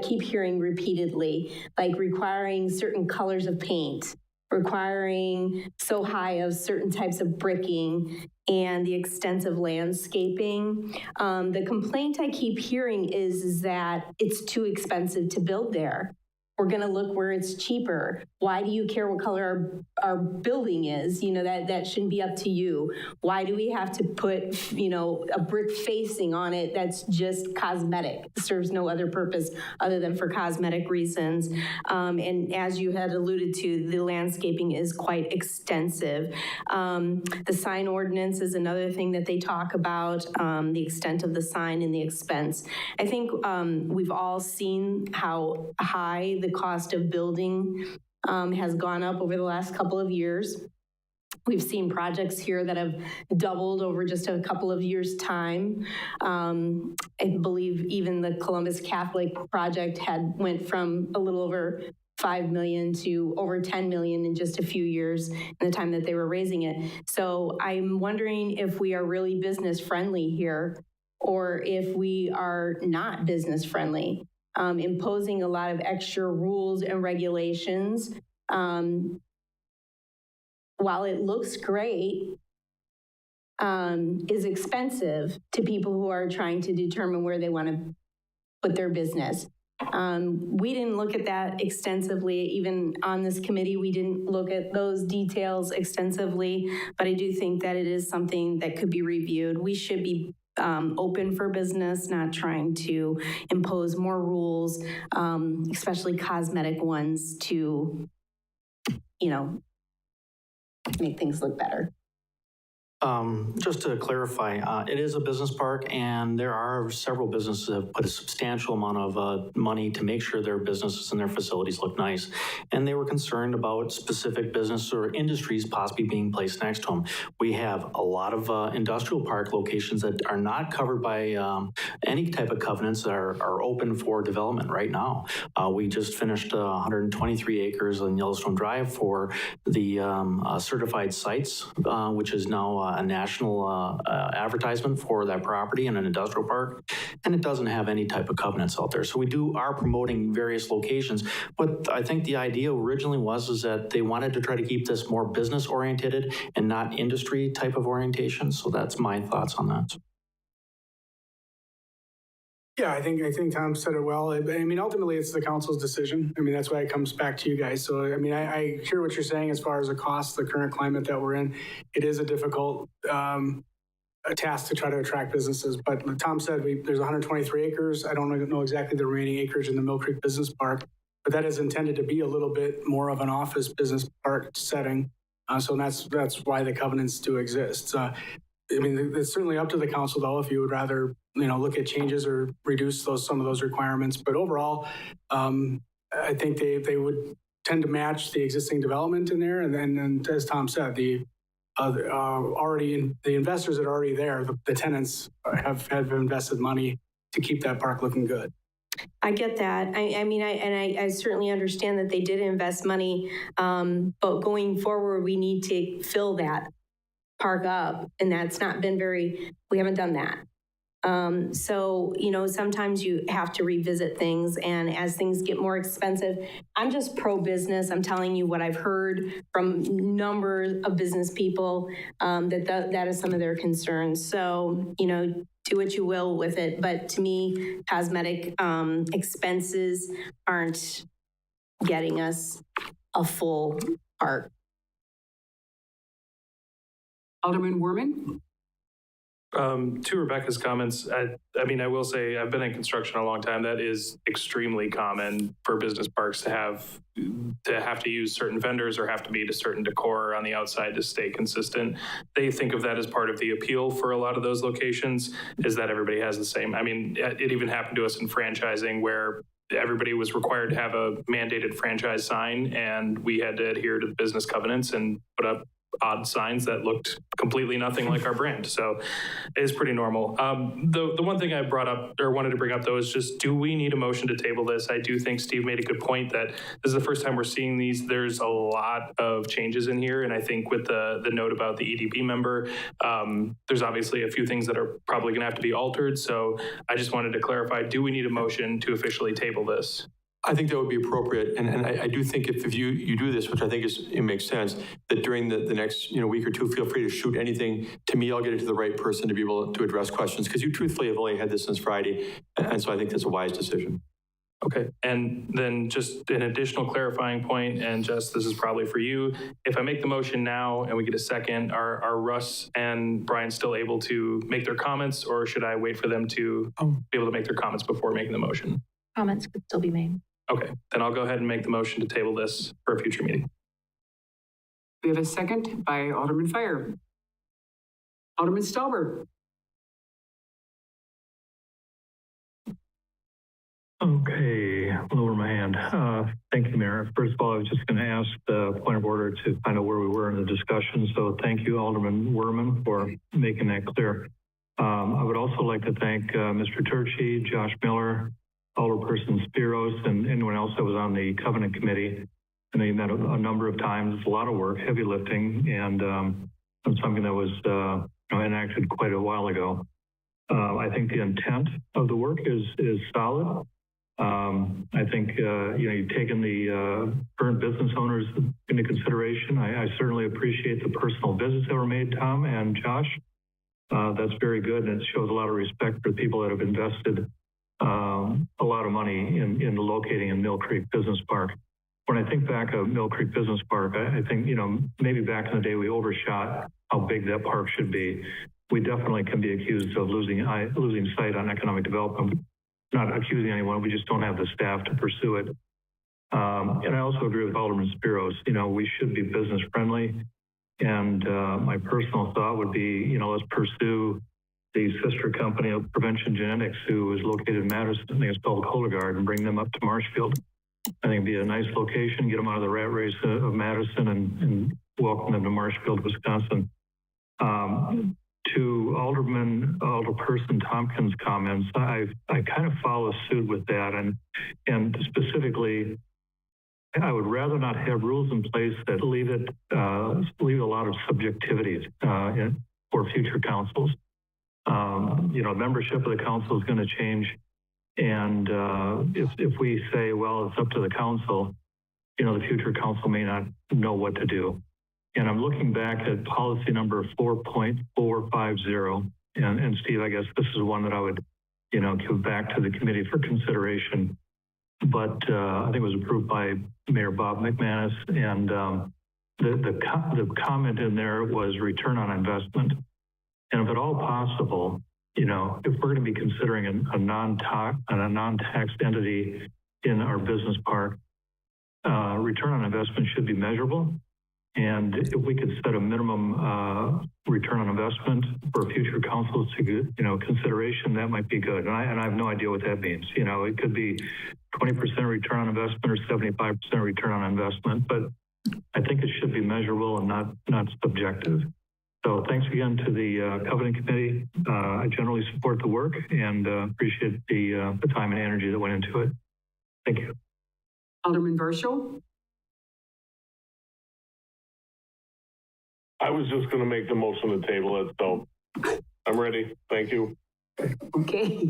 keep hearing repeatedly, like requiring certain colors of paint, requiring so high of certain types of bricking and the extensive landscaping. The complaint I keep hearing is that it's too expensive to build there. We're going to look where it's cheaper. Why do you care what color our building is? That shouldn't be up to you. Why do we have to put, a brick facing on it that's just cosmetic? It serves no other purpose other than for cosmetic reasons. And as you had alluded to, the landscaping is quite extensive. The sign ordinance is another thing that they talk about, the extent of the sign and the expense. I think we've all seen how high the cost of building has gone up over the last couple of years. We've seen projects here that have doubled over just a couple of years' time. I believe even the Columbus Catholic project went from a little over $5 million to over $10 million in just a few years in the time that they were raising it. So I'm wondering if we are really business friendly here, or if we are not business friendly. Imposing a lot of extra rules and regulations. While it looks great, is expensive to people who are trying to determine where they want to put their business. We didn't look at that extensively. Even on this committee, we didn't look at those details extensively, but I do think that it is something that could be reviewed. We should be open for business, not trying to impose more rules, especially cosmetic ones to, make things look better. Just to clarify, it is a business park, and there are several businesses that have put a substantial amount of money to make sure their businesses and their facilities look nice. And they were concerned about specific businesses or industries possibly being placed next to them. We have a lot of industrial park locations that are not covered by any type of covenants that are open for development right now. We just finished 123 acres on Yellowstone Drive for the certified sites, which is now a national advertisement for that property in an industrial park, and it doesn't have any type of covenants out there. So we are promoting various locations, but I think the idea originally was that they wanted to try to keep this more business oriented and not industry type of orientation. So that's my thoughts on that. Yeah, I think Tom said it well. Ultimately, it's the council's decision. That's why it comes back to you guys. So, I hear what you're saying as far as the cost, the current climate that we're in. It is a difficult task to try to attract businesses. But like Tom said, there's 123 acres. I don't know exactly the remaining acreage in the Mill Creek Business Park, but that is intended to be a little bit more of an office business park setting. So that's why the covenants do exist. It's certainly up to the council, though, if you would rather, look at changes or reduce some of those requirements. But overall, I think they would tend to match the existing development in there. And then, as Tom said, the investors that are already there, the tenants have invested money to keep that park looking good. I get that. I certainly understand that they did invest money, but going forward, we need to fill that park up, and that's not been we haven't done that. So, sometimes you have to revisit things, and as things get more expensive, I'm just pro-business. I'm telling you what I've heard from number of business people, that is some of their concerns. So, do what you will with it. But to me, cosmetic expenses aren't getting us a full park. Alderman Werman? To Rebecca's comments, I mean, I will say I've been in construction a long time. That is extremely common for business parks to have to use certain vendors or have to meet a certain decor on the outside to stay consistent. They think of that as part of the appeal for a lot of those locations, is that everybody has the same. I mean, it even happened to us in franchising where everybody was required to have a mandated franchise sign, and we had to adhere to the business covenants and put up odd signs that looked completely nothing like our brand. So it's pretty normal. The one thing I brought up or wanted to bring up though is just, do we need a motion to table this? I do think Steve made a good point that this is the first time we're seeing these. There's a lot of changes in here. And I think with the note about the EDP member, there's obviously a few things that are probably gonna have to be altered. So I just wanted to clarify, do we need a motion to officially table this? I think that would be appropriate, and I do think if you do this, which I think it makes sense, that during the next week or two, feel free to shoot anything to me. I'll get it to the right person to be able to address questions, because you truthfully have only had this since Friday, and so I think that's a wise decision. Okay, and then just an additional clarifying point, and just this is probably for you. If I make the motion now and we get a second, are Russ and Brian still able to make their comments, or should I wait for them to be able to make their comments before making the motion? Comments could still be made. Okay, then I'll go ahead and make the motion to table this for a future meeting. We have a second by Alderman Fire. Alderman Stauber. Okay, lower my hand. Thank you, Mayor. First of all, I was just going to ask the point of order to find out where we were in the discussion. So thank you, Alderman Werman, for making that clear. I would also like to thank Mr. Turchi, Josh Miller, Alderperson Spiros, and anyone else that was on the Covenant Committee. I know you met a number of times. It's a lot of work, heavy lifting, and something that was enacted quite a while ago. I think the intent of the work is solid. I think you've taken the current business owners into consideration. I certainly appreciate the personal visits that were made, Tom and Josh. That's very good, and it shows a lot of respect for the people that have invested a lot of money in locating in Mill Creek Business Park. When I think back of Mill Creek Business Park, I think, maybe back in the day we overshot how big that park should be. We definitely can be accused of losing sight on economic development. Not accusing anyone, we just don't have the staff to pursue it. And I also agree with Alderman Spiros. We should be business friendly. And my personal thought would be, let's pursue the sister company of Prevention Genetics, who is located in Madison. I think it's called Coligard, and bring them up to Marshfield. I think it'd be a nice location, get them out of the rat race of Madison and welcome them to Marshfield, Wisconsin. To Alderperson Tompkins' comments, I kind of follow suit with that, and specifically, I would rather not have rules in place that leave a lot of subjectivity for future councils. Membership of the council is going to change, and if we say, well, it's up to the council, the future council may not know what to do. And I'm looking back at policy number 4.450, and Steve, I guess this is one that I would, give back to the committee for consideration. But I think it was approved by Mayor Bob McManus, and the comment in there was return on investment. And if at all possible, if we're going to be considering a non-tax entity in our business park, return on investment should be measurable. And if we could set a minimum return on investment for future councils to consideration, that might be good. And I have no idea what that means. It could be 20% return on investment or 75% return on investment, but I think it should be measurable and not subjective. So thanks again to the Covenant Committee. I generally support the work and appreciate the time and energy that went into it. Thank you. Alderman Verschow. I was just going to make the motion to table it, so I'm ready. Thank you. Okay.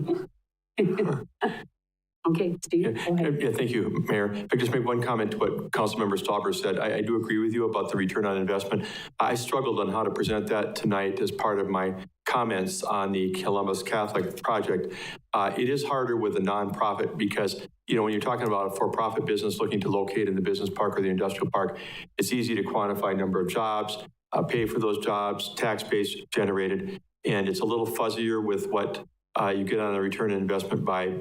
Okay, Steve. Yeah, thank you, Mayor. If I could just make one comment to what Councilmember Stauber said. I do agree with you about the return on investment. I struggled on how to present that tonight as part of my comments on the Columbus Catholic project. It is harder with a nonprofit because, when you're talking about a for-profit business looking to locate in the business park or the industrial park, it's easy to quantify number of jobs. pay for those jobs, tax base generated. And it's a little fuzzier with what you get on a return on investment by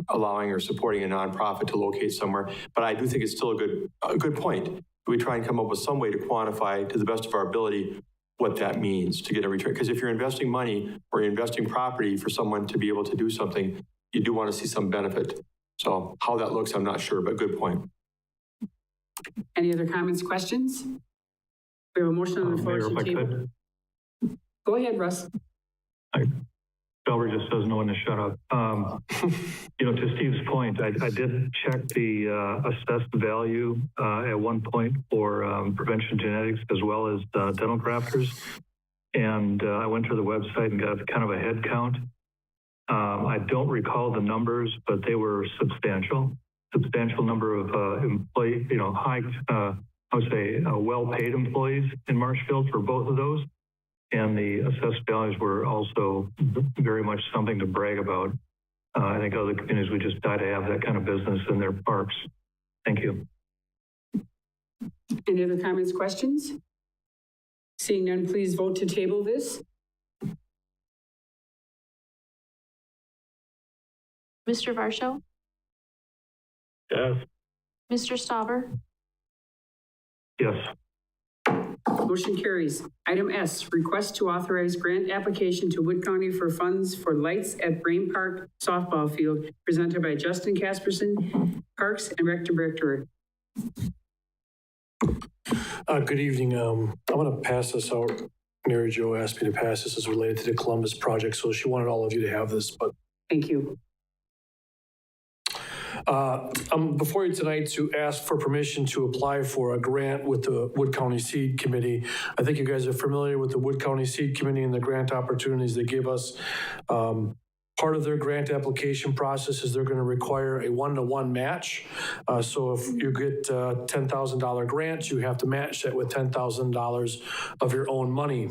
allowing or supporting a nonprofit to locate somewhere. But I do think it's still a good point. We try and come up with some way to quantify to the best of our ability what that means to get a return. Because if you're investing money or you're investing property for someone to be able to do something, you do want to see some benefit. So how that looks, I'm not sure, but good point. Any other comments, questions? We have a motion on the floor Mayor, to if I table. could. Go ahead, Russ. Delbert just doesn't know when to shut up. To Steve's point, I did check the assessed value at one point for prevention genetics as well as dental grafters. And I went to the website and got kind of a head count. I don't recall the numbers, but they were substantial number of employees, high, I would say well-paid employees in Marshfield for both of those. And the assessed values were also very much something to brag about. I think other communities would just die to have that kind of business in their parks. Thank you. Any other comments, questions? Seeing none, please vote to table this. Mr. Varsho? Yes. Mr. Stauber? Yes. Motion carries. Item S, request to authorize grant application to Wood County for funds for lights at Brain Park softball field, presented by Justin Casperson, Parks and Rec Director. Good evening. I'm going to pass this out. Mary Jo asked me to pass this as related to the Columbus project, so she wanted all of you to have this. But thank you. I'm before you tonight to ask for permission to apply for a grant with the Wood County Seed Committee. I think you guys are familiar with the Wood County Seed Committee and the grant opportunities they give us. Part of their grant application process is they're going to require a 1-to-1 match. So if you get a $10,000 grant, you have to match that with $10,000 of your own money.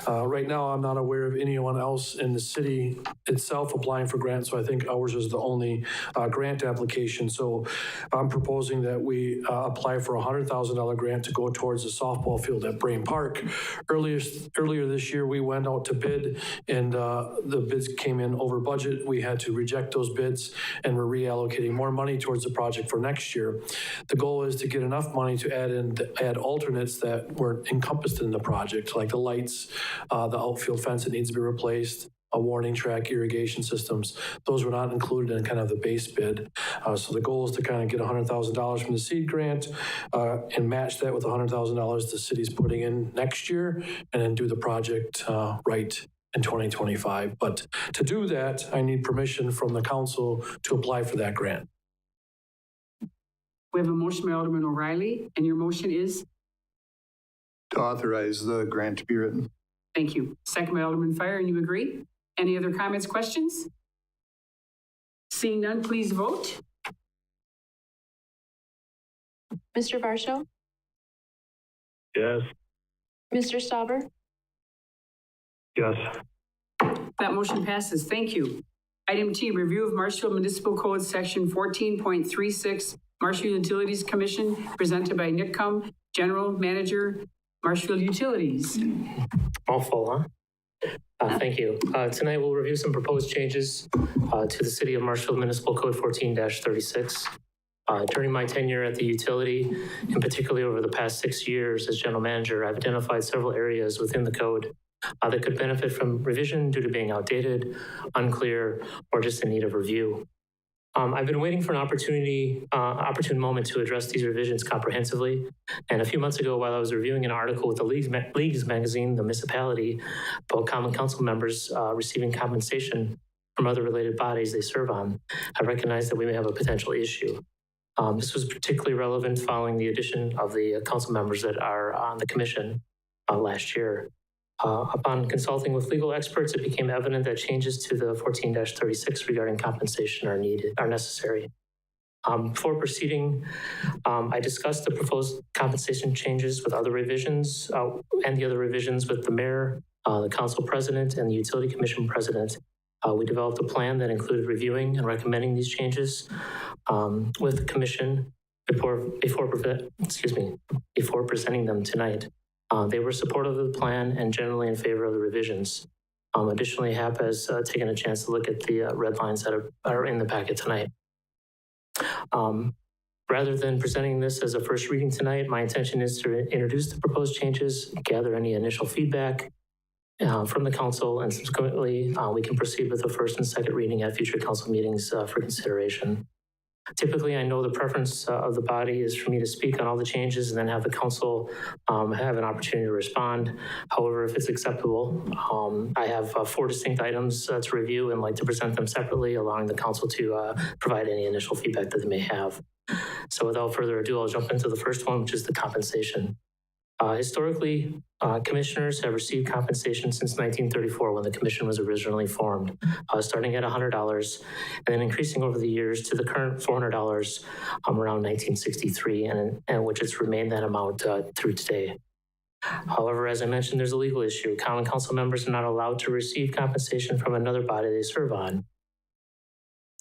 Right now, I'm not aware of anyone else in the city itself applying for grants, so I think ours is the only grant application. So I'm proposing that we apply for a $100,000 grant to go towards the softball field at Brain Park. Earlier this year, we went out to bid, and the bids came in over budget. We had to reject those bids, and we're reallocating more money towards the project for next year. The goal is to get enough money to add alternates that weren't encompassed in the project, like the lights, the outfield fence that needs to be replaced, a warning track, irrigation systems. Those were not included in kind of the base bid. So the goal is to kind of get $100,000 from the seed grant and match that with $100,000 the city's putting in next year, and then do the project right in 2025. But to do that, I need permission from the council to apply for that grant. We have a motion by Alderman O'Reilly, and your motion is? To authorize the grant to be written. Thank you. Second by Alderman Fire, and you agree? Any other comments, questions? Seeing none, please vote. Mr. Varsho? Yes. Mr. Stauber? Yes. That motion passes. Thank you. Item T, review of Marshfield Municipal Code Section 14.36, Marshfield Utilities Commission, presented by Nick Cum, General Manager, Marshfield Utilities. Mouthful, huh? Thank you. Tonight we'll review some proposed changes to the City of Marshfield Municipal Code 14-36. During my tenure at the utility, and particularly over the past 6 years as general manager, I've identified several areas within the code that could benefit from revision due to being outdated, unclear, or just in need of review. I've been waiting for an opportune moment to address these revisions comprehensively. And a few months ago, while I was reviewing an article with the Leagues magazine, The Municipality, about common council members receiving compensation from other related bodies they serve on, I recognized that we may have a potential issue. This was particularly relevant following the addition of the council members that are on the commission last year. Upon consulting with legal experts, it became evident that changes to the 14-36 regarding compensation are necessary. Before proceeding, I discussed the proposed compensation changes with other revisions and the other revisions with the mayor, the council president, and the utility commission president. We developed a plan that included reviewing and recommending these changes with the commission before presenting them tonight. They were supportive of the plan and generally in favor of the revisions. Additionally, HAP has taken a chance to look at the red lines that are in the packet tonight. Rather than presenting this as a first reading tonight, my intention is to introduce the proposed changes, gather any initial feedback from the council, and subsequently we can proceed with the first and second reading at future council meetings for consideration. Typically, I know the preference of the body is for me to speak on all the changes and then have the council have an opportunity to respond. However, if it's acceptable, I have 4 distinct items to review and like to present them separately, allowing the council to provide any initial feedback that they may have. So without further ado, I'll jump into the first one, which is the compensation. Historically, commissioners have received compensation since 1934 when the commission was originally formed, starting at $100 and then increasing over the years to the current $400 around 1963, and which it's remained that amount through today. However, as I mentioned, there's a legal issue. Common council members are not allowed to receive compensation from another body they serve on.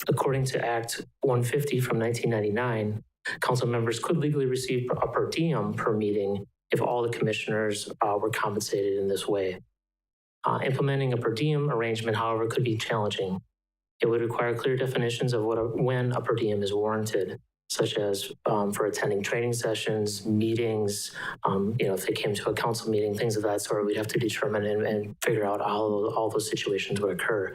According to Act 150 from 1999, council members could legally receive a per diem per meeting if all the commissioners were compensated in this way. Implementing a per diem arrangement, however, could be challenging. It would require clear definitions of when a per diem is warranted, such as for attending training sessions, meetings, if they came to a council meeting, things of that sort. We'd have to determine and figure out how all those situations would occur.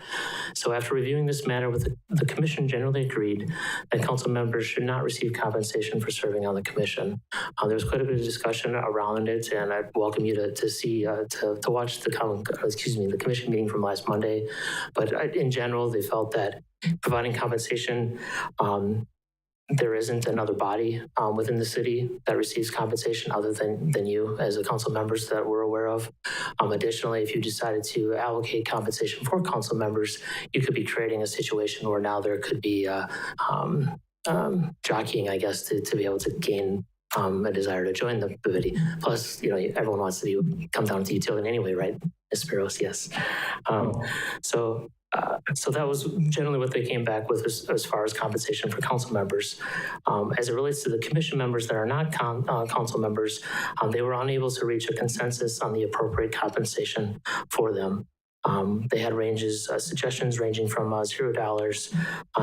So after reviewing this matter with the commission generally agreed that council members should not receive compensation for serving on the commission. There was quite a bit of discussion around it, and I'd welcome you to see, to watch the commission meeting from last Monday. But in general, they felt that providing compensation, there isn't another body within the city that receives compensation other than you as the council members that we're aware of. Additionally, if you decided to allocate compensation for council members, you could be creating a situation where now there could be jockeying, I guess, to be able to gain a desire to join the committee. Plus, everyone wants to come down to utility anyway, right? Ms. Spiros, yes. So that was generally what they came back with as far as compensation for council members. As it relates to the commission members that are not council members, they were unable to reach a consensus on the appropriate compensation for them. They had suggestions ranging from $0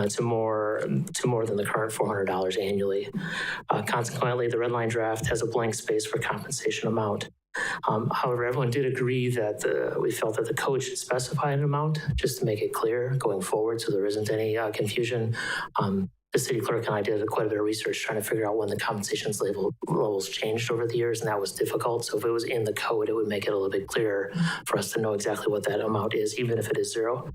to more than the current $400 annually. Consequently, the red line draft has a blank space for compensation amount. However, everyone did agree that we felt that the code should specify an amount just to make it clear going forward so there isn't any confusion. The city clerk and I did quite a bit of research trying to figure out when the compensation levels changed over the years, and that was difficult. So if it was in the code, it would make it a little bit clearer for us to know exactly what that amount is, even if it is $0.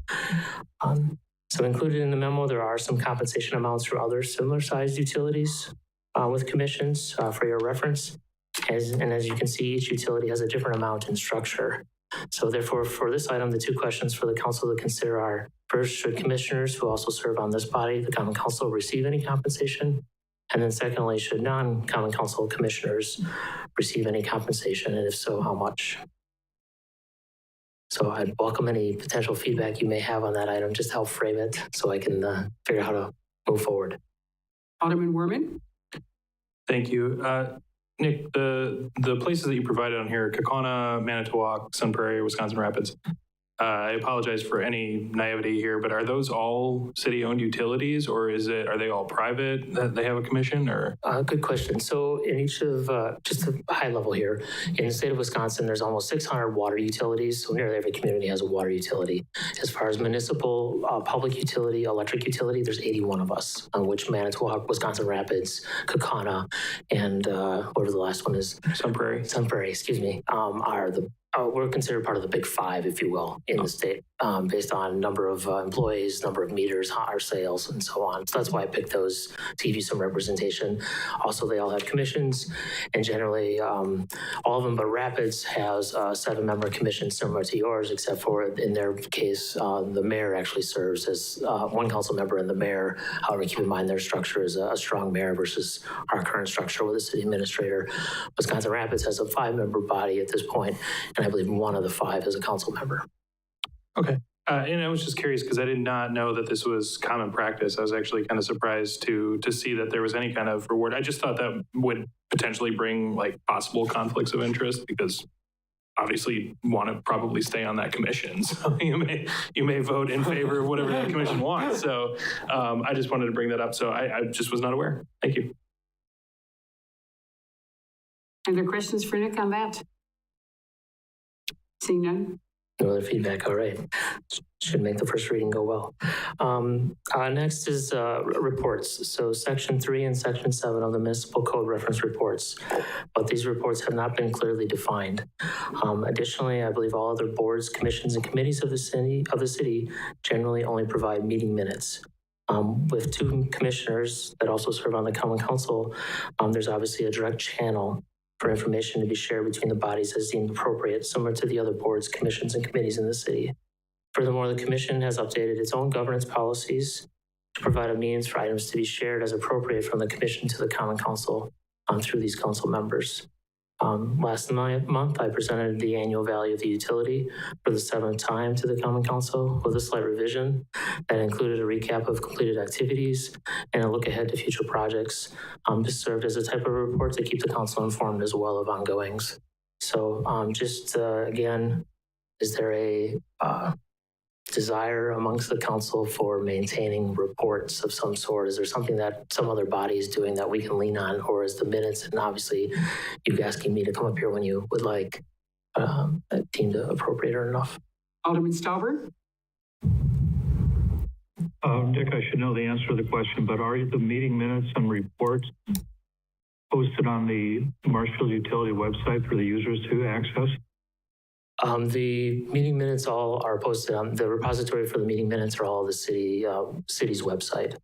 So included in the memo, there are some compensation amounts for other similar sized utilities with commissions for your reference. And as you can see, each utility has a different amount and structure. So therefore, for this item, the 2 questions for the council to consider are, first, should commissioners who also serve on this body, the common council, receive any compensation? And then secondly, should non-common council commissioners receive any compensation? And if so, how much? So I'd welcome any potential feedback you may have on that item, just help frame it so I can figure out how to move forward. Alderman Werman? Thank you. Nick, the places that you provided on here, Kaukauna, Manitowoc, Sun Prairie, Wisconsin Rapids, I apologize for any naivety here, but are those all city-owned utilities, or are they all private that they have a commission? Or good question. So in each of, just a high level here, in the state of Wisconsin, there's almost 600 water utilities. So nearly every community has a water utility. As far as municipal, public utility, electric utility, there's 81 of us, which Manitowoc, Wisconsin Rapids, Kaukauna, and whatever the last one is. Sun Prairie, excuse me, are the we're considered part of the big 5, if you will, in the state, based on number of employees, number of meters, our sales, and so on. So that's why I picked those to give you some representation. Also, they all have commissions, and generally, all of them but Rapids has a 7-member commission similar to yours, except for in their case, the mayor actually serves as 1 council member and the mayor. However, keep in mind their structure is a strong mayor versus our current structure with a city administrator. Wisconsin Rapids has a 5-member body at this point, and I believe 1 of the 5 is a council member. Okay. And I was just curious because I did not know that this was common practice. I was actually kind of surprised to see that there was any kind of reward. I just thought that would potentially bring like possible conflicts of interest because obviously you want to probably stay on that commission. So you may vote in favor of whatever that commission wants. So I just wanted to bring that up. So I just was not aware. Thank you. Are there questions for Nick on that? Seeing none? No other feedback. All right. Should make the first reading go well. Next is reports. So Section 3 and Section 7 of the Municipal Code reference reports, but these reports have not been clearly defined. Additionally, I believe all other boards, commissions, and committees of the city generally only provide meeting minutes. With 2 commissioners that also serve on the Common Council, there's obviously a direct channel for information to be shared between the bodies as deemed appropriate, similar to the other boards, commissions, and committees in the city. Furthermore, the commission has updated its own governance policies to provide a means for items to be shared as appropriate from the commission to the Common Council through these council members. Last month, I presented the annual value of the utility for the 7th time to the Common Council with a slight revision that included a recap of completed activities and a look ahead to future projects. This served as a type of report to keep the council informed as well of ongoings. So again, is there a desire amongst the council for maintaining reports of some sort? Is there something that some other body is doing that we can lean on, or is the minutes and obviously you asking me to come up here when you would like deemed appropriate or enough? Alderman Stauber? Dick, I should know the answer to the question, but are the meeting minutes and reports posted on the Marshfield utility website for the users to access? The meeting minutes all are posted on the repository for the meeting minutes are all the city's website.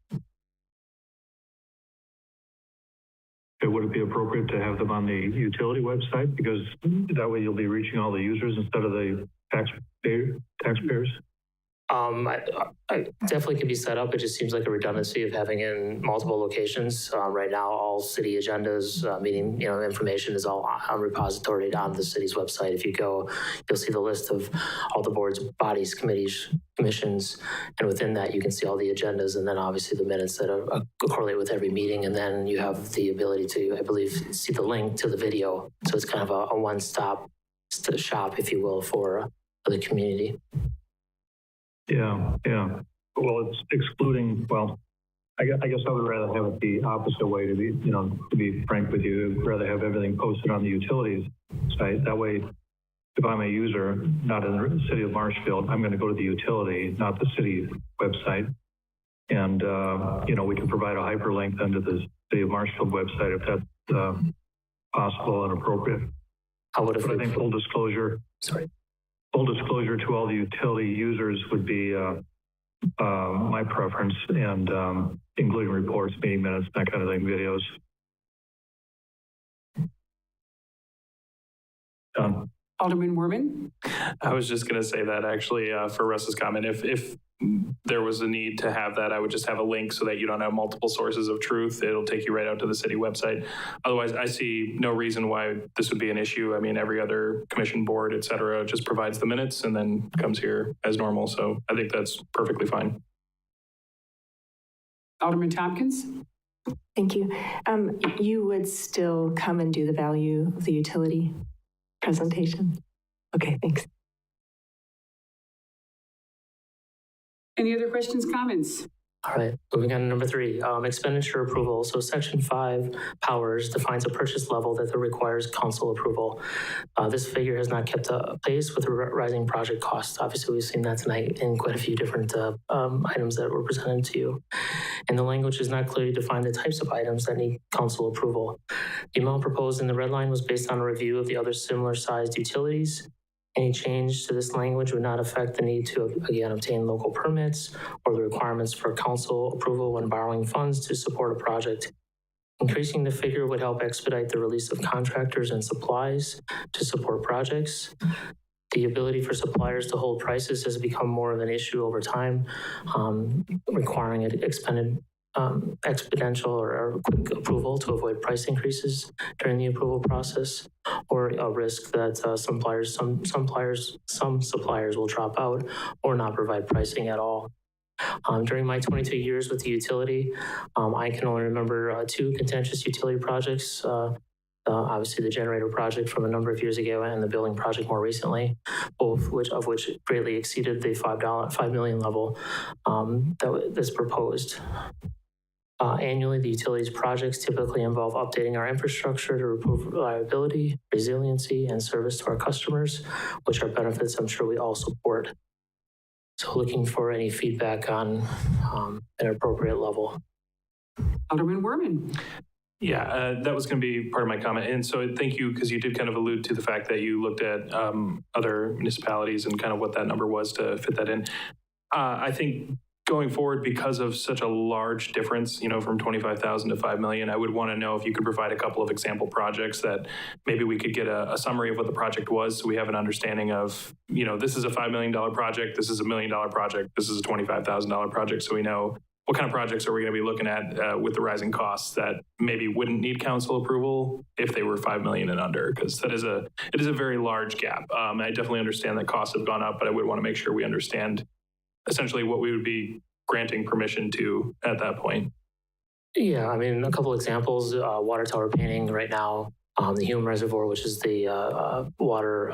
Would it be appropriate to have them on the utility website? Because that way you'll be reaching all the users instead of the taxpayers? I definitely can be set up. It just seems like a redundancy of having it in multiple locations. Right now, all city agendas, meeting, information is all on repository on the city's website. If you go, you'll see the list of all the boards, bodies, committees, commissions, and within that, you can see all the agendas and then obviously the minutes that correlate with every meeting. And then you have the ability to, I believe, see the link to the video. So it's kind of a one-stop shop, if you will, for the community. Yeah. Well, it's excluding, I guess I would rather have it the opposite way, to be frank with you. I'd rather have everything posted on the utilities site. That way, if I'm a user, not in the city of Marshfield, I'm going to go to the utility, not the city website. And, we can provide a hyperlink then to the city of Marshfield website if that's possible and appropriate. But I think full disclosure to all the utility users would be my preference, and including reports, meeting minutes, that kind of thing, videos. Done. Alderman Werman? I was just going to say that actually for Russ's comment, if there was a need to have that, I would just have a link so that you don't have multiple sources of truth. It'll take you right out to the city website. Otherwise, I see no reason why this would be an issue. I mean, every other commission board, et cetera, just provides the minutes and then comes here as normal. So I think that's perfectly fine. Alderman Tompkins? Thank you. You would still come and do the value of the utility presentation? Okay, thanks. Any other questions, comments? All right, moving on to number 3, expenditure approval. So Section 5, powers, defines a purchase level that requires council approval. This figure has not kept pace with the rising project costs. Obviously, we've seen that tonight in quite a few different items that were presented to you. And the language does not clearly define the types of items that need council approval. The amount proposed in the red line was based on a review of the other similar sized utilities. Any change to this language would not affect the need to, again, obtain local permits or the requirements for council approval when borrowing funds to support a project. Increasing the figure would help expedite the release of contractors and supplies to support projects. The ability for suppliers to hold prices has become more of an issue over time, requiring exponential or quick approval to avoid price increases during the approval process, or a risk that some suppliers will drop out or not provide pricing at all. During my 22 years with the utility, I can only remember 2 contentious utility projects. Obviously, the generator project from a number of years ago and the building project more recently, both of which greatly exceeded the $5 million level that's proposed. Annually, the utilities projects typically involve updating our infrastructure to improve reliability, resiliency, and service to our customers, which are benefits I'm sure we all support. So looking for any feedback on an appropriate level. Alderman Werman. Yeah, that was going to be part of my comment. And so thank you, because you did kind of allude to the fact that you looked at other municipalities and kind of what that number was to fit that in. I think going forward, because of such a large difference, from 25,000 to 5 million, I would want to know if you could provide a couple of example projects that maybe we could get a summary of what the project was, so we have an understanding of, this is a $5 million project, this is a $1 million project, this is a $25,000 project, so we know what kind of projects are we going to be looking at with the rising costs that maybe wouldn't need council approval if they were 5 million and under, because it is a very large gap. I definitely understand that costs have gone up, but I would want to make sure we understand essentially what we would be granting permission to at that point. Yeah, I mean, a couple examples, water tower painting right now. The Hume Reservoir, which is the water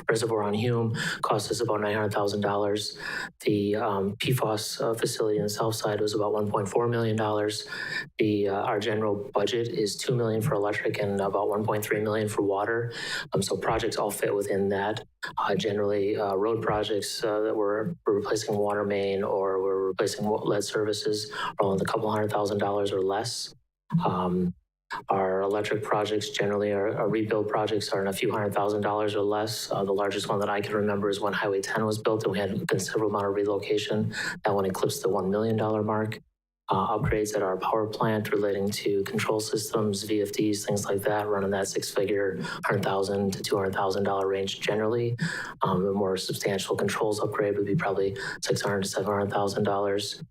reservoir on Hume, cost us about $900,000. The PFAS facility in the south side was about $1.4 million. Our general budget is $2 million for electric and about $1.3 million for water. So projects all fit within that. Generally, road projects that we're replacing water main or we're replacing lead services are only a couple $100,000 or less. Our electric projects generally our rebuild projects are in a few $100,000 or less. The largest one that I can remember is when Highway 10 was built and we had a considerable amount of relocation. That one eclipsed the $1 million mark. Upgrades at our power plant relating to control systems, VFDs, things like that, running that 6-figure $100,000 to $200,000 range generally. A more substantial controls upgrade would be probably $600,000 to $700,000.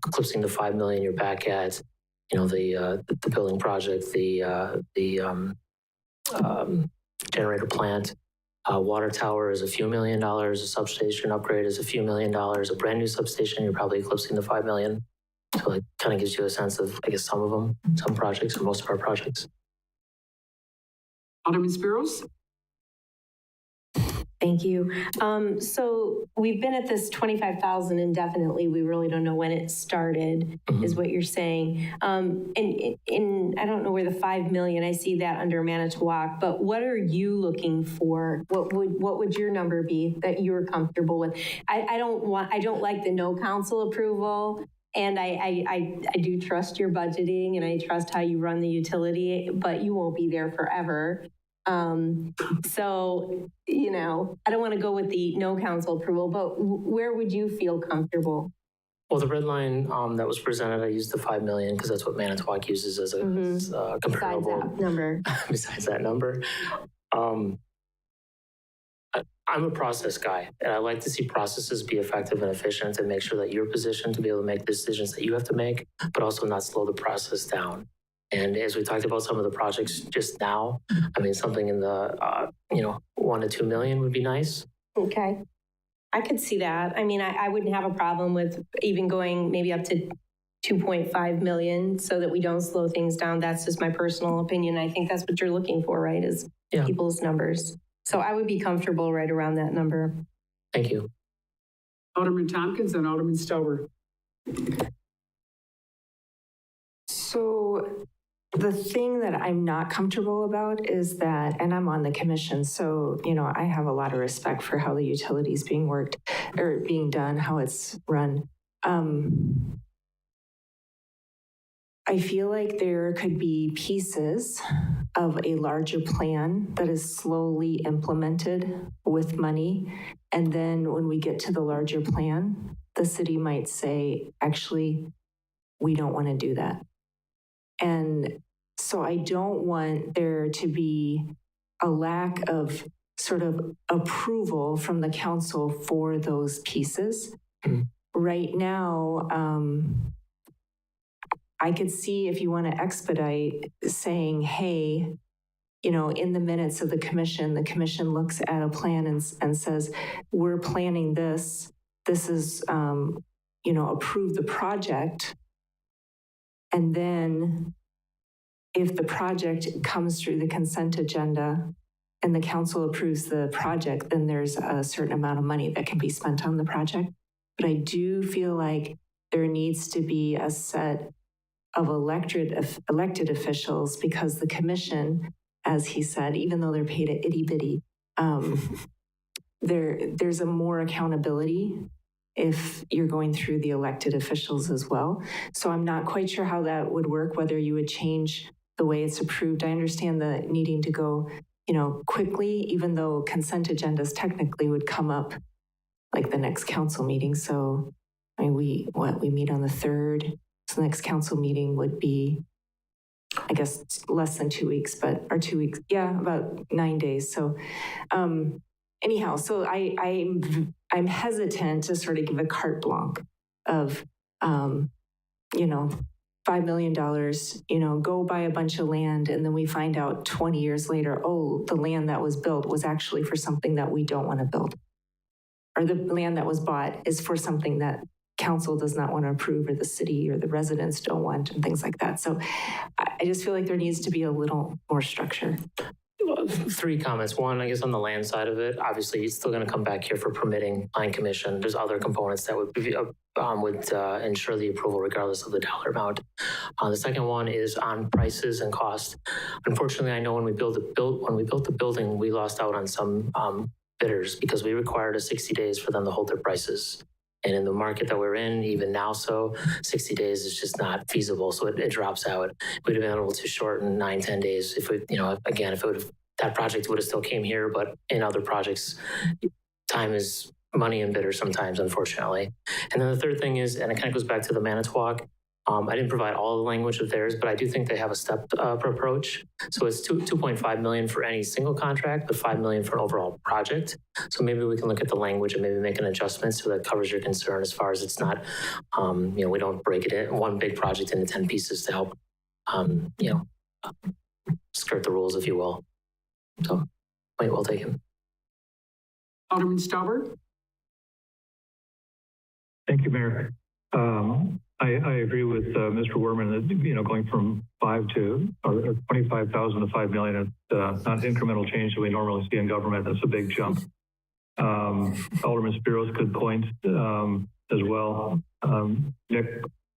Eclipsing the $5 million, you're back at the building project, the generator plant. Water tower is a few $1 million. A substation upgrade is a few $1 million. A brand new substation, you're probably eclipsing the $5 million. So it kind of gives you a sense of, I guess, some of them, some projects or most of our projects. Alderman Spiros. Thank you. So we've been at this 25,000 indefinitely. We really don't know when it started, is what you're saying. And I don't know where the 5 million, I see that under Manitowoc, but what are you looking for? What would your number be that you're comfortable with? I don't like the no council approval. And I do trust your budgeting and I trust how you run the utility, but you won't be there forever. So, I don't want to go with the no council approval, but where would you feel comfortable? Well, the red line that was presented, I used the 5 million because that's what Manitowoc uses as a comparable number. Besides that number. I'm a process guy, and I like to see processes be effective and efficient and make sure that you're positioned to be able to make decisions that you have to make, but also not slow the process down. And as we talked about some of the projects just now, I mean, something in the, 1 to 2 million would be nice. Okay. I could see that. I mean, I wouldn't have a problem with even going maybe up to 2.5 million so that we don't slow things down. That's just my personal opinion. I think that's what you're looking for, right? Is people's numbers. So I would be comfortable right around that number. Thank you. Alderman Tompkins and Alderman Stover. So the thing that I'm not comfortable about is that, and I'm on the commission, so, I have a lot of respect for how the utility is being worked or being done, how it's run. I feel like there could be pieces of a larger plan that is slowly implemented with money. And then when we get to the larger plan, the city might say, actually, we don't want to do that. And so I don't want there to be a lack of sort of approval from the council for those pieces. Right now, I could see if you want to expedite saying, hey, you know, in the minutes of the commission looks at a plan and says, we're planning this. This is, you know, approve the project. And then if the project comes through the consent agenda and the council approves the project, then there's a certain amount of money that can be spent on the project. But I do feel like there needs to be a set of elected officials, because the commission, as he said, even though they're paid a itty bitty, there's a more accountability if you're going through the elected officials as well. So I'm not quite sure how that would work, whether you would change the way it's approved. I understand the needing to go, you know, quickly, even though consent agendas technically would come up like the next council meeting. So I mean, we meet on the 3rd. So the next council meeting would be, I guess, less than 2 weeks, or 2 weeks. Yeah, about 9 days. So anyhow, so I'm hesitant to sort of give a carte blanche of, you know, $5 million, you know, go buy a bunch of land, and then we find out 20 years later, oh, the land that was built was actually for something that we don't want to build. Or the land that was bought is for something that council does not want to approve, or the city or the residents don't want, and things like that. So I just feel like there needs to be a little more structure. 3 comments. One, I guess on the land side of it, obviously it's still going to come back here for permitting, plan commission. There's other components that would ensure the approval regardless of the dollar amount. The second one is on prices and cost. Unfortunately, I know when we built the building, we lost out on some bidders because we required 60 days for them to hold their prices. And in the market that we're in, even now, so 60 days is just not feasible. So it drops out. We'd have been able to shorten 9-10 days if we, you know, again, if it would have, that project would have still came here, but in other projects, time is money and bidder sometimes, unfortunately. And then the third thing is, and it kind of goes back to the Manitowoc, I didn't provide all the language of theirs, but I do think they have a stepped up approach. So it's $2.5 million for any single contract, but $5 million for an overall project. So maybe we can look at the language and maybe make an adjustment so that covers your concern as far as it's not, you know, we don't break it in one big project into 10 pieces to help, you know, skirt the rules, if you will. So, point well taken. Alderman Stauber. Thank you, Mayor. I agree with Mr. Werman that, you know, going from 5 to or 25,000 to 5 million is not incremental change that we normally see in government. That's a big jump. Alderman Spiro's good point as well. Nick,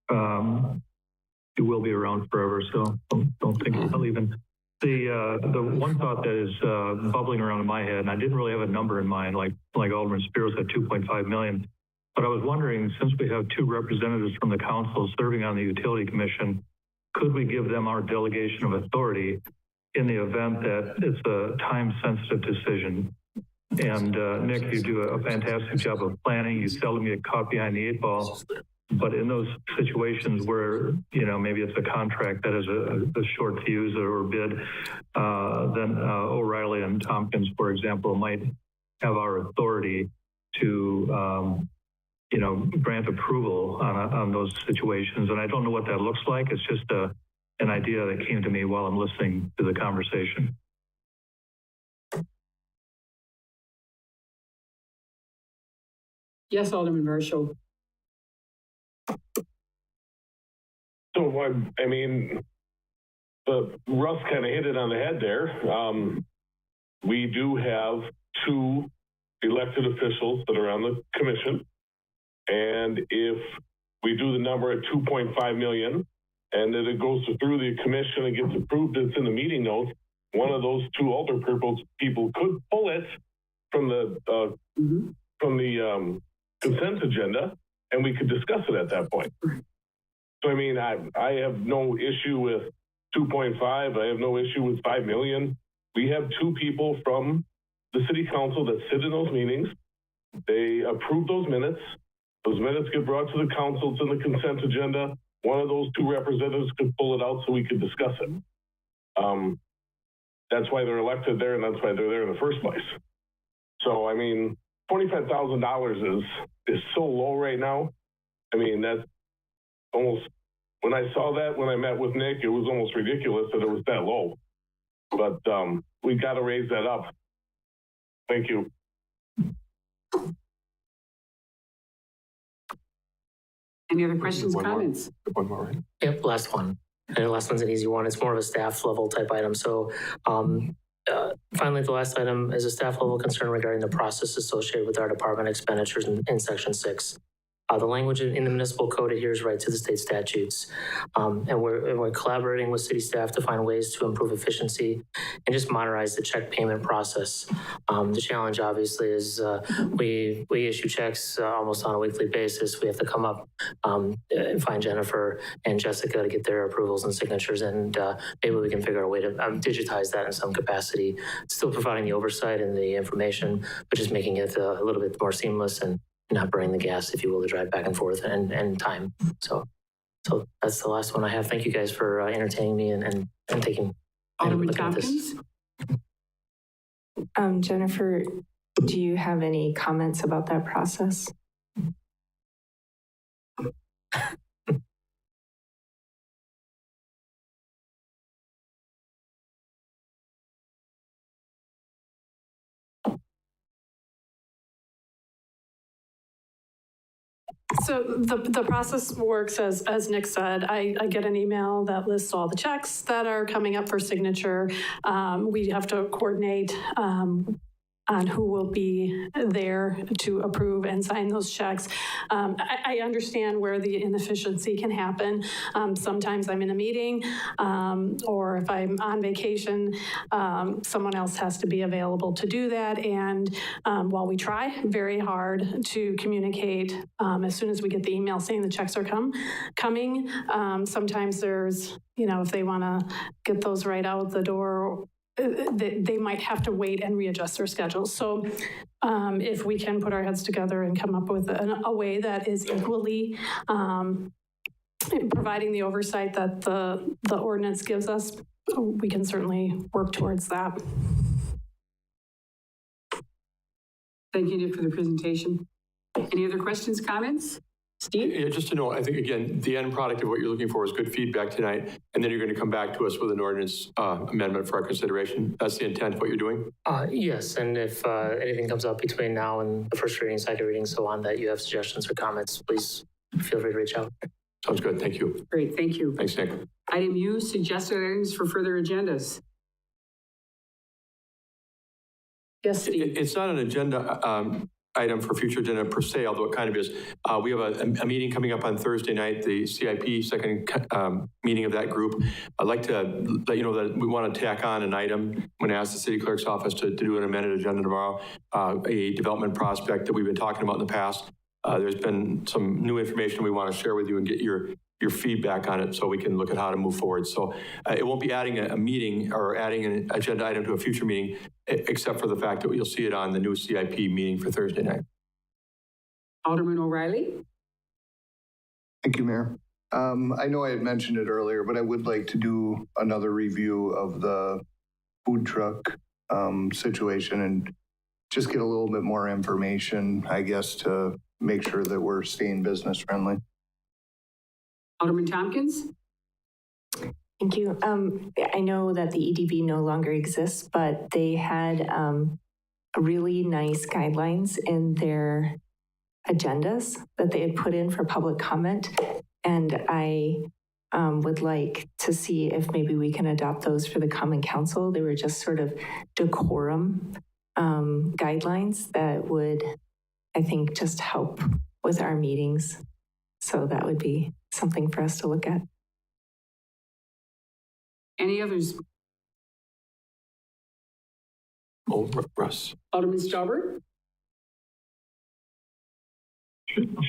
you will be around forever, so don't think about leaving. The one thought that is bubbling around in my head, and I didn't really have a number in mind, like Alderman Spiro's at 2.5 million. But I was wondering, since we have 2 representatives from the council serving on the utility commission, could we give them our delegation of authority in the event that it's a time-sensitive decision? And Nick, you do a fantastic job of planning. You seldom get caught behind the 8 ball. But in those situations where, you know, maybe it's a contract that is a short fuse or bid, then O'Reilly and Tompkins, for example, might have our authority to you know, grant approval on those situations. And I don't know what that looks like. It's just an idea that came to me while I'm listening to the conversation. Yes, Alderman Marshall. So, I mean, Russ kind of hit it on the head there. We do have 2 elected officials that are on the commission. And if we do the number at 2.5 million and then it goes through the commission and gets approved, it's in the meeting notes, one of those 2 alder people could pull it from the consent agenda, and we could discuss it at that point. So, I mean, I have no issue with 2.5. I have no issue with 5 million. We have 2 people from the city council that sit in those meetings. They approve those minutes. Those minutes get brought to the council. It's in the consent agenda. One of those 2 representatives could pull it out so we could discuss it. That's why they're elected there, and that's why they're there in the first place. So, I mean, $25,000 is so low right now. I mean, that's almost when I saw that, when I met with Nick, it was almost ridiculous that it was that low. But we got to raise that up. Thank you. Any other questions, One more. comments? One more, right? Yep, last one. And the last one's an easy one. It's more of a staff level type item. So finally, the last item is a staff level concern regarding the process associated with our department expenditures in section 6. The language in the municipal code adheres right to the state statutes. And we're collaborating with city staff to find ways to improve efficiency and just modernize the check payment process. The challenge obviously is we issue checks almost on a weekly basis. We have to come up and find Jennifer and Jessica to get their approvals and signatures, and maybe we can figure out a way to digitize that in some capacity, still providing the oversight and the information, but just making it a little bit more seamless and not burning the gas, if you will, to drive back and forth and time. So that's the last one I have. Thank you guys for entertaining me and taking. Alderman Tompkins? Jennifer, do you have any comments about that process? So the process works as Nick said. I get an email that lists all the checks that are coming up for signature. We have to coordinate on who will be there to approve and sign those checks. I understand where the inefficiency can happen. Sometimes I'm in a meeting, or if I'm on vacation, someone else has to be available to do that. And while we try very hard to communicate as soon as we get the email saying the checks are coming, sometimes there's, if they want to get those right out the door, they might have to wait and readjust their schedules. So if we can put our heads together and come up with a way that is equally providing the oversight that the ordinance gives us, we can certainly work towards that. Thank you, Nick, for the presentation. Any other questions, comments? Steve? Yeah, just to know, I think, again, the end product of what you're looking for is good feedback tonight, and then you're going to come back to us with an ordinance amendment for our consideration. That's the intent of what you're doing? Yes, and if anything comes up between now and the first reading, second reading, so on, that you have suggestions or comments, please feel free to reach out. Sounds good. Thank you. Great, thank you. Thanks, Nick. Item U, suggested items for further agendas. Yes, Steve. It's not an agenda item for future agenda per se, although it kind of is. We have a meeting coming up on Thursday night, the CIP second meeting of that group. I'd like to let you know that we want to tack on an item. I'm going to ask the city clerk's office to do an amended agenda tomorrow, a development prospect that we've been talking about in the past. There's been some new information we want to share with you and get your feedback on it so we can look at how to move forward. So it won't be adding a meeting or adding an agenda item to a future meeting, except for the fact that you'll see it on the new CIP meeting for Thursday night. Alderman O'Reilly? Thank you, Mayor. I know I had mentioned it earlier, but I would like to do another review of the food truck situation and just get a little bit more information, I guess, to make sure that we're staying business friendly. Alderman Tompkins? Thank you. I know that the EDB no longer exists, but they had really nice guidelines in their agendas that they had put in for public comment. And I would like to see if maybe we can adopt those for the Common Council. They were just sort of decorum guidelines that would, I think, just help with our meetings. So that would be something for us to look at. Any others? Oh, Russ. Alderman Stauber?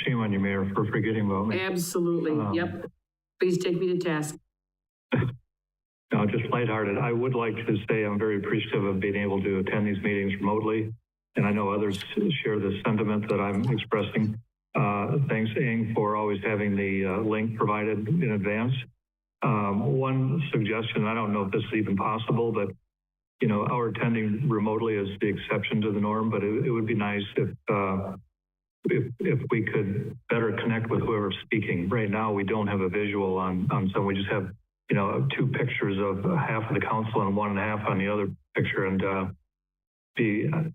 Shame on you, Mayor, for forgetting about me. Absolutely, yep. Please take me to task. No, just lighthearted. I would like to say I'm very appreciative of being able to attend these meetings remotely. And I know others share the sentiment that I'm expressing. Thanks, Ing, for always having the link provided in advance. One suggestion, I don't know if this is even possible, but our attending remotely is the exception to the norm, but it would be nice if if we could better connect with whoever's speaking. Right now, we don't have a visual on some. We just have, you know, two pictures of half of the council and 1.5 on the other picture, and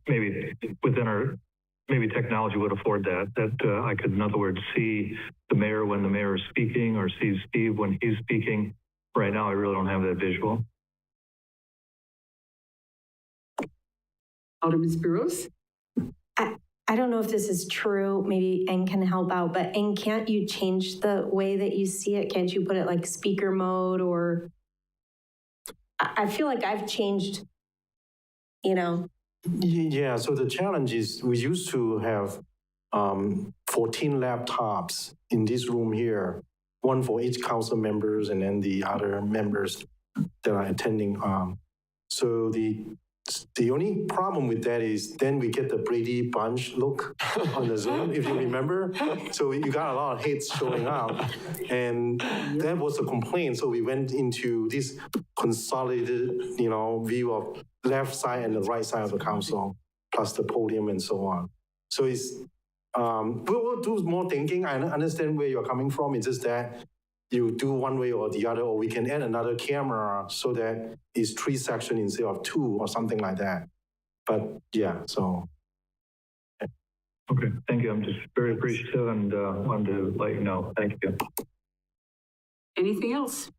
maybe within our, maybe technology would afford that I could, in other words, see the mayor when the mayor is speaking, or see Steve when he's speaking. Right now, I really don't have that visual. Alderman Spiros? I don't know if this is true, maybe N can help out, but N, can't you change the way that you see it? Can't you put it like speaker mode, or? I feel like I've changed, you know. Yeah, so the challenge is we used to have 14 laptops in this room here, one for each council members and then the other members that are attending. So the only problem with that is then we get the Brady Bunch look on the Zoom, if you remember. So you got a lot of heads showing up, and that was a complaint. So we went into this consolidated, you know, view of left side and the right side of the council, plus the podium and so on. So it's we'll do more thinking. I understand where you're coming from. It's just that you do one way or the other, or we can add another camera so that it's 3 sections instead of 2 or something like that. But yeah, so. Yeah. Okay, thank you. I'm just very appreciative and wanted to let you know. Thank you. Anything else?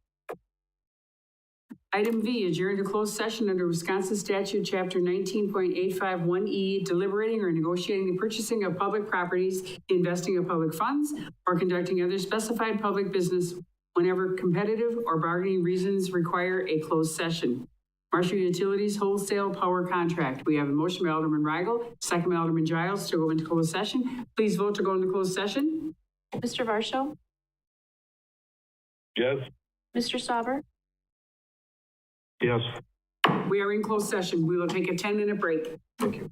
Item V, adjourn to closed session under Wisconsin Statute Chapter 19.851E, deliberating or negotiating the purchasing of public properties, investing of public funds, or conducting other specified public business whenever competitive or bargaining reasons require a closed session. Marshfield Utilities Wholesale Power Contract. We have a motion by Alderman Weigel, second by Alderman Giles to go into closed session. Please vote to go into closed session. Mr. Varsho? Yes. Mr. Sauber? Yes. We are in closed session. We will take a 10-minute break. Thank you.